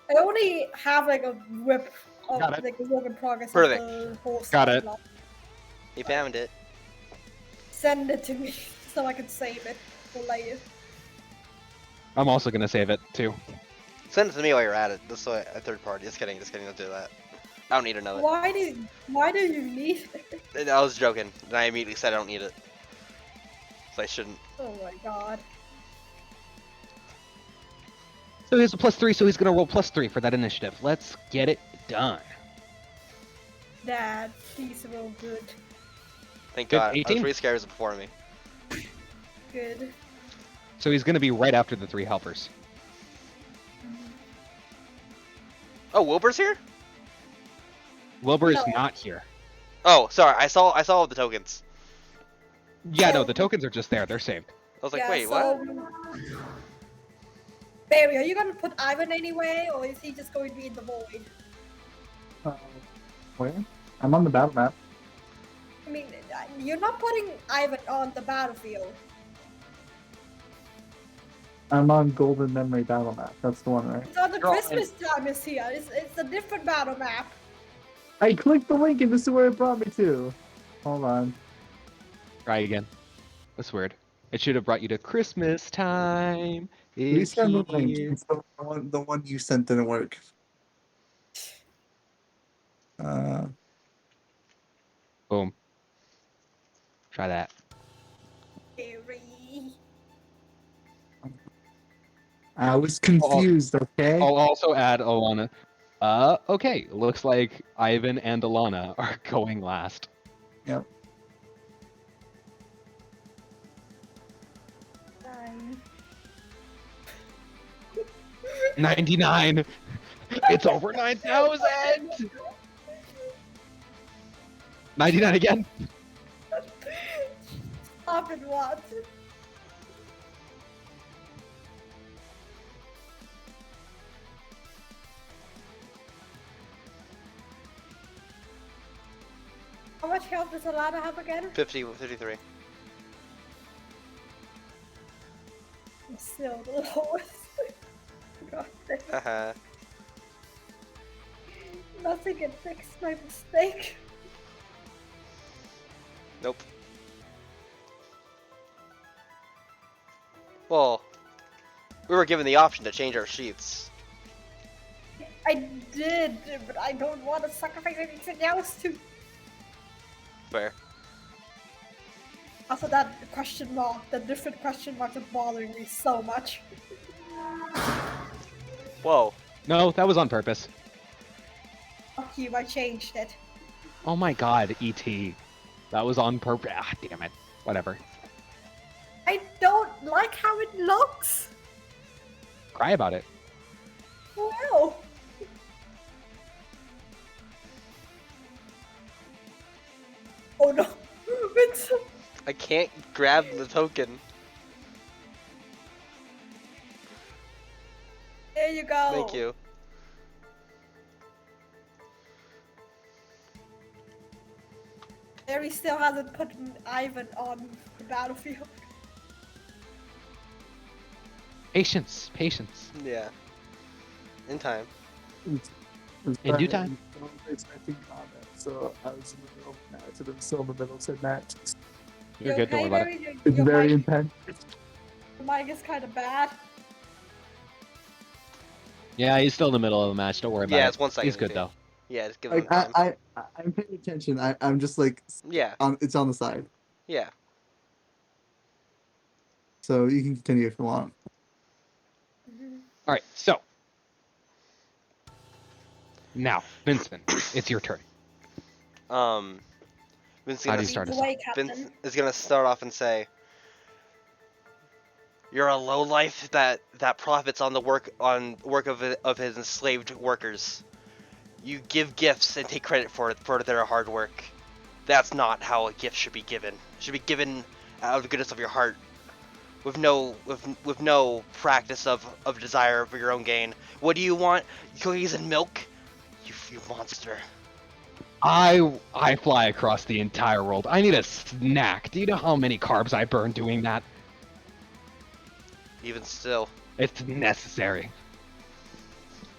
I only have like a whip of Got it. like a work in progress of Perfect. the whole Got it. storyline. He found it. Send it to me so I can save it for later. I'm also gonna save it too. Send it to me while you're at it. This way, a third party. Just kidding. Don't do that. I don't need to know it. Why do you need it? I was joking, and I immediately said I don't need it. So I shouldn't. Oh my god. So here's a +3, so he's gonna roll +3 for that initiative. Let's get it done. Dad, he's real good. Thank Good, God. I was 18? really scared it was before me. Good. So he's gonna be right after the 3 helpers. Oh, Wilbur's here? Wilbur is No. not here. Oh, sorry. I saw the tokens. Yeah, no, the tokens are just there. They're saved. I was like, Yeah, wait, so, what? Barry, are you gonna put Ivan anyway, or is he just going to be in the void? Where? I'm on the battle map. I mean, you're not putting Ivan on the battlefield. I'm on Golden Memory battle map. That's the one, right? It's on the You're on- Christmas time is here. It's a different battle map. I clicked the link and this is where it brought me to. Hold on. Try again. That's weird. It should have brought you to Christmas time. Please It's send the link. here. It's the one you sent didn't work. Boom. Try that. Barry. I was confused, okay? I'll also add Alana. Okay. Looks like Ivan and Alana are going last. Yep. Nine. 99. It's over 9,000. 99 again. Stop and what? How much health does Alana have again? 53. I'm still the lowest. God damn. Haha. Nothing can fix my mistake. Nope. Well, we were given the option to change our sheets. I did, but I don't want to sacrifice anything else to. Fair. Also, that question mark, the different question marks are bothering me so much. Whoa. No, that was on purpose. Fuck you, I changed it. Oh my god, ET. That was on purpose. Ah, damn it. Whatever. I don't like how it looks. Cry about it. Well. Oh no. It's... I can't grab the token. There you go. Thank you. Barry still hasn't put Ivan on the battlefield. Patience. Patience. Yeah. In time. In due time. I was expecting comment, so I was in the middle of Matt, and then still in the middle said Matt. You're good, don't worry about it. Barry? It's Your very mic, intense. your mic is kind of bad. Yeah, he's still in the middle of the match. Don't worry about it. Yeah, it's 1 second. He's good too. though. Yeah, just give him Like time. I'm paying attention. I'm just like Yeah, it's on the side, yeah. so you can continue if you want. All right, so now, Vincent, it's your turn. Vince How do gonna, you start us Away, Captain. Vince is gonna start off and say, "You're a lowlife that profits on the work of his enslaved workers. You give gifts and take credit for their hard work. That's not how a gift should be given. It should be given out of the goodness of your heart. with no practice of desire for your own gain. What do you want? Cookies and milk? You monster. I fly across the entire world. I need a snack. Do you know how many carbs I burn doing that? Even still. It's necessary.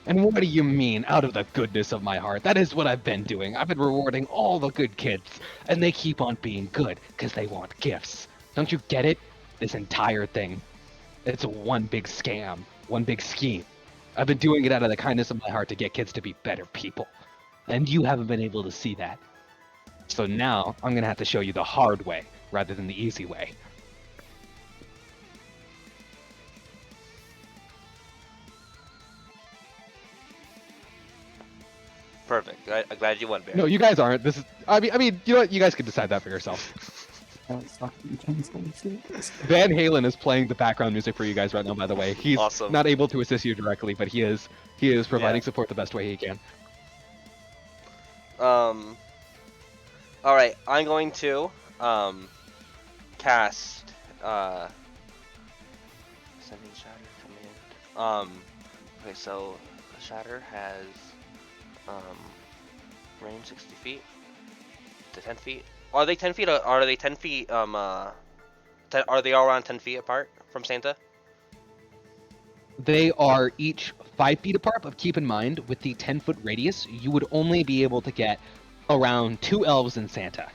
And what do you mean, out of the goodness of my heart? That is what I've been doing. I've been rewarding all the good kids, and they keep on being good because they want gifts. Don't you get it? This entire thing. It's one big scam, one big scheme. I've been doing it out of the kindness of my heart to get kids to be better people. And you haven't been able to see that. So now I'm going to have to show you the hard way rather than the easy way. Perfect. I'm glad you won, Bear. No, you guys aren't. This is. I mean, you know what? You guys can decide that for yourself. Van Halen is playing the background music for you guys right now. By the way, he's Awesome. not able to assist you directly, but he is providing Yeah. support the best way he can. All right. I'm going to cast sending shatter command. Okay, so the shatter has range 60 feet to 10 feet. Are they 10 feet? Are they 10 feet? Are they all around 10 feet apart from Santa? They are each 5 feet apart, but keep in mind, with the 10-foot radius, you would only be able to get around 2 elves and Santa.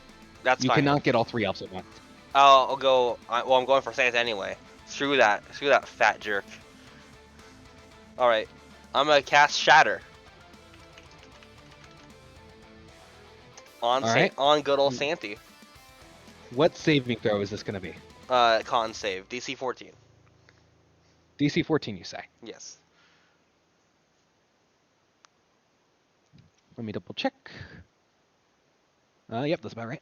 That's You fine. cannot get all 3 elves at once. I'll go. Well, I'm going for Santa anyway. Screw that fat jerk. All right, I'm gonna cast Shatter on All right. on good old Santy. What saving throw is this going to be? Con save DC 14. DC 14, you say? Yes. Let me double check. Yep, that's about right.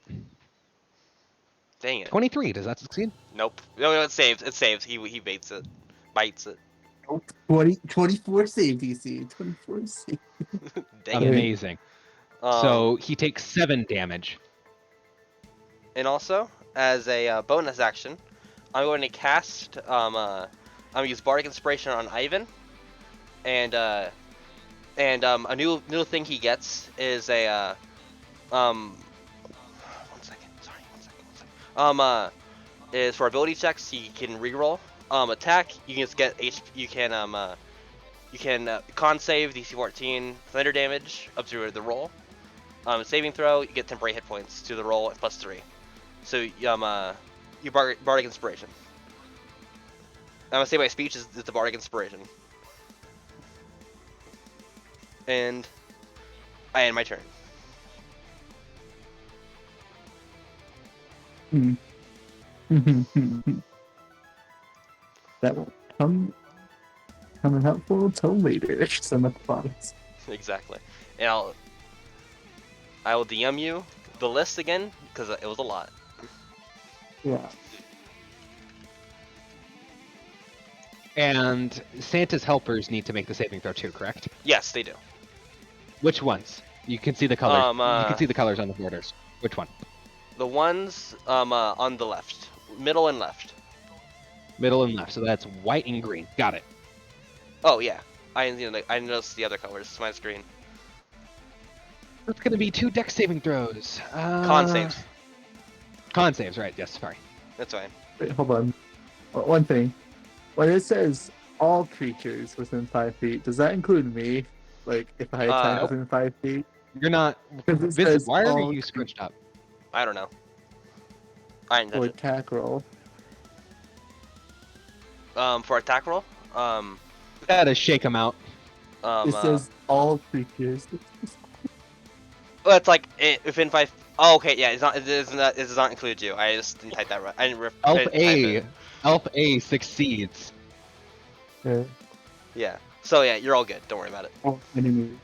Dang it. 23, does that succeed? Nope. No, it saves. It saves. He baits it, bites it. 24 save DC. 24 save. Dang it. Amazing. So he takes 7 damage. And also, as a bonus action, I'm going to cast. I'm gonna use Bardic Inspiration on Ivan, and a new thing he gets is a one second. Sorry, one second. Is for ability checks he can reroll. Attack you can just get you can con save DC 14 thunder damage up to the roll. Saving throw you get temporary hit points to the roll at +3. So you Bardic Inspiration. I'm gonna say my speech is the Bardic Inspiration. And I end my turn. That will come in helpful till later. Some at the bottom. Exactly. And I will DM you the list again because it was a lot. Yeah. And Santa's helpers need to make the saving throw too, correct? Yes, they do. Which ones? You can see the colors. You can Uh, see the colors on the borders. Which one? The ones on the left, middle and left. Middle and left. So that's white and green. Got it. Oh yeah, I noticed the other colors. It's my screen. That's going to be 2 dex saving throws. Con saves. Con saves, right? Yes, sorry. That's fine. Wait, hold on. One thing. When it says all creatures within 5 feet, does that include me? Like, if I attack Nope. within 5 feet? You're not. Because it Vincent, says why are all you scrunched up? I don't know. I didn't Or touch attack roll. it. For attack roll. Gotta shake him out. It says all creatures. Well, it's like within 5. Oh, okay, yeah. It does not include you. I just didn't type that right. I didn't. Elf type it. A. Elf A succeeds. Yeah. Yeah. So yeah, you're all good. Don't worry about it. All enemies.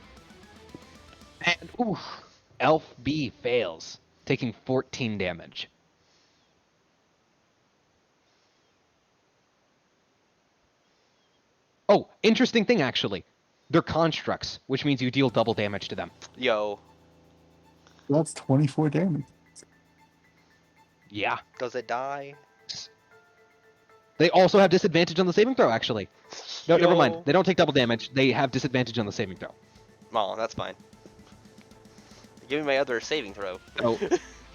And oof, Elf B fails, taking 14 damage. Oh, interesting thing actually. They're constructs, which means you deal double damage to them. Yo, That's 24 damage. Yeah. does it die? They also have disadvantage on the saving throw, actually. No, never mind. Yo. They don't take double damage. They have disadvantage on the saving throw. Oh, that's fine. Give me my other saving throw. So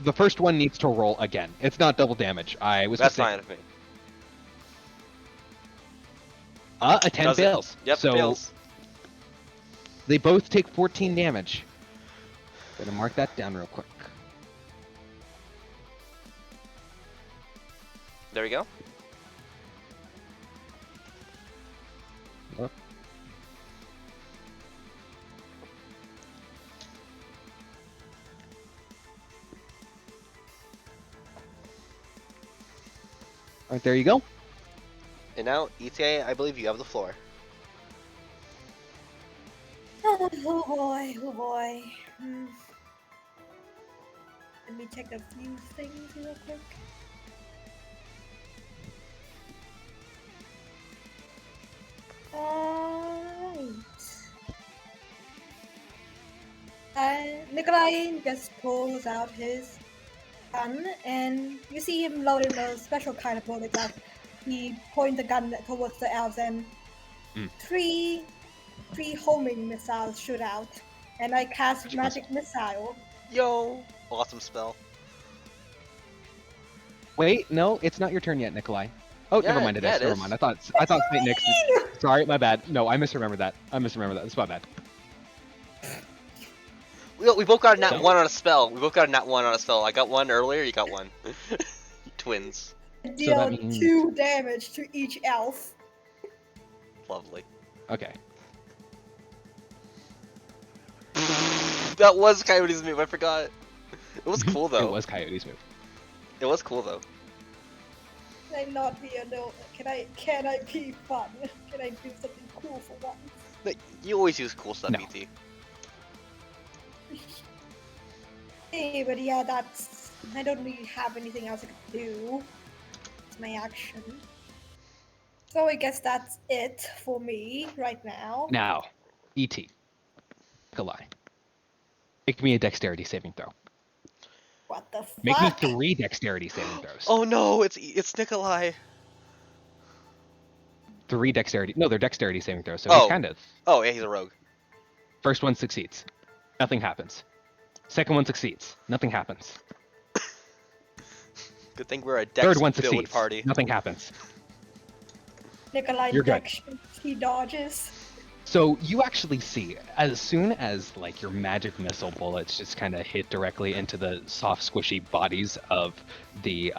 the first one needs to roll again. It's not double damage. I was That's mistaken. fine with me. A 10 Does it? fails. Yep, So fails. they both take 14 damage. Gonna mark that down real quick. There we go. Yep. Alright, there you go. And now, ETA, I believe you have the floor. Oh boy, oh boy. Let me check a few things real quick. Alright. Nikolai just pulls out his gun, and you see him loading a special kind of bullet that he points the gun towards the elves, and three homing missiles shoot out, and I cast magic missile. Yo! Awesome spell. Wait, no, it's not your turn yet, Nikolai. Oh, Yeah, never mind, it yeah, is. it Never is. mind. I thought Saint Nick's. Sorry, my bad. No, I misremembered that. That's my bad. We both got a nat So- 1 on a spell. We both got a nat 1 on a spell. I got one earlier, you got one. Twins. Deal that means- 2 damage to each elf. Lovely. Okay. That was Coyote's move, I forgot. It was cool though. It was Coyote's move. It was cool though. Can I not be a no? Can I be fun? Can I do something cool for once? Like, you always use cool stuff, No. ET. Hey, but yeah, that's. I don't really have anything else I could do. It's my action. So I guess that's it for me right now. Now, E.T. Nikolai. Make me a dexterity saving throw. What the fuck? Make me 3 dexterity saving throws. Oh no, it's Nikolai. 3 dexterity. No, they're dexterity saving throws. So Oh. he's kind of. Oh yeah, he's a rogue. First one succeeds. Nothing happens. Second one succeeds. Nothing happens. Good thing we're a Third one dex-filled succeeds. party. Nothing happens. Nikolai You're good. he dodges. So you actually see, as soon as like your magic missile bullets just kind of hit directly into the soft, squishy bodies of the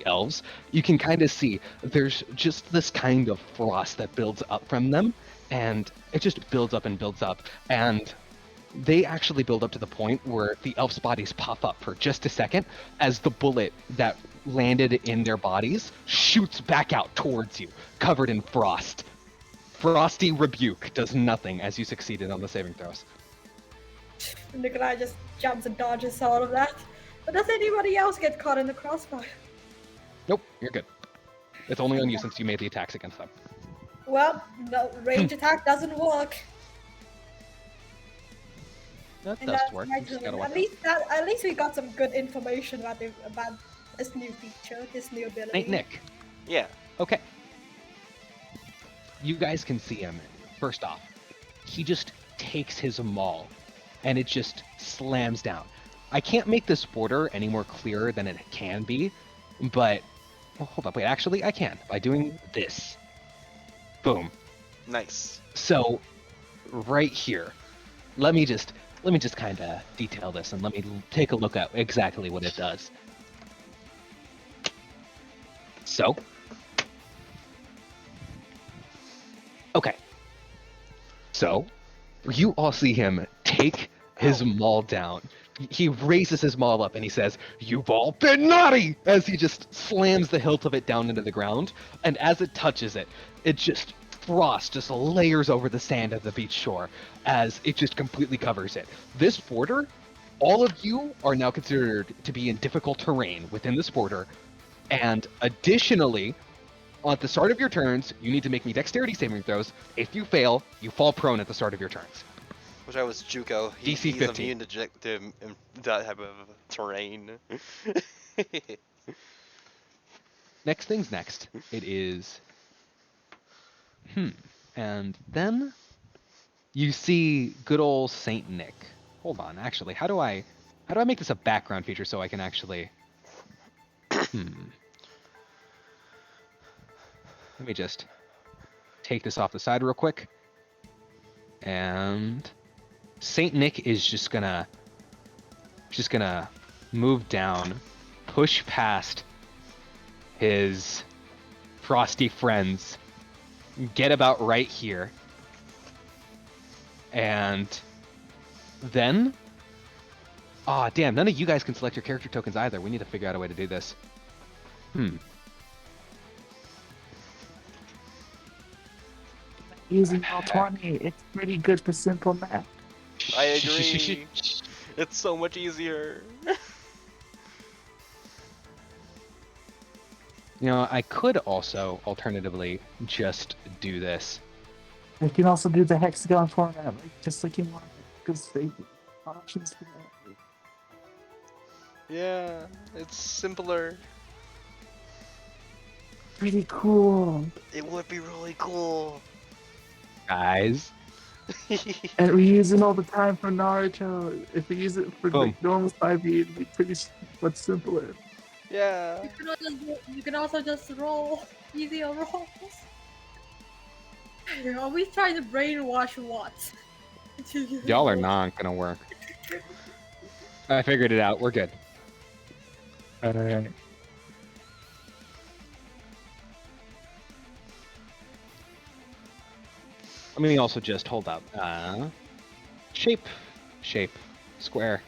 elves, you can kind of see there's just this kind of frost that builds up from them, and it just builds up and builds up, and they actually build up to the point where the elves' bodies pop up for just a second as the bullet that landed in their bodies shoots back out towards you, covered in frost. Frosty Rebuke does nothing as you succeeded on the saving throws. Nikolai just jumps and dodges all of that. But does anybody else get caught in the crossfire? Nope, you're good. It's only on you since you made the attacks against them. Well, no, range attack doesn't work. That And does that's work. my You just turn. gotta watch At least we got some good information about this new feature, this new ability. Saint Nick. Yeah. Okay. You guys can see him. First off, he just takes his maul, and it just slams down. I can't make this border any more clearer than it can be, but hold up, wait. Actually, I can by doing this. Boom. Nice. So, right here, let me just kind of detail this, and let me take a look at exactly what it does. So, okay. So, you all see him take his maul down. He raises his maul up and he says, "You've all been naughty!" as he just slams the hilt of it down into the ground. And as it touches it, it just frost just layers over the sand of the beach shore as it just completely covers it. This border, all of you are now considered to be in difficult terrain within this border. And additionally, at the start of your turns, you need to make me dexterity saving throws. If you fail, you fall prone at the start of your turns. Wish I was Juco. DC He's 15. immune to that type of terrain. next thing's next. It is. And then you see good old Saint Nick. Hold on, actually, how do I make this a background feature so I can actually? Let me just take this off the side real quick. And Saint Nick is just gonna move down, push past his frosty friends, get about right here, and then damn, none of you guys can select your character tokens either. We need to figure out a way to do this. Using Roll20, it's pretty good for simple math. I agree. It's so much easier. You know, I could also alternatively just do this. You can also do the hexagon format, like, just like you want, because they options for that. Yeah, it's simpler. Pretty cool. It would be really cool. Guys, And we use it all the time for Naruto. If we use it for Boom. like normal 5e, it'd be pretty much simpler. Yeah. You can also just roll easier rolls. Are we trying to brainwash what? y'all are not gonna work. I figured it out. We're good. Alright. Let me also just hold up. Shape, square.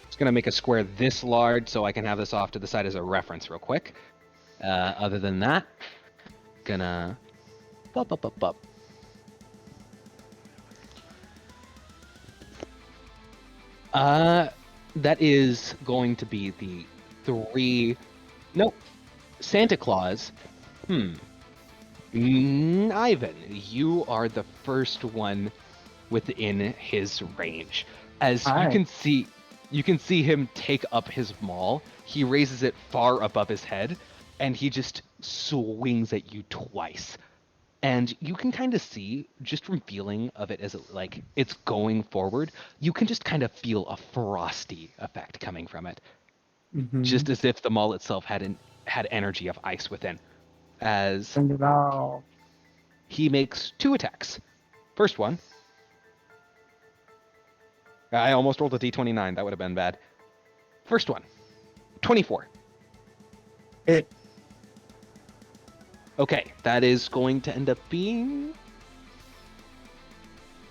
Just gonna make a square this large so I can have this off to the side as a reference real quick. Other than that, gonna up. That is going to be the 3. Nope. Santa Claus. Ivan, you are the first one within his range. As Hi. you can see him take up his maul. He raises it far above his head, and he just swings at you twice. And you can kind of see, just from feeling of it as like it's going forward, you can just kind of feel a frosty effect coming from it, just as if the maul itself had energy of ice within. As Send it all. he makes 2 attacks. First one. I almost rolled a d29. That would have been bad. First one. 24. It. Okay, that is going to end up being...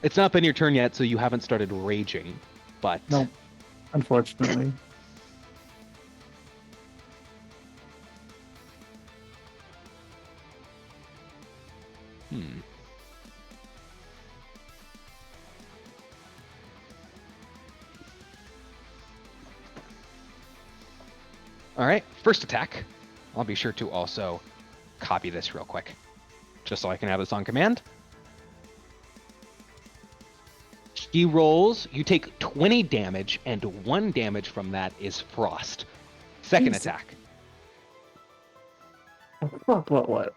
It's not been your turn yet, so you haven't started raging, but... No, unfortunately. Alright, first attack. I'll be sure to also copy this real quick, just so I can have this on command. He rolls, you take 20 damage, and 1 damage from that is frost. Second Jesus. attack. What?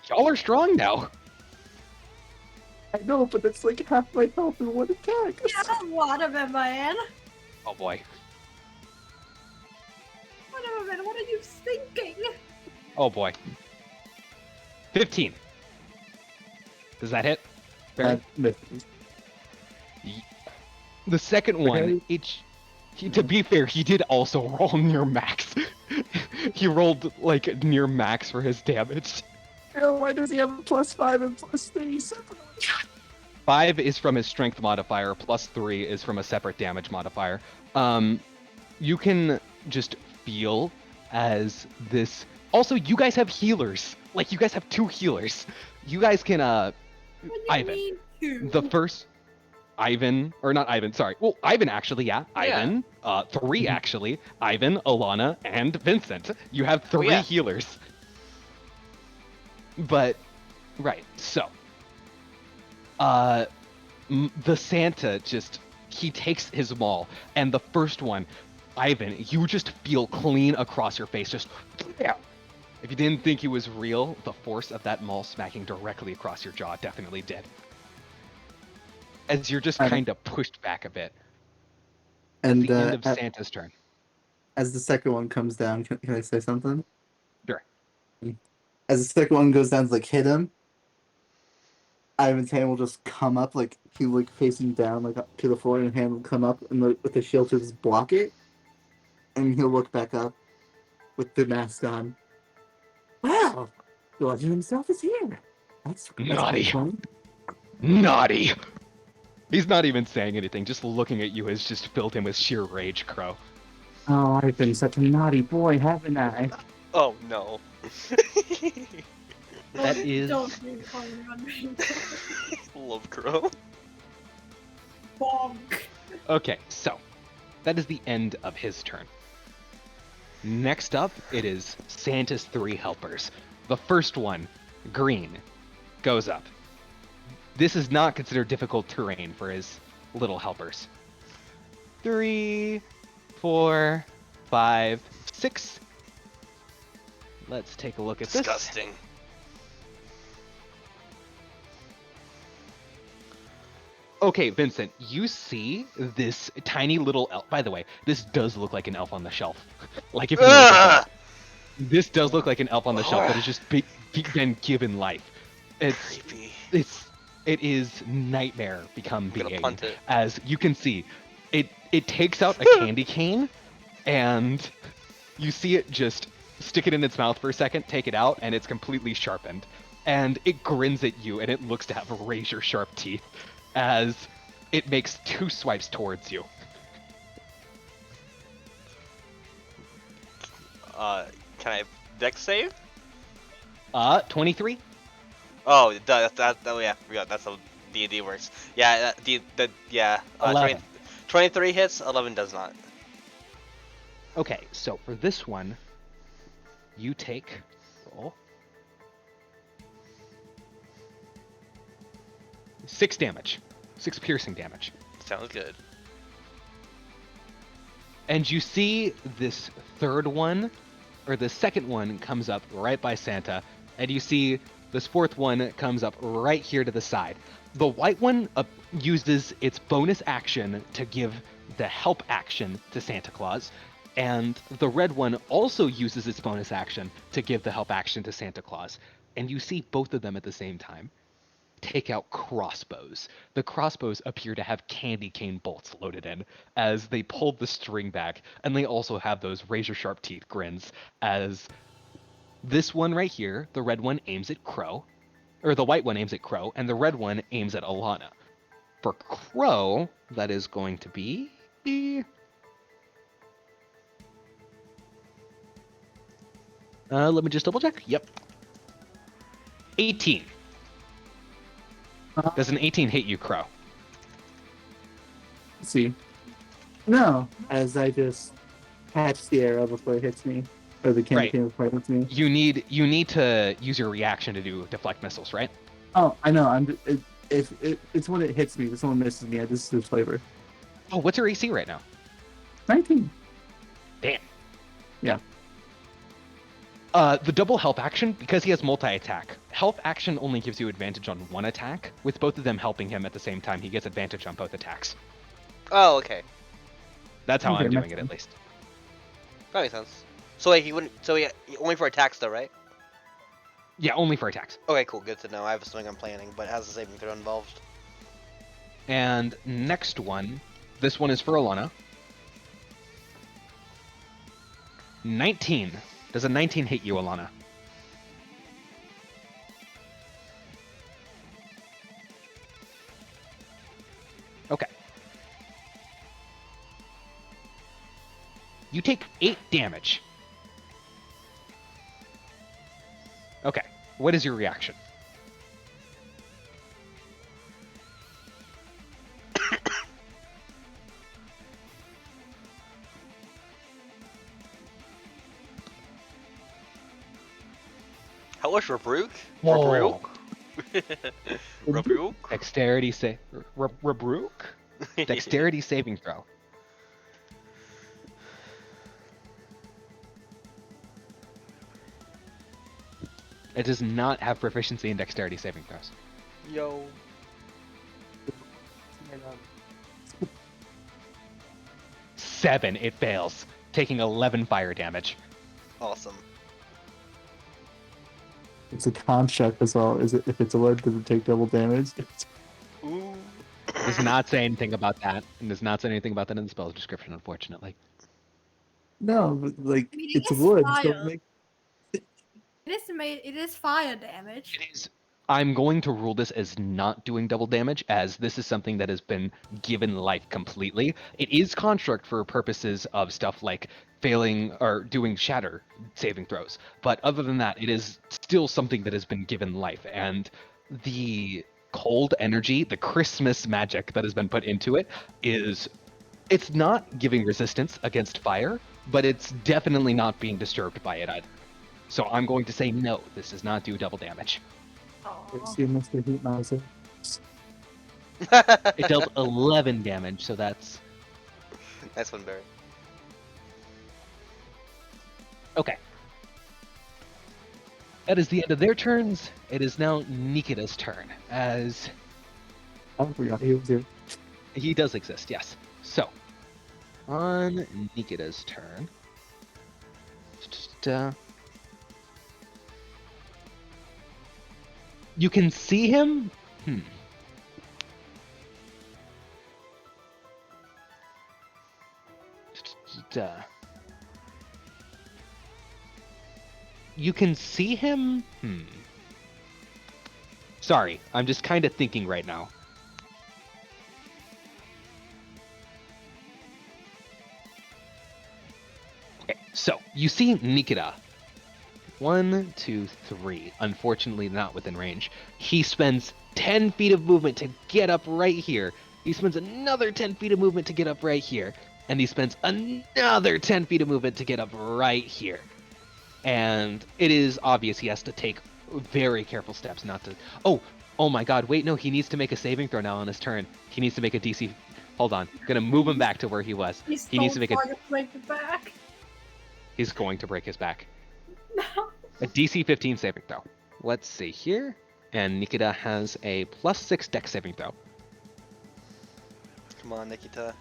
Y'all are strong now. I know, but that's like half my health in one attack. Yeah, what of it, man? Oh boy. What are you thinking? Oh boy. 15. Does that hit? Barry? The second one, to be fair, he did also roll near max. He rolled like near max for his damage. Why does he have a +5 and +3 separately? 5 is from his strength modifier, +3 is from a separate damage modifier. You can just feel as this... Also, you guys have healers. Like, you guys have 2 healers. You guys can, What do you Ivan. mean to? The first... Ivan, or not Ivan, sorry. Well, Ivan actually, yeah. Ivan, 3 actually. Ivan, Alana, and Vincent. You have 3 yeah. healers. But, right, so. The Santa just, he takes his maul, and the first one Ivan, you just feel clean across your face, just yeah. If you didn't think he was real, the force of that maul smacking directly across your jaw definitely did. As you're just Ivan. kind of pushed back a bit. That's And the end of Santa's turn. as the second one comes down, can I say something? Sure. As the second one goes down to like hit him, Ivan's hand will just come up, like he like facing down like up to the floor, and hand will come up and with the shield to just block it, and he'll look back up with the mask on. Wow, the legend himself is here. That's Naughty. fun. Naughty! He's not even saying anything, just looking at you has just filled him with sheer rage, Crow. Oh, I've been such a naughty boy, haven't I? Oh no. That is... Don't be calling on me. Love Crow. Bonk. Okay, so that is the end of his turn. Next up, it is Santa's 3 helpers. The first one, green, goes up. This is not considered difficult terrain for his little helpers. 3, 4, 5, 6. Let's take a look at this. Disgusting. Okay, Vincent, you see this tiny little elf. By the way, this does look like an elf on the shelf. Like if you look at Ugh! it, this does look like an elf on the shelf that has just been given life. Creepy. It is nightmare become I'm gonna being. punt it. As you can see, it takes out a candy cane, and you see it just stick it in its mouth for a second, take it out, and it's completely sharpened. And it grins at you, and it looks to have razor sharp teeth, as it makes 2 swipes towards you. Can I dex save? 23? Oh, oh yeah, I forgot that's how D&D works. Yeah, 11. 23 hits, 11 does not. Okay, so for this one, you take roll 6 damage, 6 piercing damage, Sounds good. and you see this third one, or the second one comes up right by Santa, and you see this fourth one comes up right here to the side. The white one uses its bonus action to give the help action to Santa Claus, and the red one also uses its bonus action to give the help action to Santa Claus. And you see both of them at the same time take out crossbows. The crossbows appear to have candy cane bolts loaded in as they pulled the string back, and they also have those razor sharp teeth grins as this one right here, the red one aims at Crow, or the white one aims at Crow, and the red one aims at Alana. For Crow, that is going to be... let me just double check. Yep. 18. Does an 18 hit you, Crow? Let's see. No, as I just catch the arrow before it hits me, or the candy Right. cane before it hits me. You need to use your reaction to do deflect missiles, right? Oh, I know. It's when it hits me. If someone misses me, I just lose flavor. Oh, what's your AC right now? 19. Damn. Yeah. The double help action, because he has multi-attack, help action only gives you advantage on one attack. With both of them helping him at the same time, he gets advantage on both attacks. Oh, okay. That's how Okay, I'm doing makes it, at least. That makes sense. So wait, he wouldn't. So he only for attacks though, right? Yeah, only for attacks. Okay, cool. Good to know. I have a swing I'm planning, but it has a saving throw involved. And next one, this one is for Alana. 19. Does a 19 hit you, Alana? Okay. You take 8 damage. Okay. What is your reaction? How much Rabruk? Whoa. Rabruk? Dexterity save. Rabruk? Dexterity saving throw. It does not have proficiency in dexterity saving throws. Yo. 7, it fails, taking 11 fire damage. Awesome. It's a construct as well. Is it if it's a word, does it take double damage? Ooh. Does not say anything about that, and does not say anything about that in the spell's description, unfortunately. No, but like I mean, it's is wood, so fire. make It is fire damage. It is. I'm going to rule this as not doing double damage, as this is something that has been given life completely. It is construct for purposes of stuff like failing or doing shatter saving throws, but other than that, it is still something that has been given life. And the cold energy, the Christmas magic that has been put into it, it's not giving resistance against fire, but it's definitely not being disturbed by it either. So I'm going to say no, this does not do double damage. it's you, Mr. Heat Mouser. It dealt 11 damage, so that's Nice one, Barry. okay. That is the end of their turns. It is now Nikita's turn, as I forgot he was here. he does exist, yes. So, on Nikita's turn, you can see him. You can see him. Sorry, I'm just kind of thinking right now. Okay, so you see Nikita. 1, 2, 3. Unfortunately, not within range. He spends 10 feet of movement to get up right here. He spends another 10 feet of movement to get up right here. And he spends another 10 feet of movement to get up right here. And it is obvious he has to take very careful steps not to... Oh my god, wait, no, he needs to make a saving throw now on his turn. He needs to make a DC... Hold on. Gonna move him back to where he was. He needs to make a... break the back. He's going to break his back. No. A DC 15 saving throw. Let's see here. And Nikita has a +6 dex saving throw. Come on, Nikita.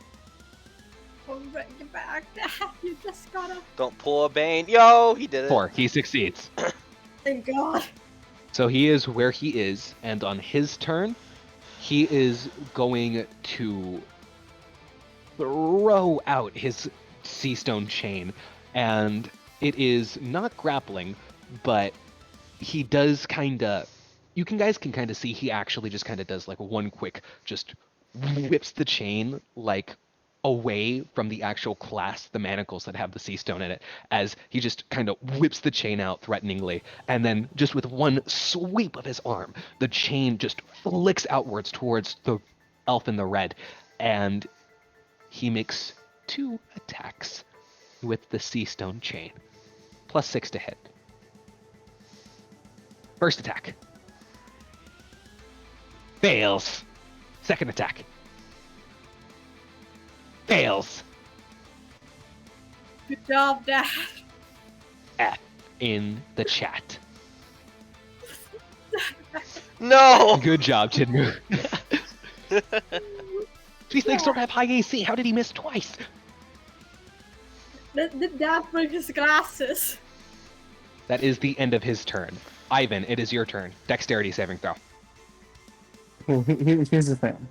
Don't break your back. You just gotta. Don't pull a Bane. Yo, he did it. 4. He succeeds. Thank God. So he is where he is, and on his turn, he is going to throw out his sea stone chain, and it is not grappling, but he does kind of... You guys can kind of see he actually just kind of does like one quick, just whips the chain like away from the actual clasp, the manacles that have the sea stone in it, as he just kind of whips the chain out threateningly, and then just with one sweep of his arm, the chain just flicks outwards towards the elf in the red, and he makes 2 attacks with the sea stone chain, +6 to hit. First attack. Fails. Second attack. Fails. Good job, Dad. F in the chat. No. Good job, Jinmu. These things don't have high AC. How did he miss twice? Did Dad break his glasses? That is the end of his turn. Ivan, it is your turn. Dexterity saving throw. Here's the thing.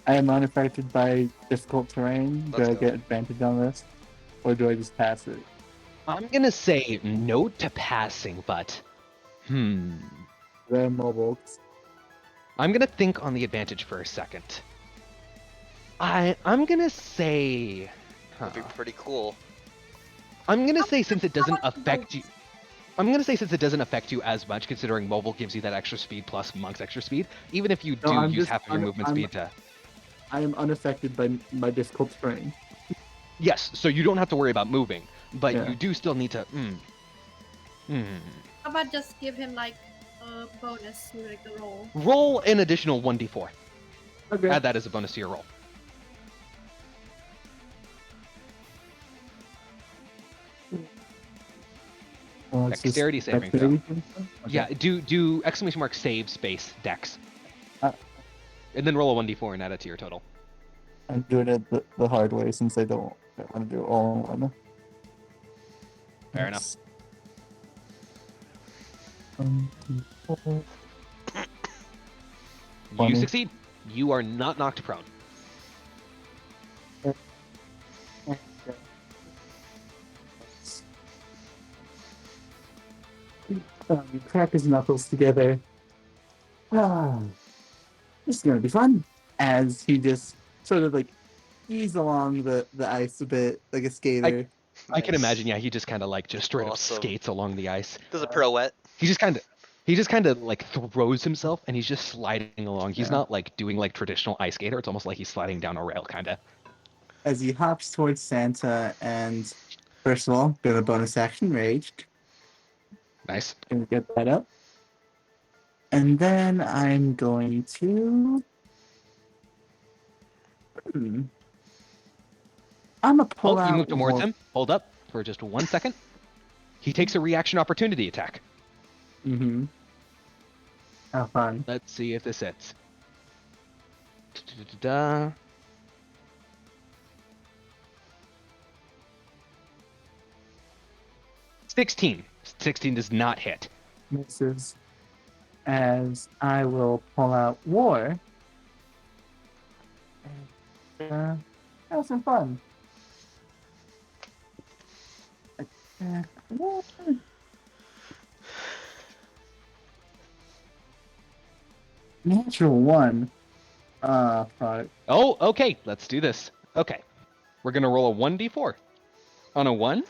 I am unaffected by difficult terrain. Do Let's I go. get advantage on this? Or do I just pass it? I'm gonna say no to passing, but They're mobile. I'm gonna think on the advantage for a second. I'm gonna say That'd be pretty cool. I'm gonna say since it doesn't affect you. I'm gonna say since it doesn't affect you as much, considering mobile gives you that extra speed plus Monk's extra speed. Even if you do No, I'm use just- half of your movement speed to. I am unaffected by difficult terrain. Yes, so you don't have to worry about moving, but Yeah. you do still need to. How about just give him like a bonus to like the roll? Roll an additional 1d4. Okay. Add that as a bonus to your roll. Well, it's just Dexterity saving throw. dexterity throw? Okay. Yeah, do exclamation mark save space dex. Uh, And then roll a 1d4 and add it to your total. I'm doing it the hard way since I don't want to do it all in one. Fair enough. Yes. 1, 2, 4. You 20. succeed. You are not knocked prone. You crack his knuckles together. Ah, this is gonna be fun. As he just sort of like ease along the ice a bit, like a skater. I can Nice. imagine, yeah, he just kind of like just straight Awesome. up skates along the ice. Does a pirouette. He just kind of like throws himself and he's just sliding along. He's Yeah. not like doing like traditional ice skater. It's almost like he's sliding down a rail kind of. As he hops towards Santa, and first of all, get a bonus action raged. Nice. Gonna get that up. And then I'm going to. I'm gonna pull Oh, out. you move towards more- him. Hold up for just 1 second. He takes a reaction opportunity attack. Mhm. How fun. Let's see if this hits. Da-da-da-da. $16. 16 does not hit. Misses. As I will pull out war. And, have some fun. War. Natural one. Fuck. Oh, okay. Let's do this. Okay. We're going to roll a 1d4. On a 1,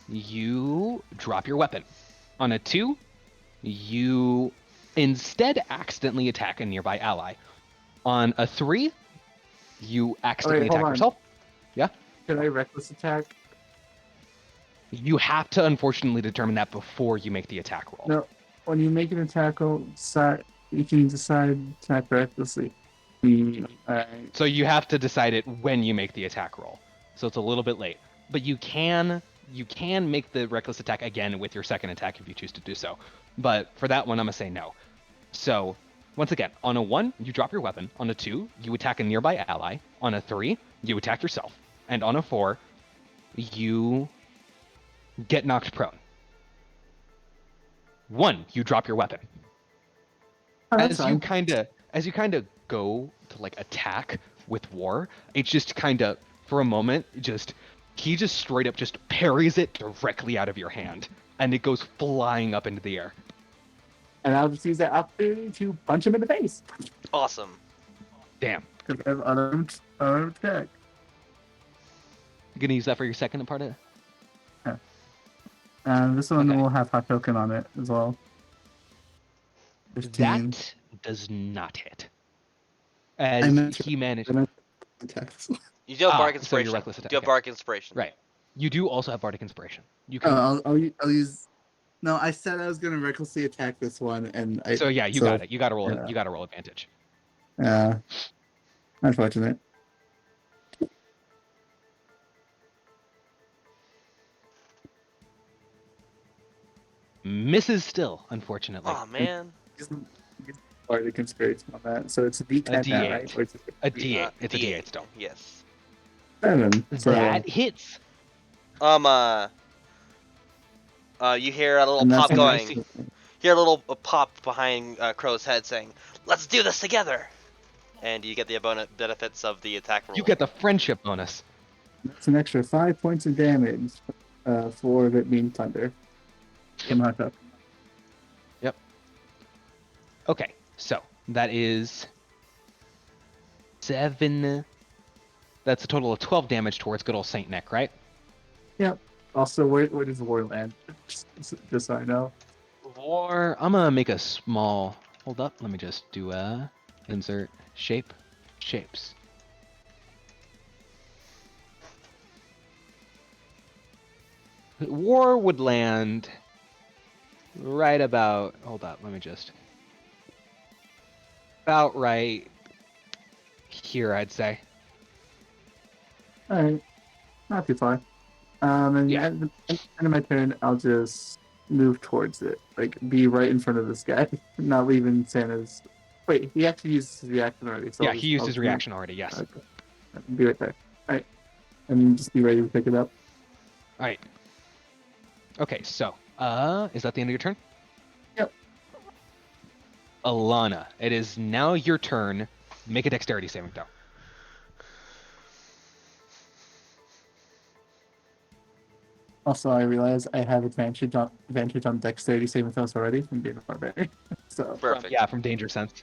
you drop your weapon. On a 2, you instead accidentally attack a nearby ally. On a 3, you accidentally hold attack on. yourself. Can I reckless attack? You have to unfortunately determine that before you make the attack roll. No. When you make an attack roll, you can decide to attack recklessly. Alright. So you have to decide it when you make the attack roll. So it's a little bit late. But you can make the reckless attack again with your second attack if you choose to do so. But for that one, I'm going to say no. So once again, on a 1, you drop your weapon. On a 2, you attack a nearby ally. On a 3, you attack yourself. And on a 4, you get knocked prone. 1, you drop your weapon. Oh, that's As you fine. kind of go to like attack with war, it's just kind of for a moment he just straight up just parries it directly out of your hand, and it goes flying up into the air. And I'll just use that opportunity to punch him in the face. Awesome. Damn. Because I have unarmed attack. You gonna use that for your second part of it? This one Okay. will have hot token on it as well. 15. That does not hit. I As meant he managed. I meant attack this one. You do have Ah, Bardic so your Inspiration. reckless You attack, do have yeah. Bardic Inspiration. Right. You do also have Bardic Inspiration. You can. I'll use. No, I said I was gonna recklessly attack this one, and I. So yeah, you got it. You got to roll. yeah. You got to roll advantage. Unfortunate. Misses still, unfortunately. Oh man. Bardic Inspiration on that, so it's a D10 now, D8. right? Or it's A D8. Uh, It's a D8 still. Yes. 7. So, That hits. You hear a little and that's pop an going. AC. Hear a little pop behind Crow's head saying, "Let's do this together," and you get the benefits of the attack roll. You get the friendship bonus. That's an extra 5 points of damage for it being thunder. From hot up. Okay, so that is 7. That's a total of 12 damage towards good old Saint Nick, right? Yep. Also, where does war land? Just so I know. Or I'm gonna make a small. Hold up, let me just do a insert shapes. War would land right about. Hold up, let me just. About right here, I'd say. Alright. Not too far. And Yeah. at the end of my turn, I'll just move towards it. Like, be right in front of this guy, not leaving Santa's. Wait, he actually used his reaction already. So Yeah, I'll he just, used I'll his just reaction already. Yes. Okay. Be right there. All right, and just be ready to pick it up. All right. Okay, so is that the end of your turn? Yep. Alana, it is now your turn. Make a dexterity saving throw. Also, I realize I have advantage on dexterity saving throws already from being a barbarian. So Perfect. Yeah, from danger sense.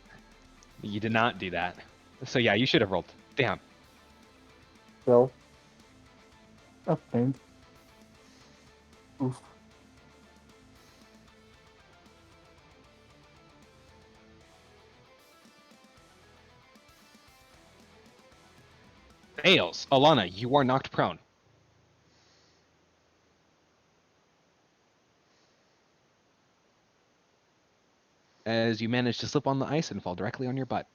You did not do that. So yeah, you should have rolled. Damn. well, okay. Oof. Fails. Alana, you are knocked prone. As you manage to slip on the ice and fall directly on your butt.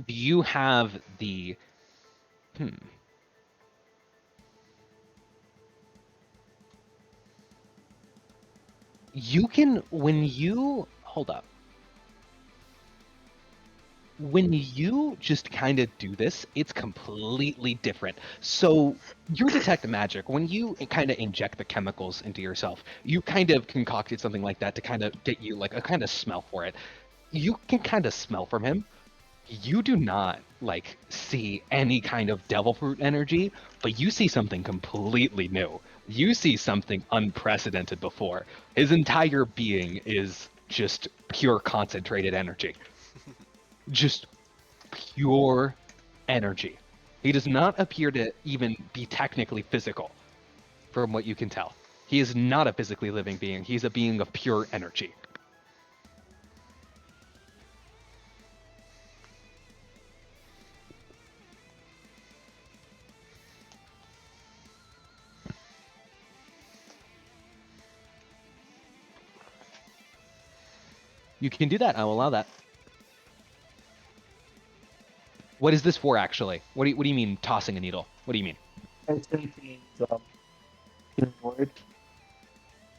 Do you have the You can when you hold up. When you just kind of do this, it's completely different. So your detect magic, when you kind of inject the chemicals into yourself, you kind of concocted something like that to kind of get you like a kind of smell for it. You can kind of smell from him. You do not like see any kind of devil fruit energy, but you see something completely new. You see something unprecedented before. His entire being is just pure concentrated energy. Just pure energy. He does not appear to even be technically physical, from what you can tell. He is not a physically living being. He's a being of pure energy. You can do that. I will allow that. What is this for, actually? What do you mean tossing a needle? What do you mean? It's going to be healing word.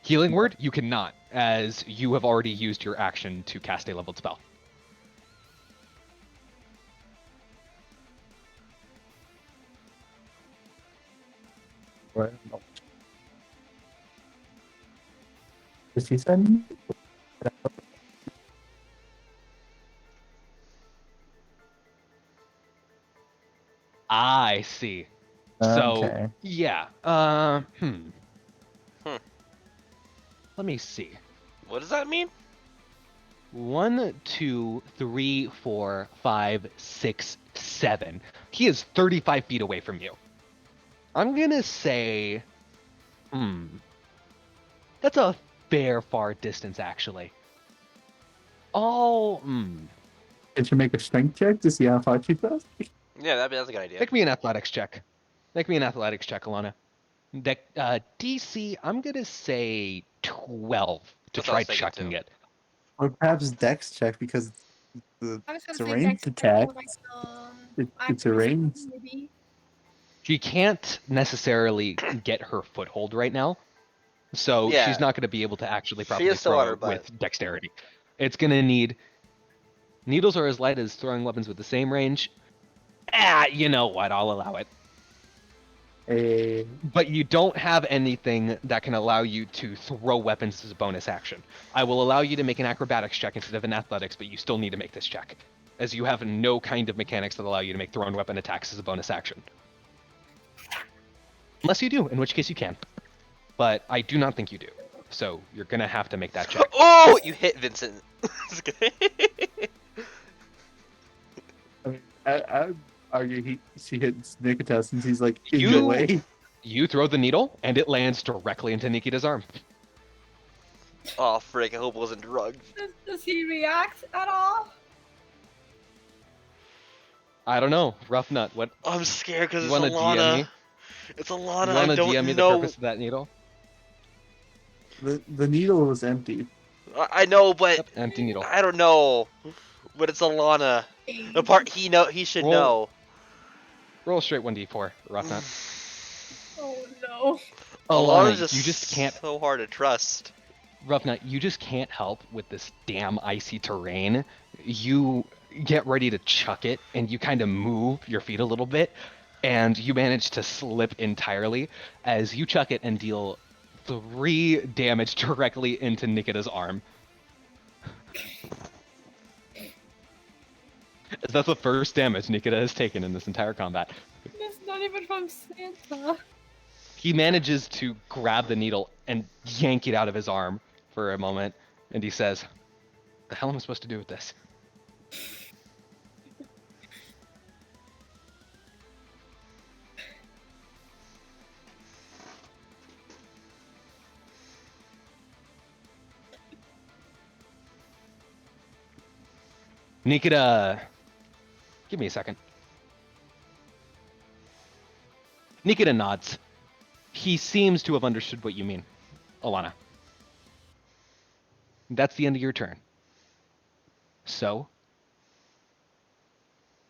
Healing word? You cannot, as you have already used your action to cast a leveled spell. Right. Does he send? I see. So Okay. yeah. Hmm. Let me see. What does that mean? 1, 2, 3, 4, 5, 6, 7. He is 35 feet away from you. I'm gonna say, that's a fair far distance, actually. Did you make a strength check to see how far she goes? Yeah, that's a good idea. Make me an athletics check. Make me an athletics check, Alana. DC, I'm gonna say 12 to That's what I try was thinking, chucking too. it. Or perhaps Dex check because I was it's gonna a say ranged Dex check attack. or like It's a accuracy, range. maybe. She can't necessarily get her foothold right now, so Yeah. she's not going to be able to actually She properly is still on throw her it butt. with dexterity. It's going to need needles are as light as throwing weapons with the same range. You know what? I'll allow it. But you don't have anything that can allow you to throw weapons as a bonus action. I will allow you to make an acrobatics check instead of an athletics, but you still need to make this check, as you have no kind of mechanics that allow you to make thrown weapon attacks as a bonus action. Unless you do, in which case you can. But I do not think you do. So you're gonna have to make that check. Oh, you hit Vincent. I mean, I argue she hits Nikita since he's like in the You- way. You throw the needle, and it lands directly into Nikita's arm. Oh, frick, I hope it wasn't drugged. Does he react at all? I don't know. Rough nut. What? I'm scared because You it's wanna DM Alana. me? It's You Alana, want I to DM me don't the know. purpose of that needle? The needle was empty. I know, but Yep, empty needle. I don't know. But it's Alana. Hey. The part he should Roll. know. Roll straight 1d4, Roughnut. Oh no. Alana's Alana, you just can't. so hard to trust. Roughnut, you just can't help with this damn icy terrain. You get ready to chuck it, and you kind of move your feet a little bit, and you manage to slip entirely as you chuck it and deal 3 damage directly into Nikita's arm. That's the first damage Nikita has taken in this entire combat. That's not even from Santa. He manages to grab the needle and yank it out of his arm for a moment, and he says, "The hell am I supposed to do with this?" Nikita, give me a second. Nikita nods. He seems to have understood what you mean, Alana. That's the end of your turn. So,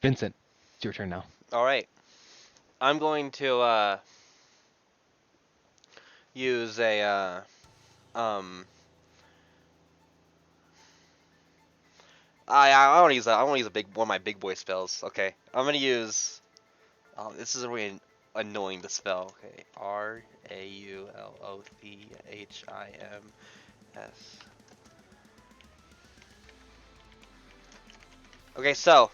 Vincent, it's your turn now. Alright. I'm going to use a I want to use one of my big boy spells. Okay, I'm gonna use. Oh, this is really annoying. The spell. Okay, RAULOTHIMS. Okay, so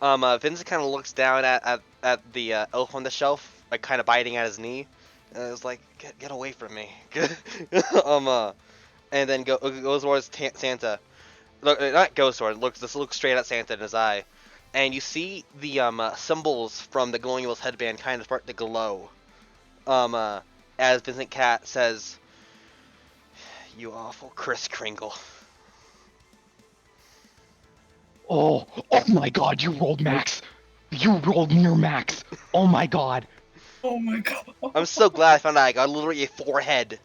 Vincent kind of looks down at the elf on the shelf, like kind of biting at his knee, and it's like, get away from me. And then goes towards Santa. Look, not goes toward. Looks straight at Santa in his eye, and you see the symbols from the Glowing Wheels headband kind of start to glow. As Vincent Cat says, "You awful Kris Kringle." Oh my god, you rolled max. You rolled near max. Oh my god. Oh my god. I'm so glad I found out I got literally a 4-head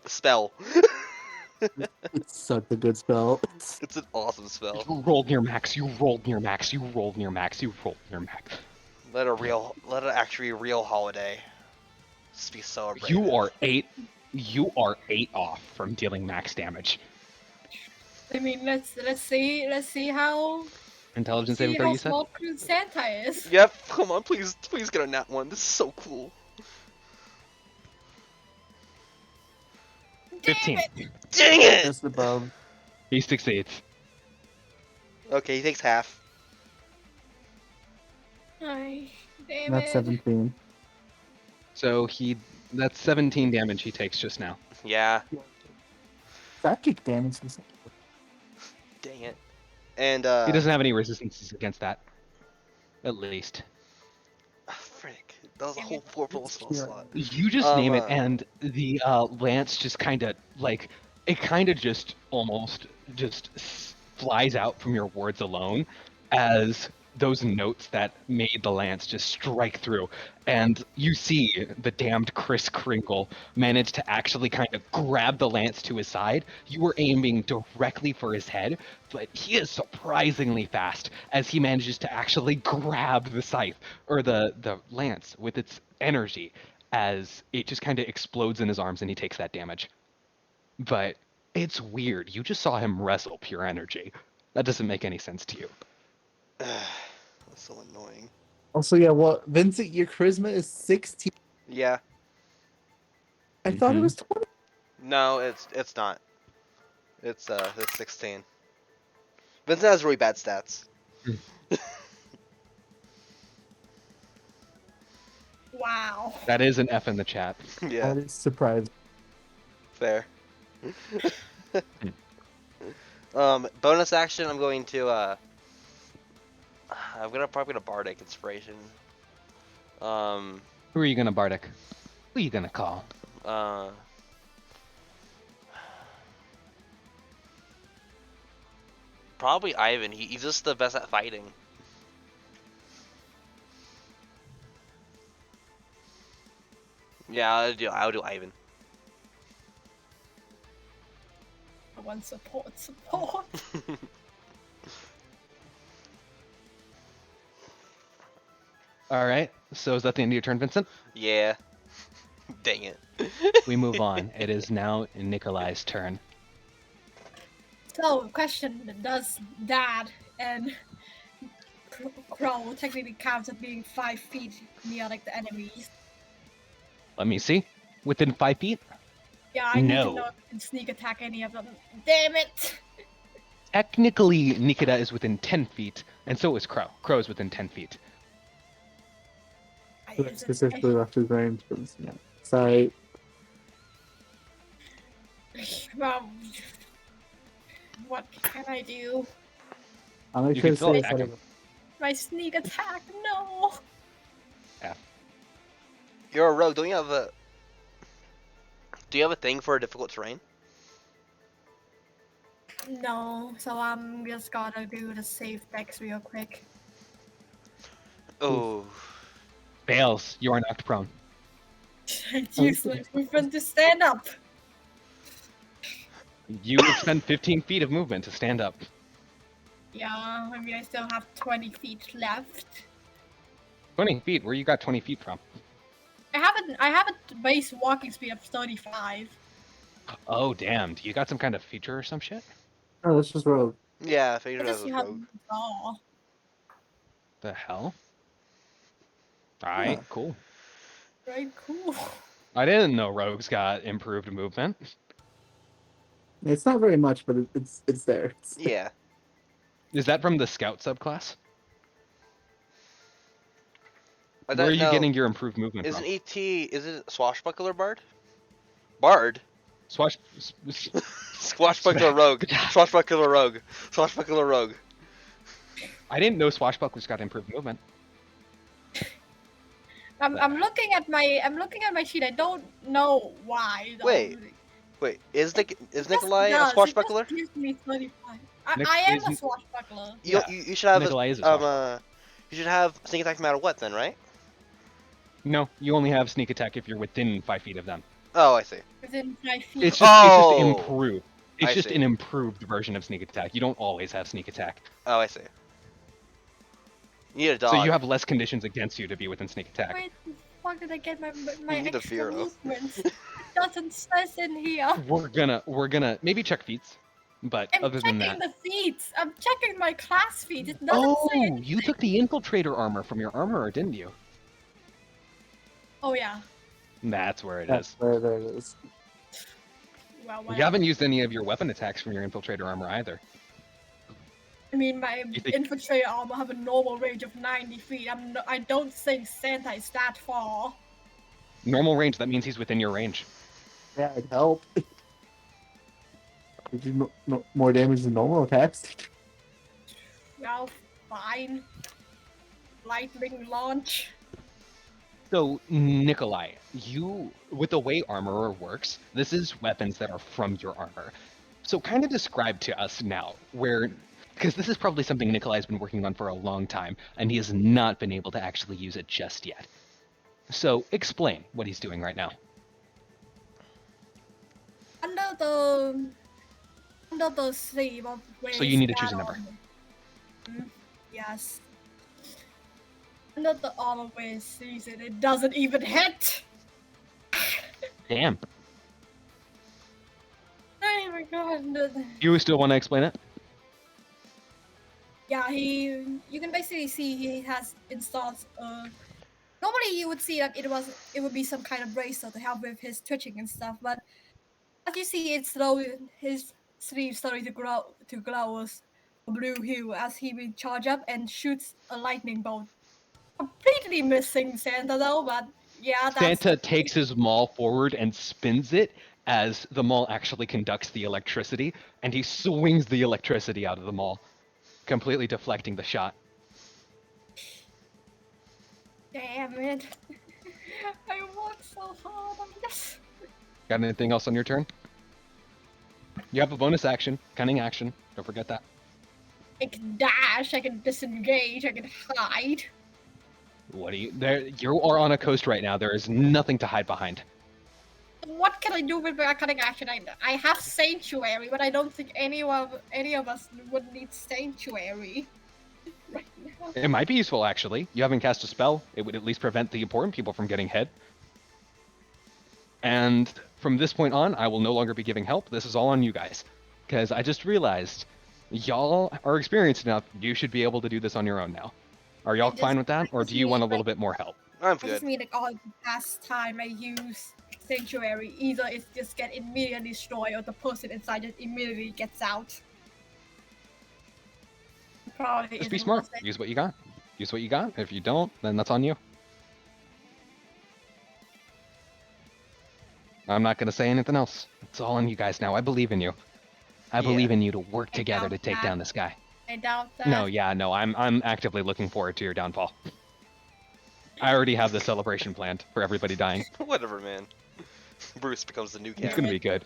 spell. It's such a good spell. It's an awesome spell. You rolled near max. You rolled near max. You rolled near max. You rolled near max. Let it actually be a real holiday. Just be celebrated. You are 8 off from dealing max damage. I mean, let's see how Intelligence saving throw, you said? small Santa is. Yep. Come on, please get a nat 1. This is so cool. 15. Dang it! Just above. He succeeds. Okay, he takes half. Ay, damn That's it. 17. So that's 17 damage he takes just now. Yeah. Psychic damage is Dang it. And He doesn't have any resistances against that. At least. frick. That was a whole 4 full spell slot. You just name it, uh, and the lance just kind of just almost flies out from your words alone, as those notes that made the lance just strike through, and you see the damned Kris Kringle manage to actually kind of grab the lance to his side. You were aiming directly for his head, but he is surprisingly fast as he manages to actually grab the scythe or the lance with its energy as it just kind of explodes in his arms and he takes that damage. But it's weird. You just saw him wrestle pure energy. That doesn't make any sense to you. That's so annoying. Also, yeah, well, Vincent, your charisma is 16. Yeah. I thought it Mhm. was 20. No, it's not. It's 16. Vincent has really bad stats. Wow. That is an F in the chat. Yeah, That is surprising. fair. Bonus action. I'm going to probably gonna Bardic Inspiration. Who are you gonna Bardic? Who are you gonna call? Probably Ivan. He's just the best at fighting. Yeah, I'll do Ivan. I want support. All right. So is that the end of your turn, Vincent? Yeah. Dang it. We move on. It is now Nikolai's turn. So, question: does that and Crow technically count as being 5 feet near like the enemies? Let me see. Within 5 feet? Yeah, I need to No. know if I can sneak attack any of them. Damn it! Technically, Nikita is within 10 feet, and so is Crow. Crow is within 10 feet. Specifically left his range. Yeah. Sorry. Well, what can I do? I'll make You sure can to still say attack him. something. My sneak attack, no! You're a rogue. Don't you have a? Do you have a thing for a difficult terrain? No, so I'm just gonna do the safe decks real quick. Oh. Fails. You are knocked prone. It's useless. Movement to stand up. You would spend 15 feet of movement to stand up. Yeah, I mean, I still have 20 feet left. 20 feet? Where you got 20 feet from? I have a base walking speed of 35. Oh, damn. Do you got some kind of feature or some shit? Oh, that's just rogue. Yeah, I I figured just as a you have rogue. saw. The hell? Alright, Yeah. cool. Right, cool. I didn't know rogues got improved movement. It's not very much, but it's there. It's- Yeah. Is that from the scout subclass? I Where are don't you know. getting your improved movement Isn't from? ET? Is it Swashbuckler Bard? Bard. Swash. Swashbuckler Rogue. Swashbuckler Rogue. Swashbuckler Rogue. I didn't know swashbucklers got improved movement. I'm looking at my sheet. I don't know why. Though. Wait, is Just Nikolai a does. swashbuckler? It just gives me 35. Nick I am a isn't- swashbuckler. Yeah, You should have Nikolai is a you should have sneak attack no matter what then, right? No, you only have sneak attack if you're within 5 feet of them. Oh, I see. Within 5 feet. It's just Oh! improved. It's I just see. an improved version of sneak attack. You don't always have sneak attack. Oh, I see. You need a dog. So you have less conditions against you to be within sneak attack. Where the fuck did I get my You need a extra Vero. movement? It doesn't says in here. We're gonna maybe check feats, but I'm other than checking that. the feats. I'm checking my class feat. It doesn't say Oh, anything. you took the infiltrator armor from your armorer, didn't you? Oh yeah. That's where it That's is. where there it is. Well, You whatever. haven't used any of your weapon attacks from your infiltrator armor either. I mean, my You think- infiltrator armor have a normal range of 90 feet. I don't think Santa is that far. Normal range, that means he's within your range. Yeah, it'd help. Did you more damage than normal attacks? Well, fine. Lightning launch. So, Nikolai, with the way armorer works, this is weapons that are from your armor. So kind of describe to us now because this is probably something Nikolai's been working on for a long time, and he has not been able to actually use it just yet. So explain what he's doing right now. Under the sleeve of So you need to choose a number. Yes. Under the armor where it sees it, it doesn't even hit. Damn. Oh my god. You still want to explain it? Yeah, you can basically see he has installed normally you would see like it would be some kind of bracelet to help with his twitching and stuff, but as you see his sleeve starting to glow a blue hue as he will charge up and shoots a lightning bolt. Completely missing Santa though, but yeah, that's Santa takes his maul forward and spins it as the maul actually conducts the electricity, and he swings the electricity out of the maul, completely deflecting the shot. Damn it. I worked so hard on this. Got anything else on your turn? You have a bonus action, cunning action. Don't forget that. I can dash, I can disengage, I can hide. What do you? There, you are on a coast right now. There is nothing to hide behind. What can I do with my cutting action? I have Sanctuary, but I don't think any of us would need Sanctuary. right now. It might be useful, actually. You haven't cast a spell. It would at least prevent the important people from getting hit. And from this point on, I will no longer be giving help. This is all on you guys. Because I just realized y'all are experienced enough. You should be able to do this on your own now. Are y'all fine with that? Or do you want a little bit more help? I'm I just good. mean like all the past time I use Sanctuary, either it just get immediately destroyed or the person inside just immediately gets out. Probably Just be isn't smart. worth it. Use what you got. Use what you got. If you don't, then that's on you. I'm not going to say anything else. It's all on you guys now. I believe in you. I Yeah. believe in you to work I together doubt to take that. down this guy. I doubt that. No, yeah, no, I'm actively looking forward to your downfall. I already have the celebration planned for everybody dying. Whatever, man. Bruce becomes the new It's character. gonna be good.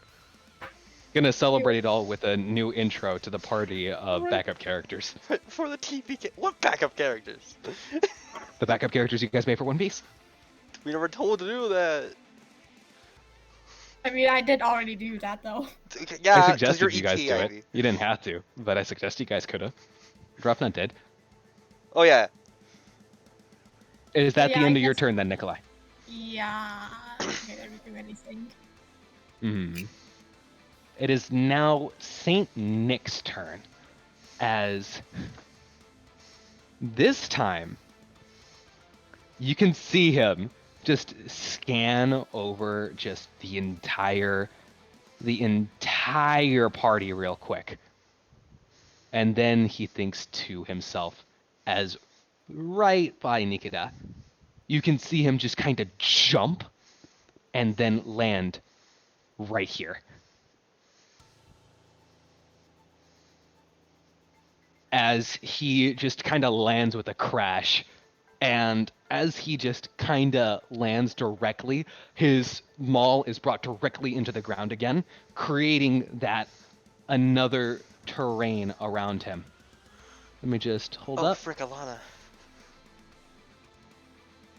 Gonna celebrate it all with a new intro to the party of backup characters. For the TV what backup characters? The backup characters you guys made for One Piece? We never told to do that. I mean, I did already do that though. Yeah, I 'cause suggested you're you guys ET, do Ivy. it. You didn't have to, but I suggest you guys coulda. Drufnut did. Oh yeah. Is that Yeah, the I end of your guess- turn then, Nikolai? Yeah, I didn't do anything. Hmm. It is now Saint Nick's turn, as this time you can see him just scan over just the entire party real quick. And then he thinks to himself, as right by Nikita, you can see him just kind of jump and then land right here. As he just kind of lands with a crash. And as he just kind of lands directly, his maul is brought directly into the ground again, creating that another terrain around him. Let me just hold Oh up. frick, Alana.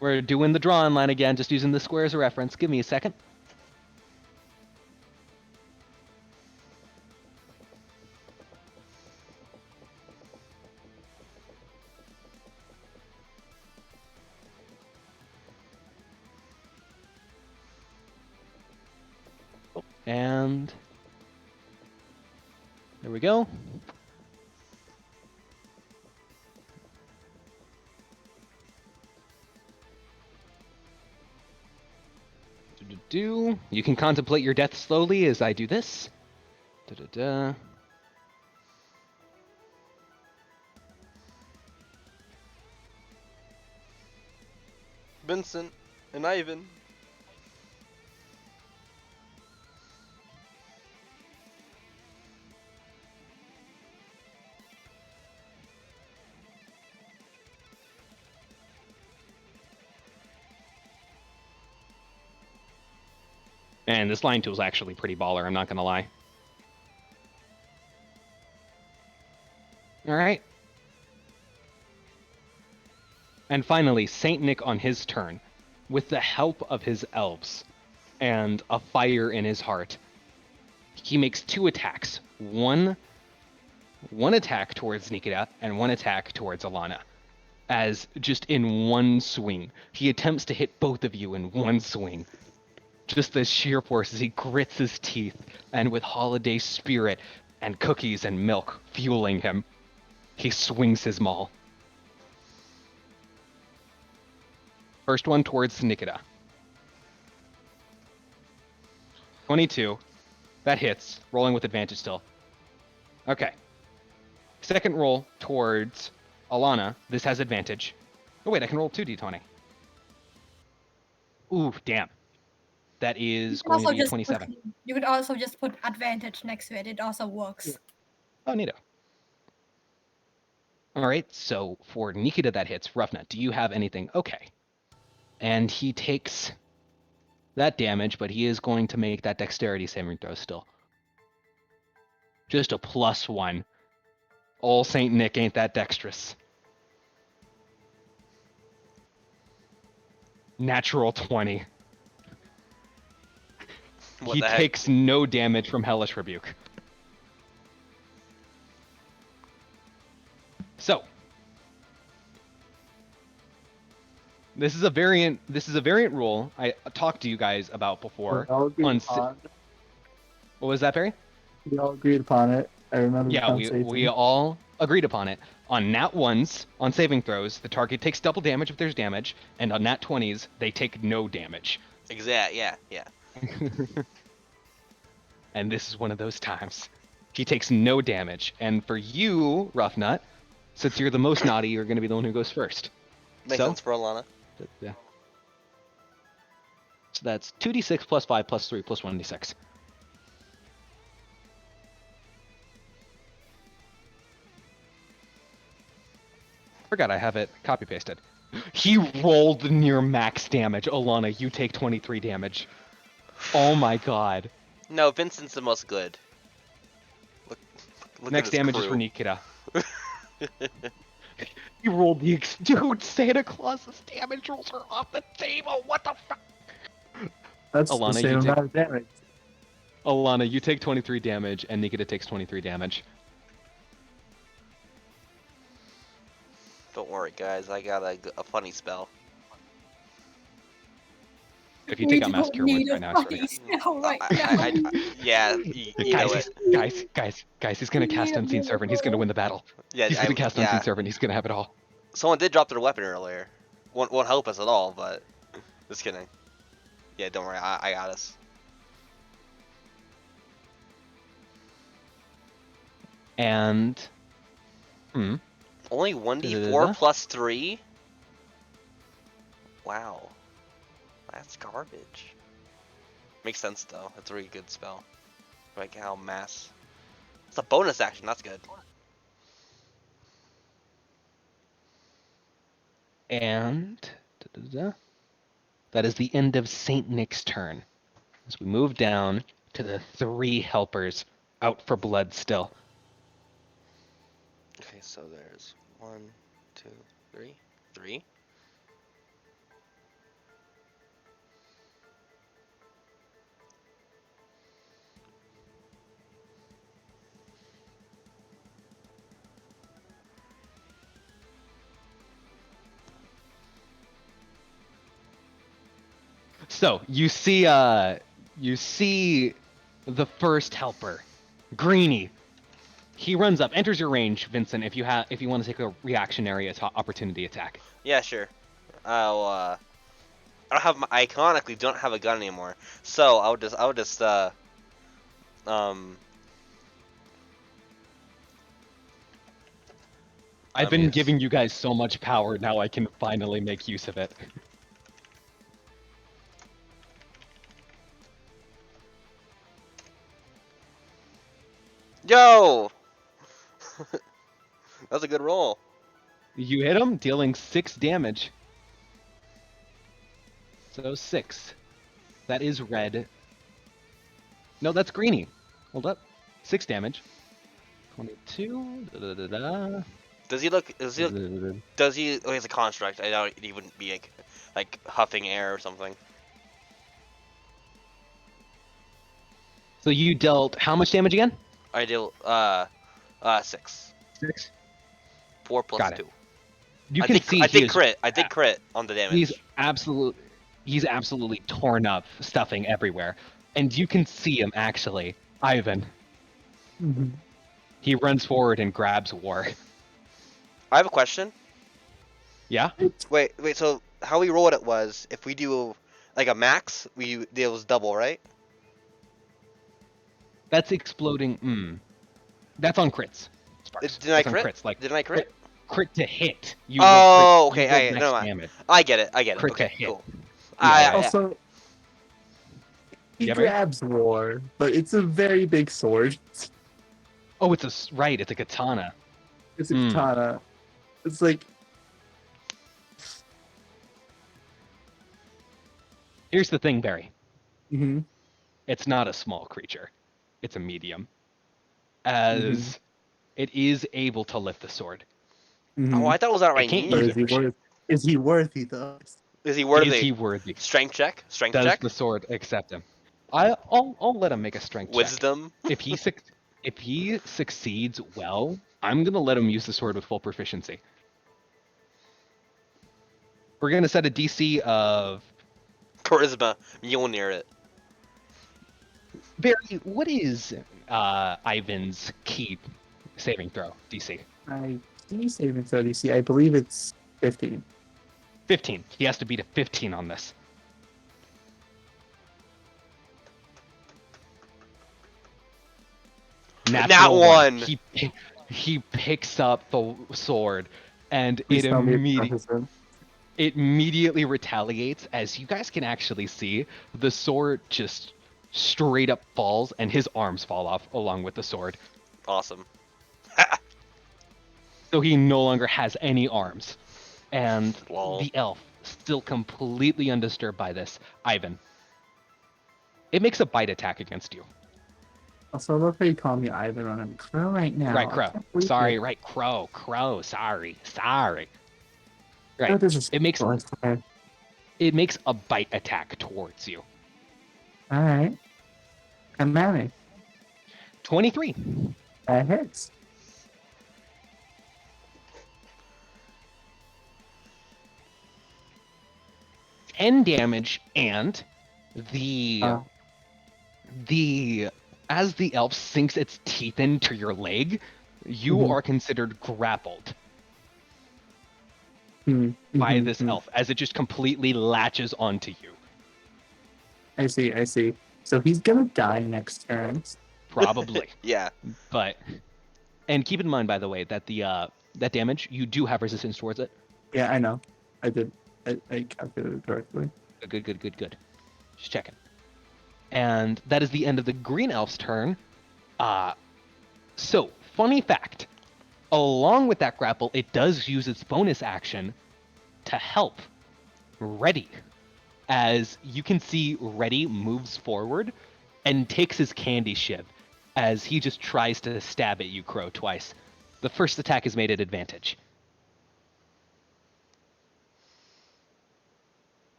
We're doing the drawing line again, just using the square as a reference. Give me a second. And there we go. You can contemplate your death slowly as I do this. Da-da-da. Vincent and Ivan. And this line tool is actually pretty baller, I'm not gonna lie. Alright. And finally, Saint Nick on his turn, with the help of his elves and a fire in his heart, he makes 2 attacks. One attack towards Nikita and 1 attack towards Alana. As just in one swing, he attempts to hit both of you in one swing. Just the sheer force as he grits his teeth, and with holiday spirit and cookies and milk fueling him, he swings his maul. First one towards Nikita. 22. That hits, rolling with advantage still. Okay. Second roll towards Alana. This has advantage. Oh wait, I can roll 2d20. Ooh, damn. That is You can going to also be just 27. you could also just put advantage next to it. It also works. Oh, neato. All right, so for Nikita that hits. Roughnet, do you have anything? Okay. And he takes that damage, but he is going to make that dexterity saving throw still. Just a +1. Old Saint Nick ain't that dexterous. Natural 20. What He the heck? takes no damage from Hellish Rebuke. So, This is a variant. This is a variant rule I talked to you guys about before. We all agreed On upon. what was that, Barry? We all agreed upon it. I remember the Yeah, we conversation. all agreed upon it. On nat ones, on saving throws, the target takes double damage if there's damage, and on nat 20s, they take no damage. Exact. Yeah. Yeah. And this is one of those times. He takes no damage. And for you, Rough Nut, since you're the most naughty, you're going to be the one who goes first. Makes So? sense for Alana. Yeah. So that's 2d6 plus 5 plus 3 plus 1d6. Forgot I have it copy pasted. He rolled near max damage. Alana, you take 23 damage. Oh my god. No, Vincent's the most good. Look Next at his damage is crew. for Nikita. He rolled the dude. Santa Claus's damage rolls are off the table. What the fuck? That's Alana, the same you take- amount of damage. Alana, you take 23 damage, and Nikita takes 23 damage. Don't worry, guys. I got a funny spell. If you We take out don't Mass Cure wounds need a right now, it's funny really spell right now. Yeah, you know it. guys, he's gonna cast Unseen Servant. He's gonna win the battle. Yeah, He's gonna cast Unseen Servant. He's gonna have it all. Someone did drop their weapon earlier. Won't help us at all, but just kidding. Yeah, don't worry. I got us. And, Only 1d4 Da-da-da-da. plus 3? Wow. That's garbage. Makes sense, though. That's a really good spell. Like how mass... It's a bonus action. That's good. And that is the end of Saint Nick's turn. As we move down to the 3 helpers out for blood still. Okay, so there's 1, 2, 3. 3? So you see the first helper, Greeny. He runs up, enters your range, Vincent. If you want to take a reactionary opportunity attack. Yeah, sure. I don't have I iconically don't have a gun anymore. So I would just I've Let been me- giving you guys so much power, now I can finally make use of it. Yo! That's a good roll. You hit him, dealing 6 damage. So 6. That is red. No, that's greeny. Hold up. 6 damage. 22. Da-da-da-da. Does he look? Oh, he's a construct. I doubt he wouldn't be like huffing air or something. So you dealt how much damage again? I deal 6. 6. 4 plus Got it. 2. You I can did, see I he did is- crit. I did crit on the damage. He's absolutely torn up, stuffing everywhere, and you can see him actually. Ivan. Mm-hmm. He runs forward and grabs War. I have a question. Yeah. Wait. So how we rolled it was if we do like a max, it was double, right? That's exploding. That's on crits. Sparks. Didn't I That's on crit? crits, like Didn't I crit? crit to hit. You Oh, roll crit, okay, you roll never max mind. damage. I get it. Crit to Okay, hit. cool. Yeah. Also, he Yeah, Barry? grabs War, but it's a very big sword. Oh, it's a katana. It's a Hmm. katana. It's like Here's the thing, Barry. hmm It's not a small creature. It's a medium. As it is able to lift the sword. Oh, I thought it was out right can't knee. use it. Is he worthy though? Is he worthy? Is he worthy? Strength check. Strength Does check. the sword accept him? I'll let him make a strength check. Wisdom. If he succeeds well, I'm gonna let him use the sword with full proficiency. We're gonna set a DC of Charisma. Mjolnir it. Barry. What is Ivan's key saving throw DC? I see saving throw DC. I believe it's 15. 15. He has to beat a 15 on this. Nat one. He picks up the sword, and Please it tell me it's immediately Jefferson. it immediately retaliates. As you guys can actually see, the sword just straight up falls, and his arms fall off along with the sword. Awesome. So he no longer has any arms. And Lol. the elf, still completely undisturbed by this, Ivan. It makes a bite attack against you. Also, I love how you call me Ivan on him. Crow right now. Right, I Crow. can't believe Sorry, it. right, Crow. Sorry. Oh, Right. this is It makes cool. Okay. it makes a bite attack towards you. All right. Come at me. 23. That hits. Ten damage, and the Uh, the as the elf sinks its teeth into your leg, you Mhm. are considered grappled hmm, by mhm, this mhm. elf as it just completely latches onto you. I see. So he's gonna die next turn. Probably. Yeah. But and keep in mind, by the way, that that damage, you do have resistance towards it. Yeah, I know. I did. I calculated it correctly. Good. Just checking. And that is the end of the green elf's turn. So funny fact, along with that grapple, it does use its bonus action to help Reddy. As you can see, Reddy moves forward and takes his candy shiv as he just tries to stab at you, Crow, twice. The first attack is made at advantage.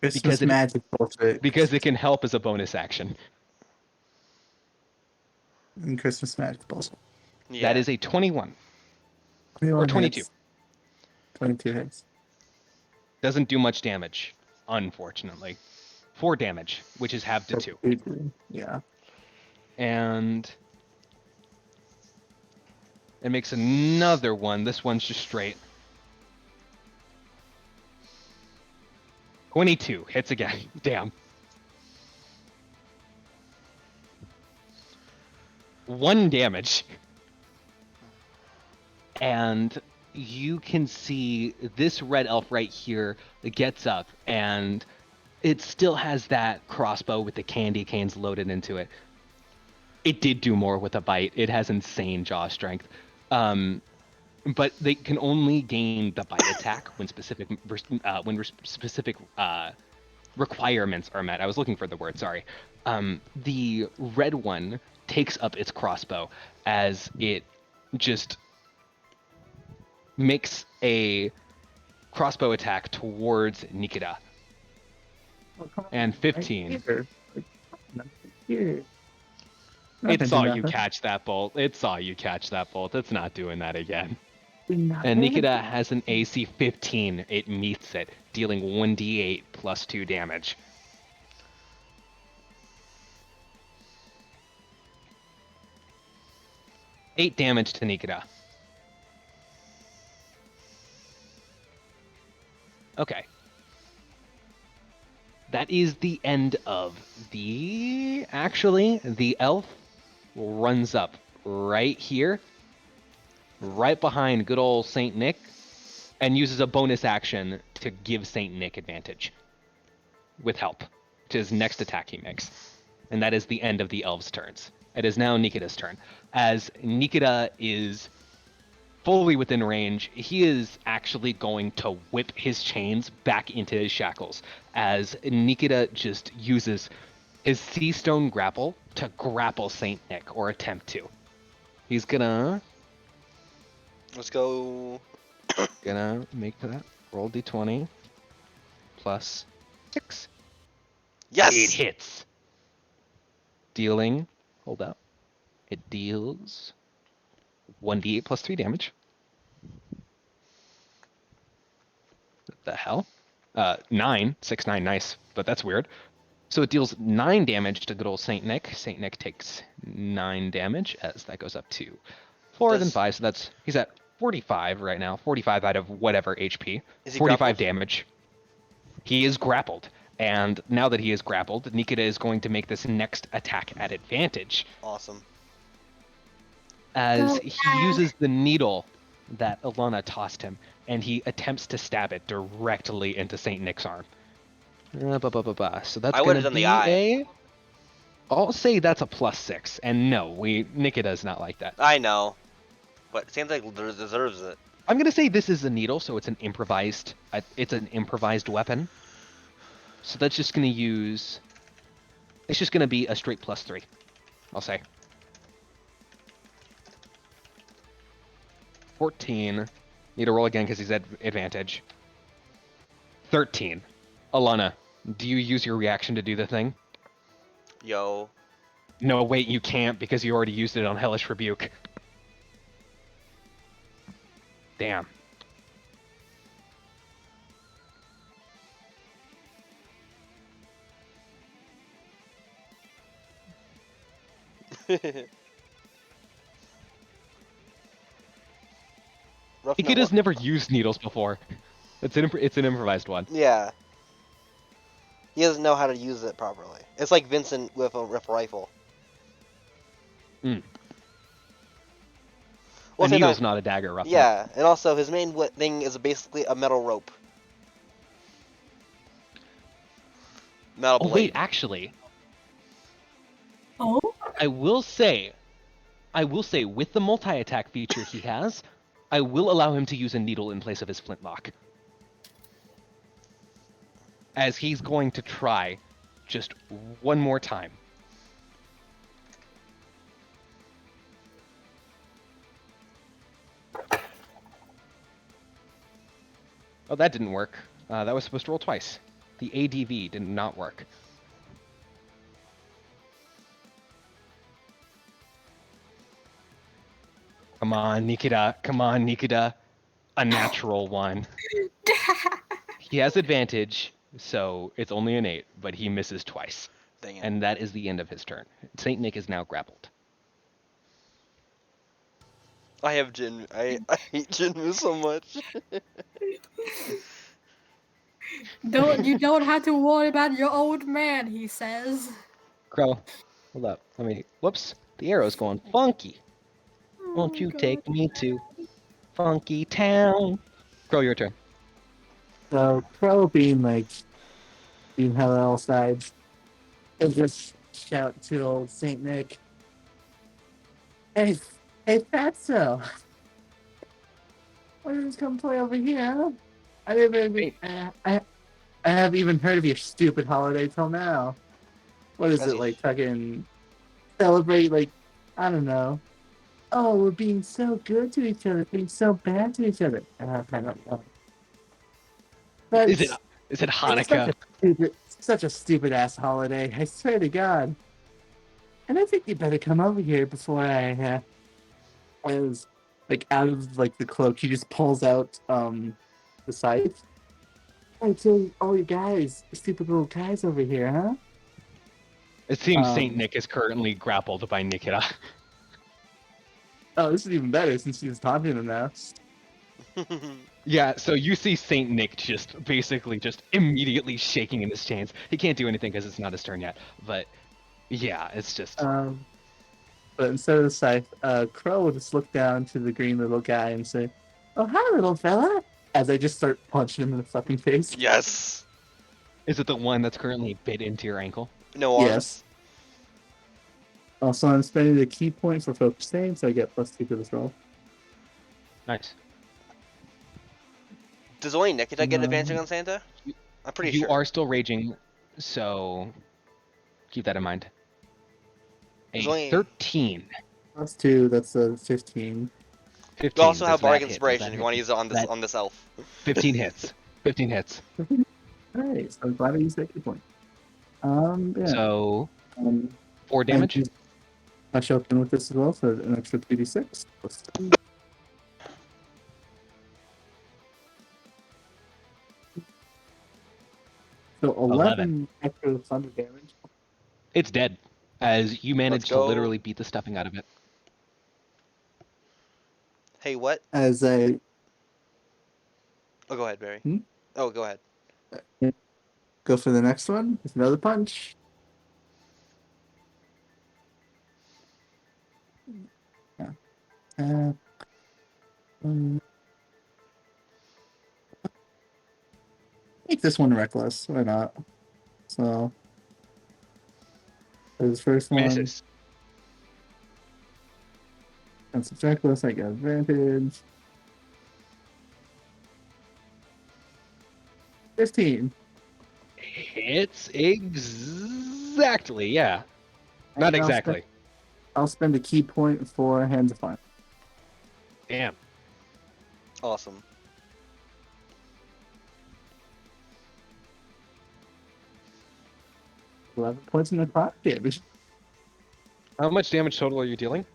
Christmas Because it- magic bullshit. Because it can help as a bonus action. And Christmas magic bullshit. Yeah. That is a 21 or 21 22. hits. 22 hits. Doesn't do much damage, unfortunately. 4 damage, which is halved to 2. Yeah. And it makes another one. This one's just straight. 22 hits again. Damn. 1 damage. And you can see this red elf right here gets up, and it still has that crossbow with the candy canes loaded into it. It did do more with a bite. It has insane jaw strength. But they can only gain the bite attack when specific requirements are met. I was looking for the word, sorry. The red one takes up its crossbow as it just makes a crossbow attack towards Nikita. Oh, come on. And 15. Right here. Like, nothing here. It Nothing, saw you nothing. catch that bolt. It's not doing that again. Nothing. And Nikita has an AC 15. It meets it, dealing 1d8 plus 2 damage. Eight damage to Nikita. Okay. That is the end of the... Actually, the elf runs up right here, right behind good old Saint Nick, and uses a bonus action to give Saint Nick advantage with help to his next attack he makes. And that is the end of the elf's turns. It is now Nikita's turn. As Nikita is fully within range, he is actually going to whip his chains back into his shackles as Nikita just uses his Sea Stone grapple to grapple Saint Nick, or attempt to. He's gonna Let's go. make that roll d20 plus 6. Yes. It hits. Dealing, hold up. It deals 1d8 plus 3 damage. the hell? 9, 6, 9, nice, but that's weird. So it deals 9 damage to good old Saint Nick. Saint Nick takes 9 damage as that goes up to 4, then Does- 5. So he's at 45 right now. 45 out of whatever HP. Is he 45 grappled? damage. He is grappled. And now that he is grappled, Nikita is going to make this next attack at advantage Awesome. as Go he back. uses the needle that Alana tossed him, and he attempts to stab it directly into Saint Nick's arm. So that's I going would've to done the be eye. I'll say that's a +6, and no, Nikita is not like that. I know, but Saint Nick deserves it. I'm going to say this is a needle, so it's an improvised weapon. So that's just going to use. It's just going to be a straight +3. I'll say. 14. Need to roll again because he's at advantage. 13. Alana, do you use your reaction to do the thing? Yo. No, wait, you can't because you already used it on Hellish Rebuke. Damn. Rough Nikita's note. never used needles before. It's an improvised one. Yeah. He doesn't know how to use it properly. It's like Vincent with a rifle. Mm. Well, a say needle's that- not a dagger, roughly. Yeah, and also his main thing is basically a metal rope. Metal Oh blade. wait, actually, Oh? I will say, with the multi-attack feature he has, I will allow him to use a needle in place of his flintlock. As he's going to try just one more time. Oh, that didn't work. That was supposed to roll twice. The ADV did not work. Come on, Nikita. Come on, Nikita. A natural one. He has advantage, so it's only an 8, but he misses twice. Dang it. And that is the end of his turn. Saint Nick is now grappled. I have Jin. I hate Jinmu so much. You don't have to worry about your old man, he says. Crow, hold up. Whoops. The arrow's going funky. Won't you take me to Funky Town? Crow, your turn. So Crow being hella all sides, he'll just shout to old Saint Nick, "Hey, Fatso! Why don't you just come play over here, huh? I haven't even heard of your stupid holiday till now. What is it, like fucking celebrate, like, I don't know. Oh, we're being so good to each other, being so bad to each other. I don't know. But Is it Hanukkah? such a stupid ass holiday. I swear to God. And I think you better come over here before I was like out of like the cloak. He just pulls out the scythe. Hey, so all you guys, stupid little guys over here, huh? It seems Saint Nick is currently grappled by Nikita. Oh, this is even better since she's taunting him now. Yeah, so you see Saint Nick just immediately shaking in his chains. He can't do anything because it's not his turn yet. But yeah, it's just But instead of the scythe, Crow will just look down to the green little guy and say, "Oh, hi, little fella," as I just start punching him in the fucking face. Yes. Is it the one that's currently bit into your ankle? No arms. Yes. Also, I'm spending the key point for focus save, so I get +2 to this roll. Nice. Does only Nikita get No. advantage on Santa? I'm pretty You sure. are still raging, so keep that in mind. There's A only- 13. +2, that's a 15. 15. You also Does have that Bardic hit? Does Inspiration that if you hit? want to use it on this That- elf. 15 hits. 15 hits. Alright, so I'm glad I used that key point. Yeah. So um, 4 damage. and I show up in with this as well, so an extra 2d6. +2. So 11 extra thunder damage. It's dead, as you managed to go. literally beat the stuffing out of it. Hey, what? As I Oh, go ahead, Barry. Hmm? Oh, go ahead. go for the next one with another punch. Yeah. Make this one reckless. Why not? So, for this first one, Misses. since it's reckless, I get advantage. 15. Hits exactly, yeah. Not And exactly. I'll spend a key point for Hands of Fire. Damn. Awesome. $11 points in necrotic damage. How much damage total are you dealing?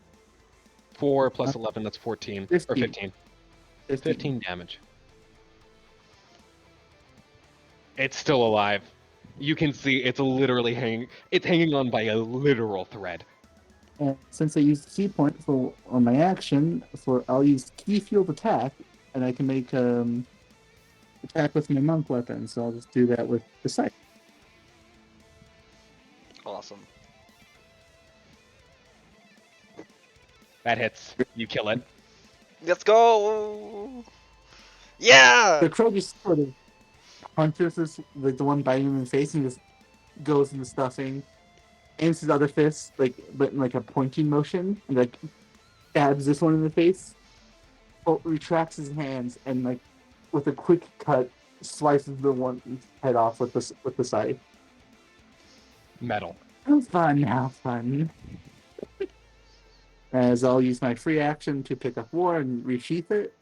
4 plus 11, that's 14. Or 15. 15. 15 damage. It's still alive. You can see it's literally hanging on by a literal thread. And since I used key point for on my action, I'll use key field attack, and I can make attack with my monk weapon. So I'll just do that with the sight. Awesome. That hits. You kill it. Let's go. Yeah. The crow just sort of punches this, like the one biting him in the face, and just goes in the stuffing, aims his other fist, but in like a pointing motion, and like stabs this one in the face. Retracts his hands, and like with a quick cut, slices the one head off with the scythe. Metal. Have fun, have fun. As I'll use my free action to pick up war and resheath it,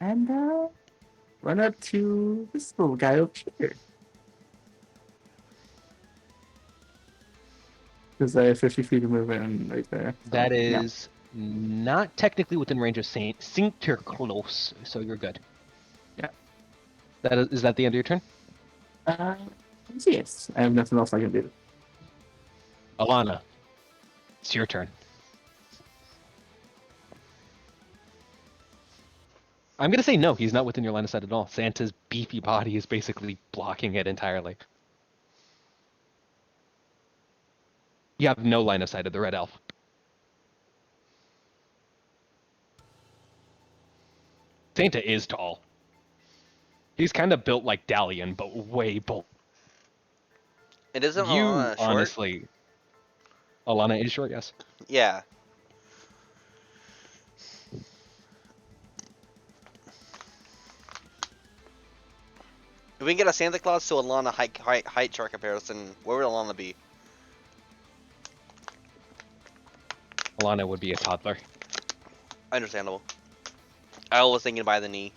and run up to this little guy over here. Because I have 50 feet of movement right there. So, That yeah. is not technically within range of Saint Sinterklaas, so you're good. Yeah. Is that the end of your turn? Yes, I have nothing else I can do. Alana, it's your turn. I'm gonna say no, he's not within your line of sight at all. Santa's beefy body is basically blocking it entirely. You have no line of sight of the red elf. Santa is tall. He's kind of built like Dalian, but way bulk. It isn't You Alana short? honestly, Alana is short, yes. Yeah. If we can get a Santa Claus to Alana height chart comparison, where would Alana be? Alana would be a toddler. Understandable. I was thinking by the knee.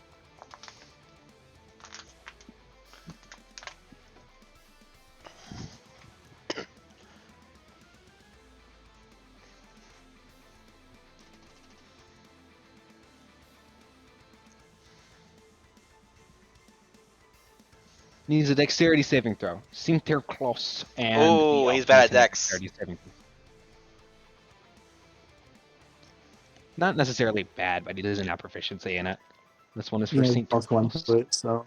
Needs a dexterity saving throw. Sinterklaas and Oh, he's bad at dex. dexterity saving throw. Not necessarily bad, but he doesn't have proficiency in it. This one is for Yeah, plus one Sinterklaas. to it, so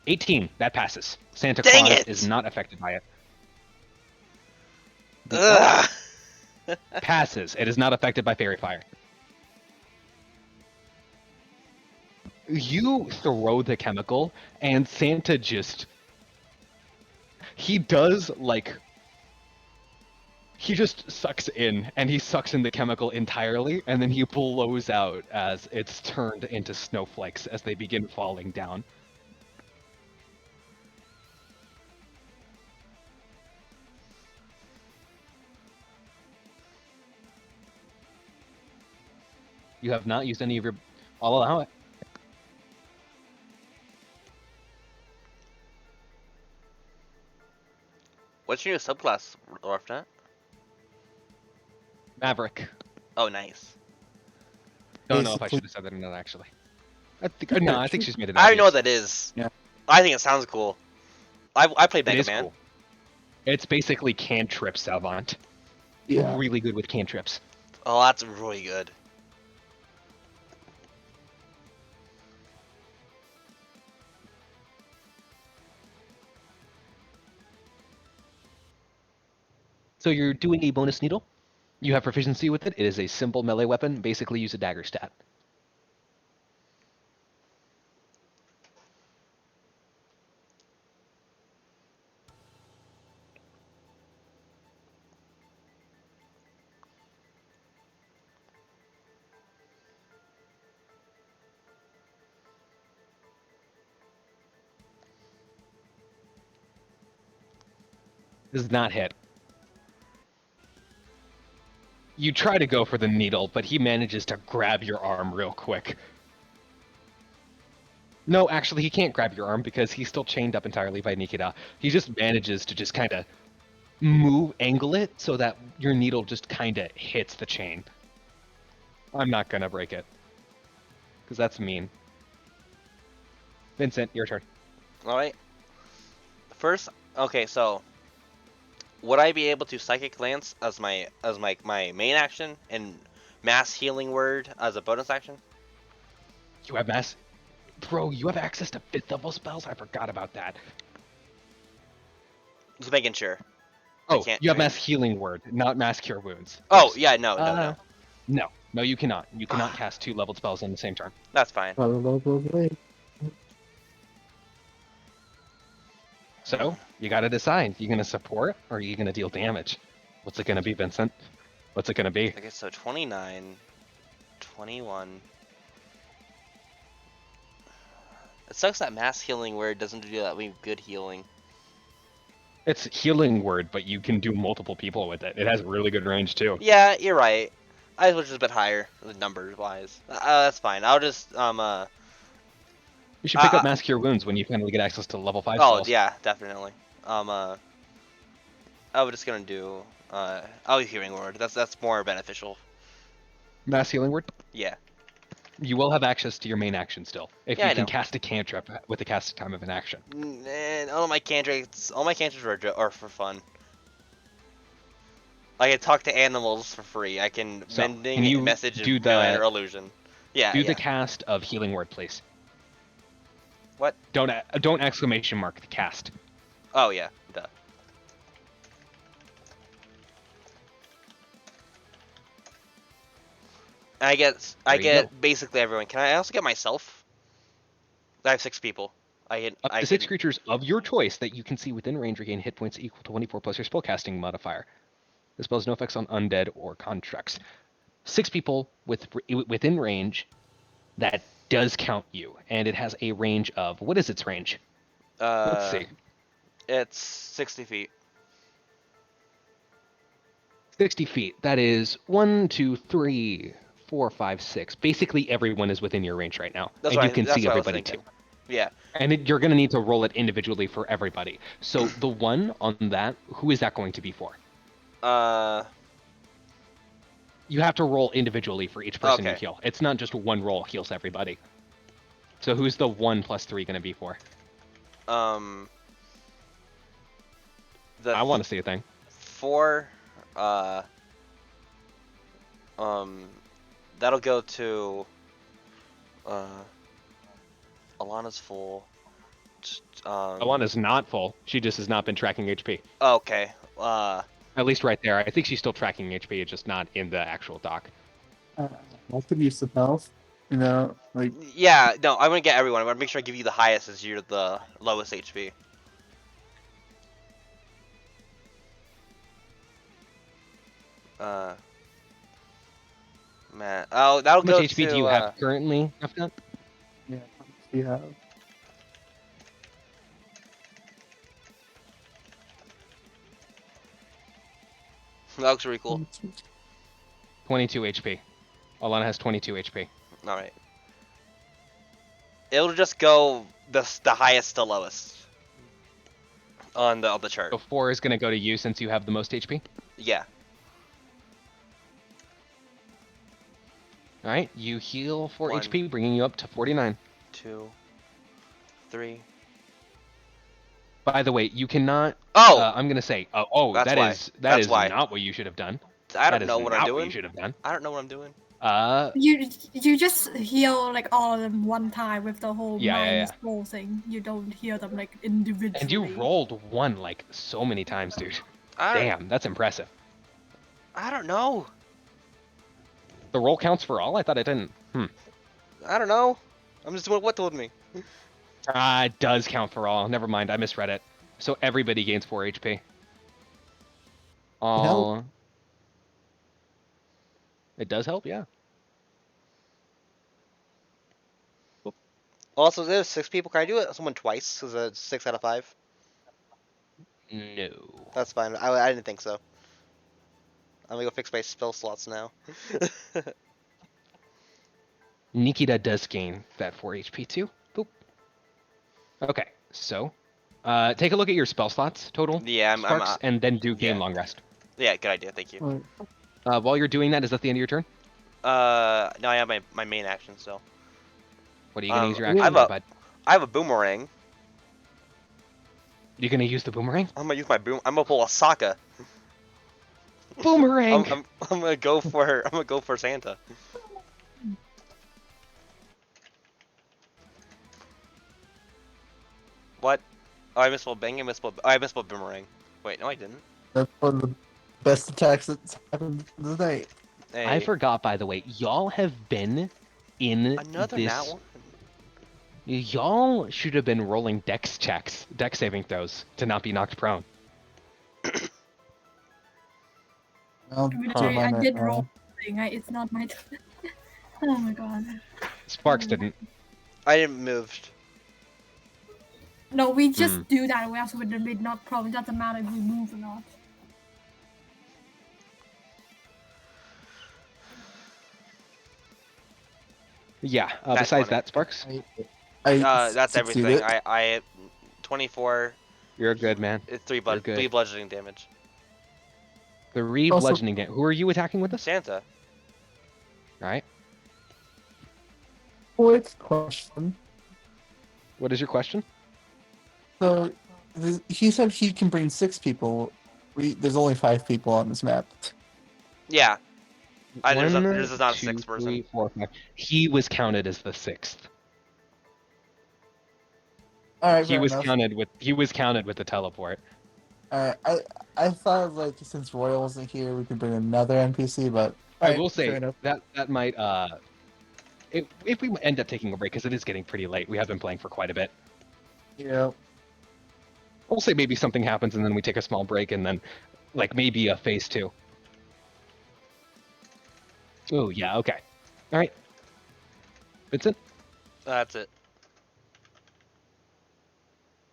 18, that passes. Santa Dang Claus it! is not affected by it. The Ugh. elf passes. It is not affected by fairy fire. You throw the chemical, and Santa just... He does, like... He just sucks in, and he sucks in the chemical entirely, and then he blows out as it's turned into snowflakes as they begin falling down. You have not used any of your... I'll allow it. What's your new subclass, Orphnat? Maverick. Oh, nice. Don't know if I Basically- should have said that or not, actually. I think she's made it I already know obvious. what that is. Yeah. I think it sounds cool. I played It Mega is Man. cool. It's basically cantrip Savant. Yeah. Really good with cantrips. Oh, that's really good. So you're doing a bonus needle. You have proficiency with it. It is a simple melee weapon. Basically, use a dagger stat. Does not hit. You try to go for the needle, but he manages to grab your arm real quick. No, actually, he can't grab your arm because he's still chained up entirely by Nikita. He just manages to just kind of angle it so that your needle just kind of hits the chain. I'm not gonna break it because that's mean. Vincent, your turn. All right. First, okay, so would I be able to Psychic Lance as my main action and Mass Healing Word as a bonus action? You have mass. Bro, you have access to 5th level spells? I forgot about that. Just making sure. I Oh, can't- you have I mean- mass healing word, not mass cure wounds. Oh Yes. yeah, no. No, you cannot. You cannot cast 2 leveled spells on the same turn. That's fine. So, you gotta decide. You gonna support or are you gonna deal damage? What's it gonna be, Vincent? What's it gonna be? Okay, so 29, 21. It sucks that Mass Healing Word doesn't do that good healing. It's healing word, but you can do multiple people with it. It has really good range too. Yeah, you're right. I was just a bit higher, numbers wise. That's fine. I'll just You should pick Uh, up mass cure wounds when you finally get access to level 5 Oh spells. yeah, definitely. I was just gonna do I'll use Healing Word. That's more beneficial. Mass healing word. Yeah. You will have access to your main action still. If Yeah, you I can know. cast a cantrip with the cast time of an action. And all my cantrips are for fun. I can talk to animals for free. I can So, mending can you message do and the- illusion. Yeah, Do yeah. the cast of healing word, please. What? Don't exclamation mark the cast. Oh yeah, duh. I There you get basically everyone. Can I also get myself? I have 6 people. Up to 6 creatures of your choice that you can see within range regain hit points equal to 24 plus your spellcasting modifier. The spell has no effects on undead or constructs. 6 people within range that does count you, and it has a range of what is its range? Let's see. It's 60 feet. 60 feet. That is 1, 2, 3, 4, 5, 6. Basically, everyone is within your range right now, That's and what you can that's see what I was everybody too. thinking. Yeah. And you're going to need to roll it individually for everybody. So the one on that, who is that going to be for? You have to roll individually for each person you Okay. heal. It's not just one roll heals everybody. So who's the 1 plus 3 going to be for? The I want to see a thing. 4 that'll go to Alana's full. Alana's not full. She just has not been tracking HP. Okay. At least right there. I think she's still tracking HP, it's just not in the actual doc. Multiple use of health. You know, like Yeah, no, I'm gonna get everyone. I'm gonna make sure I give you the highest as you're the lowest HP. Man, oh, that'll How go much HP to. do you have currently, Afghan? yeah, you have. That looks really cool. 22 HP. Alana has 22 HP. All right. It'll just go the highest to lowest on the chart. So 4 is going to go to you since you have the most HP. Yeah. All right, you heal 4 1, HP, bringing you up to 49. 2, 3, By the way, you cannot. Oh, I'm gonna say. That's That why. is That's why. not what you should have done. I That don't is know what I'm not what you doing. should have done. I don't know what I'm doing. You just heal like all of them one time with the whole Yeah, yeah, mind scroll thing. You don't heal them like individually. And you rolled 1 like so many times, dude. I don't, Damn, that's impressive. I don't know. The roll counts for all? I thought it didn't. I don't know. I'm just doing what told me. It does count for all. Never mind, I misread it. So everybody gains 4 HP. help. It does help, yeah. Also, there's 6 people. Can I do it? Someone twice? Because it's 6 out of 5. No. That's fine. I didn't think so. I'm gonna go fix my spell slots now. Nikita does gain that 4 HP too. Boop. Okay, so take a look at your spell slots total, Yeah, Sparks, and then do gain yeah. long rest. Yeah, good idea. Thank you. While you're doing that, is that the end of your turn? No, I have my main action still. What are you gonna use your I action have for, a- bud? I have a boomerang. You gonna use the boomerang? I'm gonna use my boom. I'm gonna pull a Sokka. Boomerang. I'm gonna go for Santa. What? Oh, I misspelled bang. I misspelled boomerang. Wait, no, I didn't. That's one of the best attacks that's happened tonight. Hey, I forgot, by the way, y'all have been in another this. nat one. Y'all should have been rolling dex checks, dex saving throws to not be knocked prone. I'll Which do mine I right did now. roll thing. It's not my turn. Oh my god. Sparks didn't. I didn't moved. No, we just do that. We also would be not problem. It doesn't matter if we move or not. Yeah. That's Besides funny. that, Sparks, That's succeeded. everything. I 24. you're good, man. It's You're good. 3 bludgeoning damage. 3 Also- bludgeoning damage. Who are you attacking with this? Santa. All right. Quick question. What is your question? So, he said he can bring 6 people. There's only 5 people on this map. Yeah. There's One, not a two, 6th person. 3, 4, 5. He was counted as the 6th. All right, He fair was enough. counted with the teleport. I thought like since Royal wasn't here, we could bring another NPC, but I alright, will fair say enough. that might if we end up taking a break, because it is getting pretty late. We have been playing for quite a bit. Yeah. We'll say maybe something happens and then we take a small break and then like maybe a phase 2. Oh yeah, okay. All right. Vincent. That's it.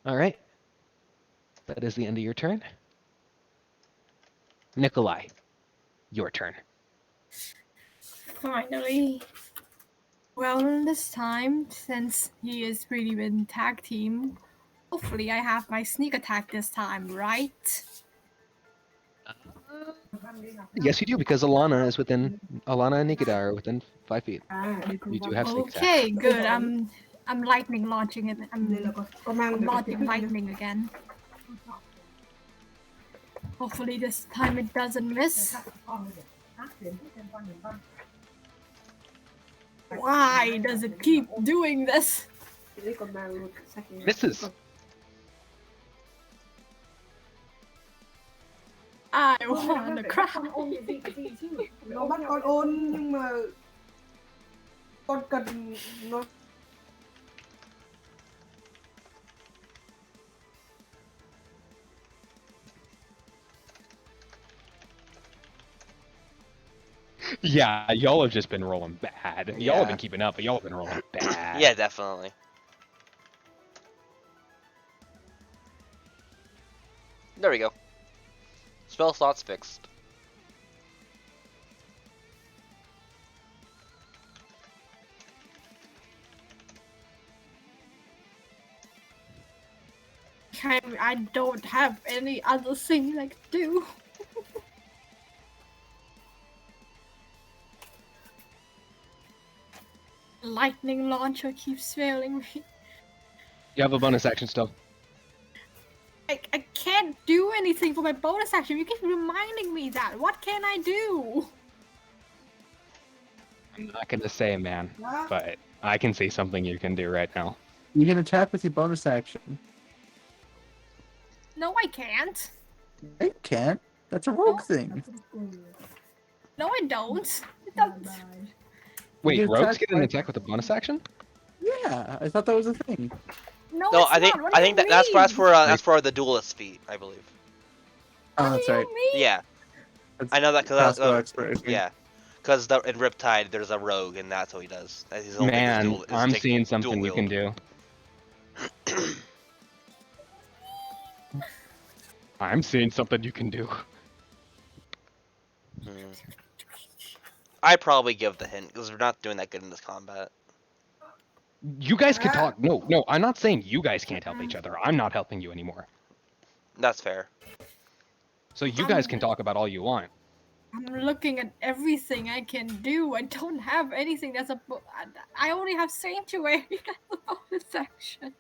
All right. That is the end of your turn. Nikolai, your turn. Finally. Well, this time, since he is really been tag team, hopefully I have my sneak attack this time, right? Yes, you do, because Alana and Nikita are within 5 feet. You do have sneak attack. Okay, good. I'm lightning launching it. I'm launching lightning again. Hopefully this time it doesn't miss. Why does it keep doing this? Misses. I wanna cry. Nó bắt con ôn nhưng mà con cần nó Yeah, y'all have just been rolling bad. Y'all have Yeah. been keeping up, but y'all have been rolling bad. Yeah, definitely. There we go. Spell slots fixed. I don't have any other thing I can do. Lightning launcher keeps failing me. You have a bonus action still. anything for my bonus action. You keep reminding me that. What can I do? I'm not gonna say, man, Huh? but I can see something you can do right now. You can attack with your bonus action. No, I can't. I can't. That's a rogue thing. No, I don't. It doesn't. Wait, You rogues attack get an by- attack with a bonus action? Yeah, I thought that was a thing. No, No, it's I think not. What do I you think that's mean? that's for the duelist feat, I believe. Oh, What that's do you right. mean? Yeah, That's I know that crossbow because expert. Okay. yeah, because in Riptide there's a rogue and that's what he does. His whole thing is Man, dual, is I'm take seeing dual something you can wield. do. I'm seeing something you can do. Hmm. I'd probably give the hint because we're not doing that good in this combat. You guys can talk. No, I'm not saying you guys can't help each other. I'm not helping you anymore. That's fair. So you guys can talk about all you want. I'm looking at everything I can do. I don't have anything that's a. I only have sanctuary as a bonus action.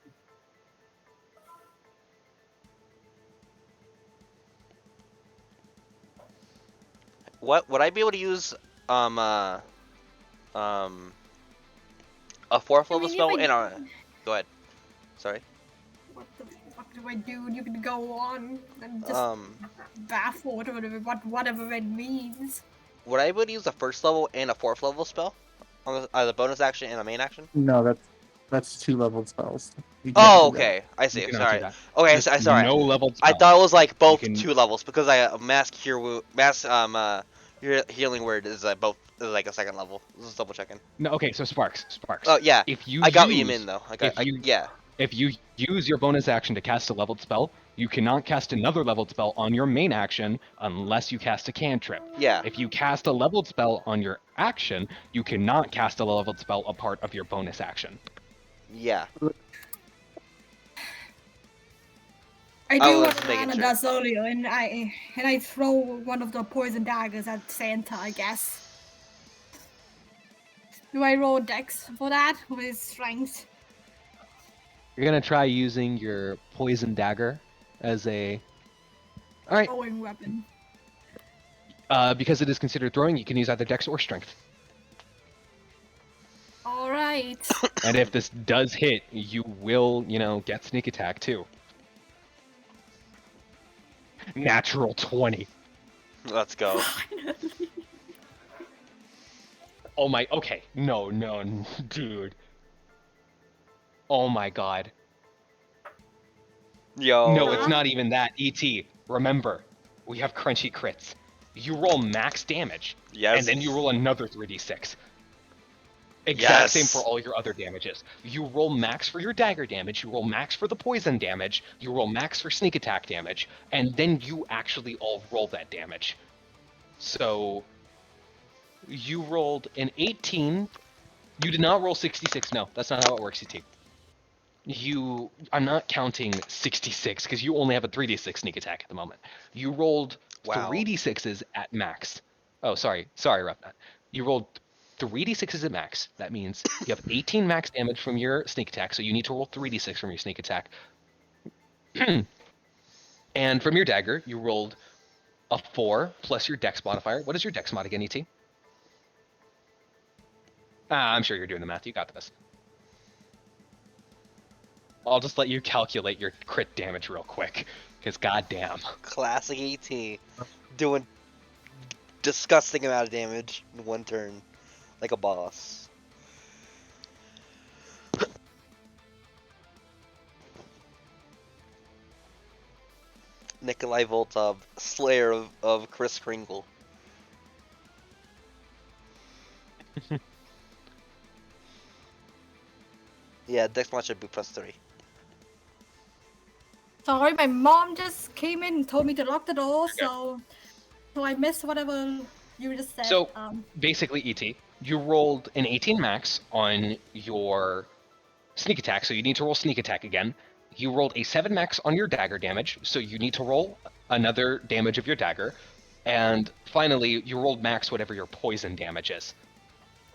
What would I be able to use? A fourth I level mean, spell if I- and go ahead. Sorry. What the fuck do I do? You can go on and just Um, baffle whatever it means. would I be able to use a first level and a fourth level spell on the bonus action and a main action? No, that's 2-level spells. You can't Oh, do that. okay. I see. You cannot Sorry. do that. Okay, Just sorry. no leveled I spell. thought it was like both can- 2 levels because mass cure wound, healing word is both is like a second level. Just double checking. No, okay, so Sparks. Oh yeah, If you I got what you use- mean though. if If you use your bonus action to cast a leveled spell, you cannot cast another leveled spell on your main action unless you cast a cantrip. Yeah. If you cast a leveled spell on your action, you cannot cast a leveled spell a part of your bonus action. Yeah. I I do was what making Lana sure. does earlier, and I throw one of the poison daggers at Santa, I guess. Do I roll dex for that with his strength? You're gonna try using your poison dagger as a. All right, Throwing weapon. because it is considered throwing, you can use either dex or strength. All right. And if this does hit, you will, get sneak attack too. Natural 20. Let's go. Oh my, okay. No, dude. Oh my god. Yo. No, it's not even that, ET. Remember, we have crunchy crits. You roll max damage, Yes. and then you roll another 3d6. Exact same Yes. for all your other damages. You roll max for your dagger damage, you roll max for the poison damage, you roll max for sneak attack damage, and then you actually all roll that damage. So, you rolled an 18. You did not roll 66. No, that's not how it works, ET. I'm not counting 66 because you only have a 3d6 sneak attack at the moment. You rolled Wow. 3d6s at max. Oh, sorry, Roughnut. You rolled 3d6s at max. That means you have 18 max damage from your sneak attack, so you need to roll 3d6 from your sneak attack. And from your dagger, you rolled a 4 plus your dex modifier. What is your dex mod again, ET? I'm sure you're doing the math. You got this. I'll just let you calculate your crit damage real quick, because goddamn. Classic ET. Doing disgusting amount of damage in one turn. Like a boss. Nikolai Voltov, Slayer of Chris Kringle. Yeah, Dex mod should be +3. Sorry, my mom just came in and told me to lock the door, so I missed whatever you just said. So, basically, ET, you rolled an 18 max on your sneak attack, so you need to roll sneak attack again. You rolled a 7 max on your dagger damage, so you need to roll another damage of your dagger. And finally, you rolled max whatever your poison damage is.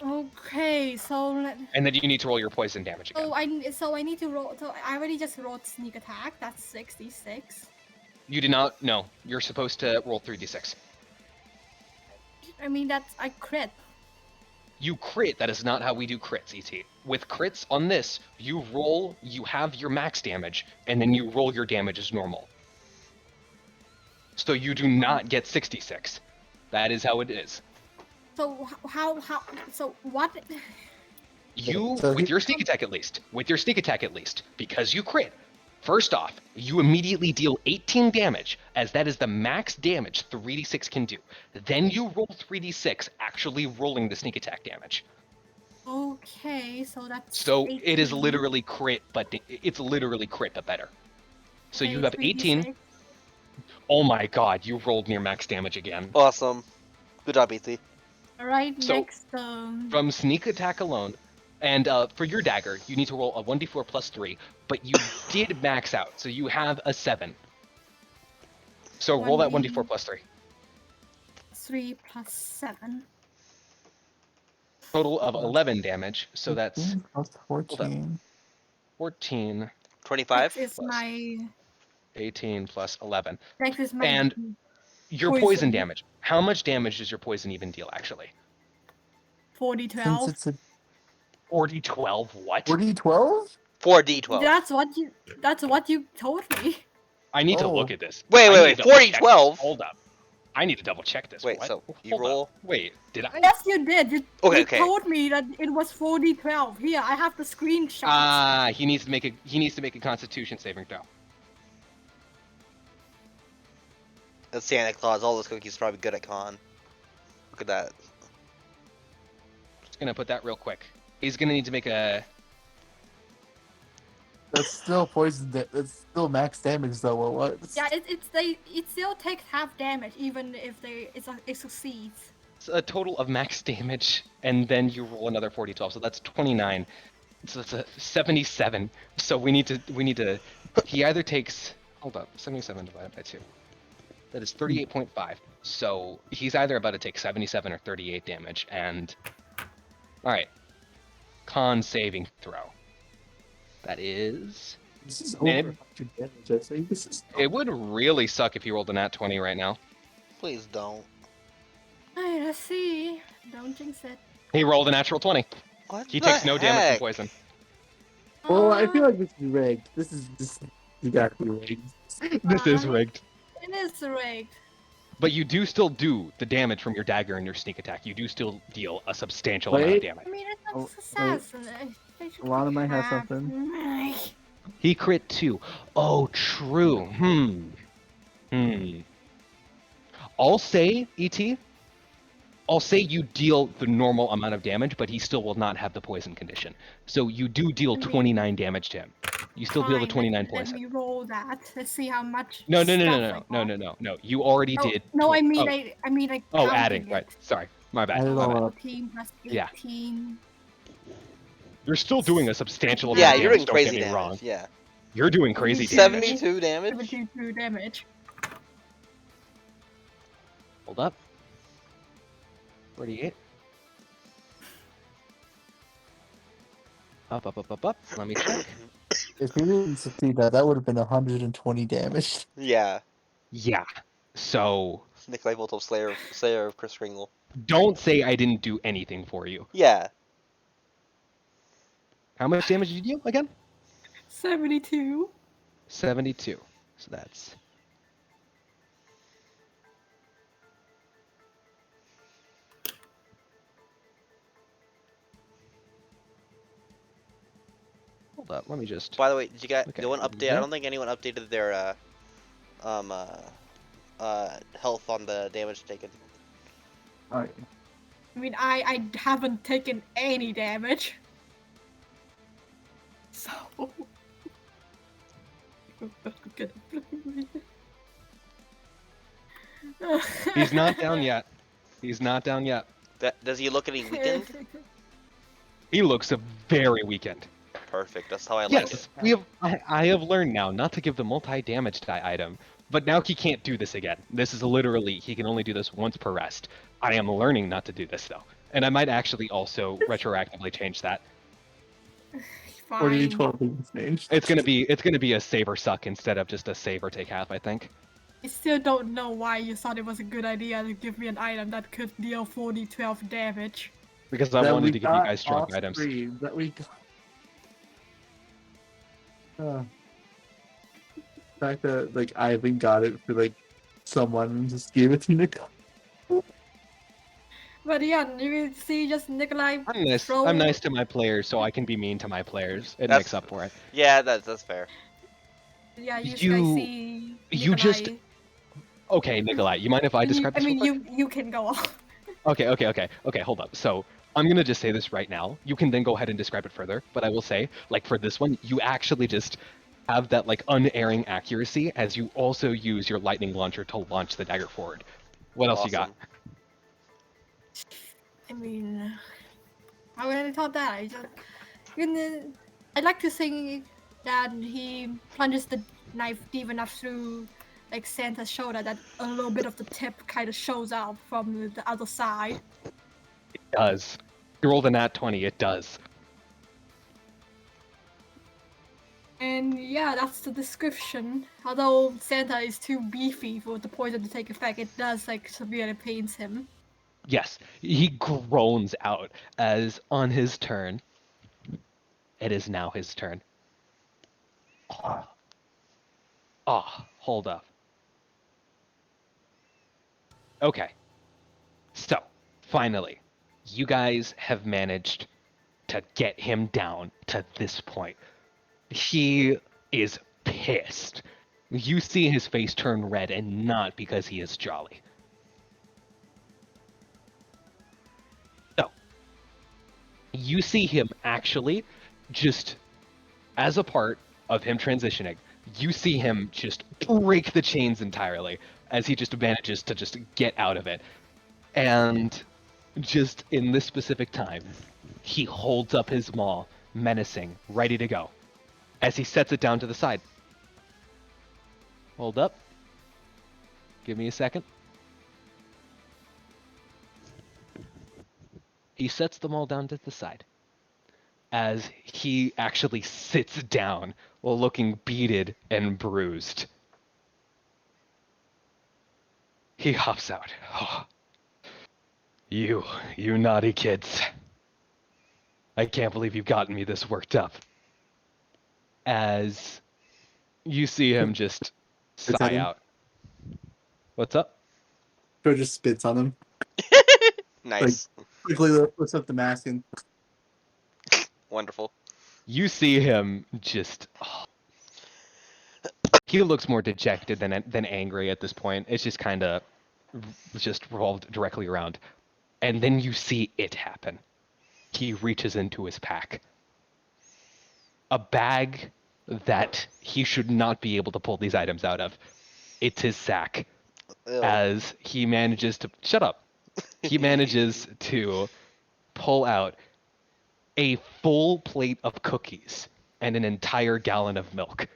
Okay, so And then you need to roll your poison damage again. I need to roll. So I already just rolled sneak attack. That's 66. You did not. No, you're supposed to roll 3d6. I mean, that's I crit. You crit. That is not how we do crits, ET. With crits on this, you roll. You have your max damage, and then you roll your damage as normal. So you do not get 66. That is how it is. So how so what? You, So with he- your sneak attack at least, because you crit, first off, you immediately deal 18 damage, as that is the max damage 3d6 can do. Then you roll 3d6, actually rolling the sneak attack damage. Okay, so that's. So it is 18. literally crit, but it's literally crit, but better. So you Okay, have 18. 3d6. Oh my god, you rolled near max damage again. Awesome. Good job, BT. All right, So, next. From sneak attack alone, and for your dagger, you need to roll a 1d4 plus 3, but you did max out, so you have a 7. So roll that 1d4 plus 3. 3 plus 7. Total of 11 damage, so that's 15 plus 14. 14, 25. Next is plus. my. 18 plus 11. Next is my. And your poison damage. How much damage does your poison even deal, actually? 40 Since 12. it's a 40-12, what? 40-12? 4d12. That's what you told me. I need to Oh. look at this. Wait, I wait, need wait, to double check 40-12? this. Hold up. I need to double check this. Wait, What? so you Hold up. roll- Wait, did I? Yes, you did. You Okay. told me that it was 40 12. Here, I have the screenshot. Ah, he needs to make a Constitution saving throw. That's Santa Claus. All those cookies are probably good at con. Look at that. Just gonna put that real quick. He's gonna need to make a. That's still poison. That's still max damage though. Or what? Yeah, it still takes half damage even if it succeeds. A total of max damage, and then you roll another 40-12, so that's 29. So that's a 77. So we need to. He either takes. Hold up, 77 divided by 2. That is 38.5. So he's either about to take 77 or 38 damage, and. Alright. Con saving throw. That is. This is Nib. over 100 damage. I think this is. It would really suck if he rolled a nat 20 right now. Please don't. Alright, let's see. Don't jinx it. He rolled a natural 20. What He the takes no damage heck? from poison. Well, I feel like this is rigged. This is exactly rigged. This is rigged. It is rigged. But you do still do the damage from your dagger and your sneak attack. You do still deal a substantial amount of Wait. damage. I mean, it's Oh, a success. They should Alana might have have- something. He crit 2. Oh, true. I'll say, ET, I'll say you deal the normal amount of damage, but he still will not have the poison condition. So you do deal 29 damage to him. You still deal the Fine, 29 let poison. me roll that. Let's see how much. No. stuff I got. No. You already No, did. no, I tw- mean, oh, I mean, like. oh, counting adding. it. Right. Sorry. My bad. Add it My all bad. up. 14 plus Yeah. 18. You're still doing a substantial amount Yeah, of you're damage. doing Don't crazy get me damage. wrong. Yeah. You're doing crazy damage. 72 damage. 72 damage. Hold up. 48. Up. Let me check. If we didn't succeed that would have been 120 damage. Yeah. Yeah. So Nikolai Voltov, Slayer of Chris Kringle. don't say I didn't do anything for you. Yeah. How much damage did you deal again? 72. 72. So that's. Hold up. Let me just. By the way, did you get Okay, no one update? yeah. I don't think anyone updated their health on the damage taken. Alright. I mean, I haven't taken any damage. So. He's not down yet. He's not down yet. Does he look any weakened? He looks a very weakened. Perfect. That's how I like Yes, it. we have. I have learned now not to give the multi-damage die item, but now he can't do this again. This is literally he can only do this once per rest. I am learning not to do this though, and I might actually also retroactively change that. Or did you Fine. 12 being changed? It's gonna be a save or suck instead of just a save or take half. I think. I still don't know why you thought it was a good idea to give me an item that could deal 40-12 damage. Because I that wanted we to give you got guys strong off items. stream, that we got. The fact that like Ivan got it for like someone and just gave it to Nicole. But yeah, you can see just Nikolai I'm nice. throw. I'm nice to my players, so I can be mean to my players. It That's- makes up for it. Yeah, that's fair. Yeah, you guys You- see. you just- Nikolai- Okay, Nikolai, you mind if I describe this real quick? you can go on. Okay, hold up. So I'm gonna just say this right now. You can then go ahead and describe it further, but I will say, like for this one, you actually just have that like unerring accuracy as you also use your lightning launcher to launch the dagger forward. What else you got? Awesome. I mean, how would I thought that? I'd like to think that he plunges the knife deep enough through like Santa's shoulder that a little bit of the tip kind of shows out from the other side. It does. You rolled a nat 20. It does. And yeah, that's the description. Although Santa is too beefy for the poison to take effect, it does like severely pains him. Yes, he groans out as on his turn, it is now his turn. Hold up. Okay. So, finally, you guys have managed to get him down to this point. He is pissed. You see his face turn red, and not because he is jolly. So, you see him actually just as a part of him transitioning, you see him just break the chains entirely as he just manages to just get out of it. And just in this specific time, he holds up his maul, menacing, ready to go, as he sets it down to the side. Hold up. Give me a second. He sets them all down to the side as he actually sits down while looking beaten and bruised. He hops out. Oh. You naughty kids. I can't believe you've gotten me this worked up. As you see him just Spits at sigh him. out. What's up? Joe just spits on him. Nice. Quickly lifts up the mask and Wonderful. You see him just. He looks more dejected than angry at this point. It's just kind of just revolved directly around. And then you see it happen. He reaches into his pack. A bag that he should not be able to pull these items out of. It's his sack. Ew. As he manages to. Shut up. He manages to pull out a full plate of cookies and an entire gallon of milk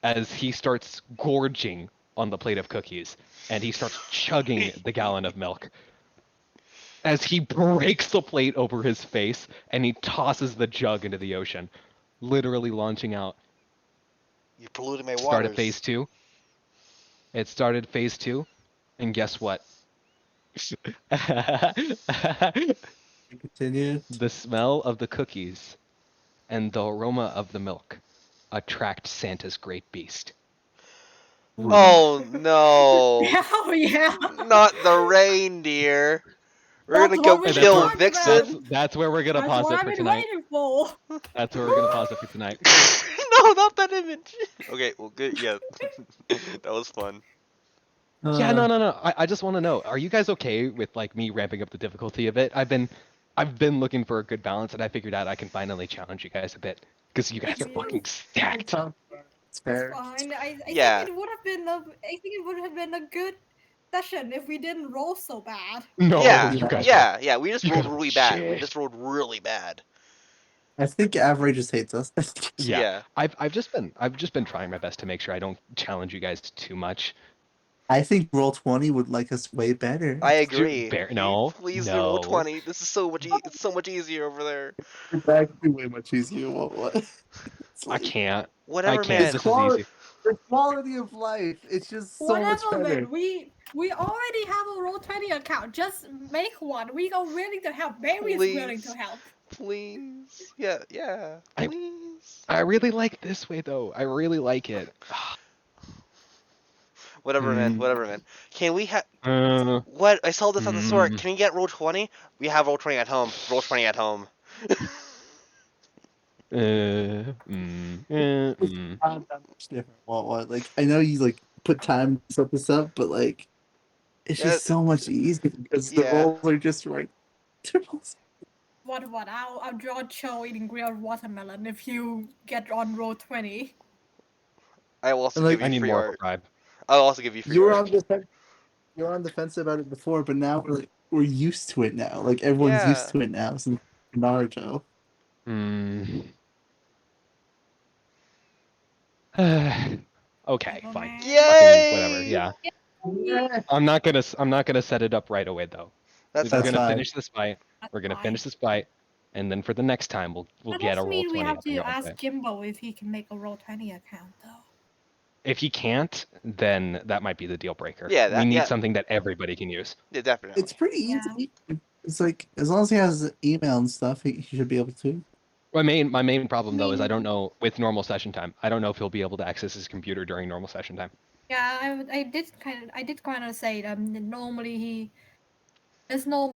as he starts gorging on the plate of cookies and he starts chugging the gallon of milk as he breaks the plate over his face and he tosses the jug into the ocean, literally launching out. You polluted my waters. Started phase 2. It started phase 2, and guess what? continue. The smell of the cookies and the aroma of the milk attract Santa's great beast. Oh no! Oh yeah. Not the reindeer. We're That's gonna go what we kill talked Vixen. That's where we're gonna That's pause what it I've for been tonight. waiting for. That's where we're gonna pause it for tonight. No, not that image. Okay, well, good. Yeah, that was fun. Yeah, no. I just want to know, are you guys okay with like me ramping up the difficulty a bit? I've been looking for a good balance, and I figured out I can finally challenge you guys a bit because you guys are fucking stacked. It's fair. Fine. I Yeah. think it would have been a good session if we didn't roll so bad. No, yeah, you guys. yeah. We just you rolled guys were really bad. We shit. just rolled really bad. I think Avery just hates us. Yeah. I've just been trying my best to make sure I don't challenge you guys too much. I think Roll20 would like us way better. I agree. No, Please do no. roll 20. This is so much. It's so much easier over there. It's actually way much easier. What? It's I like- can't. Whatever, I can't. man. This is easy. The quality of life. It's just so much Whatever, better. man. We already have a Roll20 account. Just make one. We are willing to help. Mary's willing to Please. help. Please. Yeah. I- Please. I really like this way though. I really like it. Whatever, man. Mm. Whatever, man. Can we have? Uh, What? I saw this at the store. Mm. Can we get Roll20? We have Roll20 at home. Roll20 at home. Not that much different. What? Like I know you like put time to set this up, but like it's Yeah, just so much easier because the yeah. rolls are just right. What? I'll draw Cho eating grilled watermelon if you get on Roll20. I will also And, like, give you I need free more of a art. bribe. I'll also give you free You were art. on the fence. You were on the fence about it before, but now we're used to it now. Like everyone's used Yeah. to it now since Naruto. Mm. Okay, fine. Man. Yay! Whatever. Yeah. Yeah. I'm not gonna set it up right away though. That's We're That's gonna fine. finish this fight. That's We're gonna fine. finish this fight, and then for the next time we'll That get a doesn't roll mean we 20 have up and to go. ask Okay. Jimbo if he can make a Roll20 account, though. If he can't, then that might be the deal breaker. Yeah, we need yeah. something that everybody can use. Yeah, definitely. It's pretty Yeah. easy. It's like as long as he has email and stuff, he should be able to. My main problem though is I don't know with normal session time. I don't know if he'll be able to access his computer during normal session time. Yeah, I did kind of say that normally there's no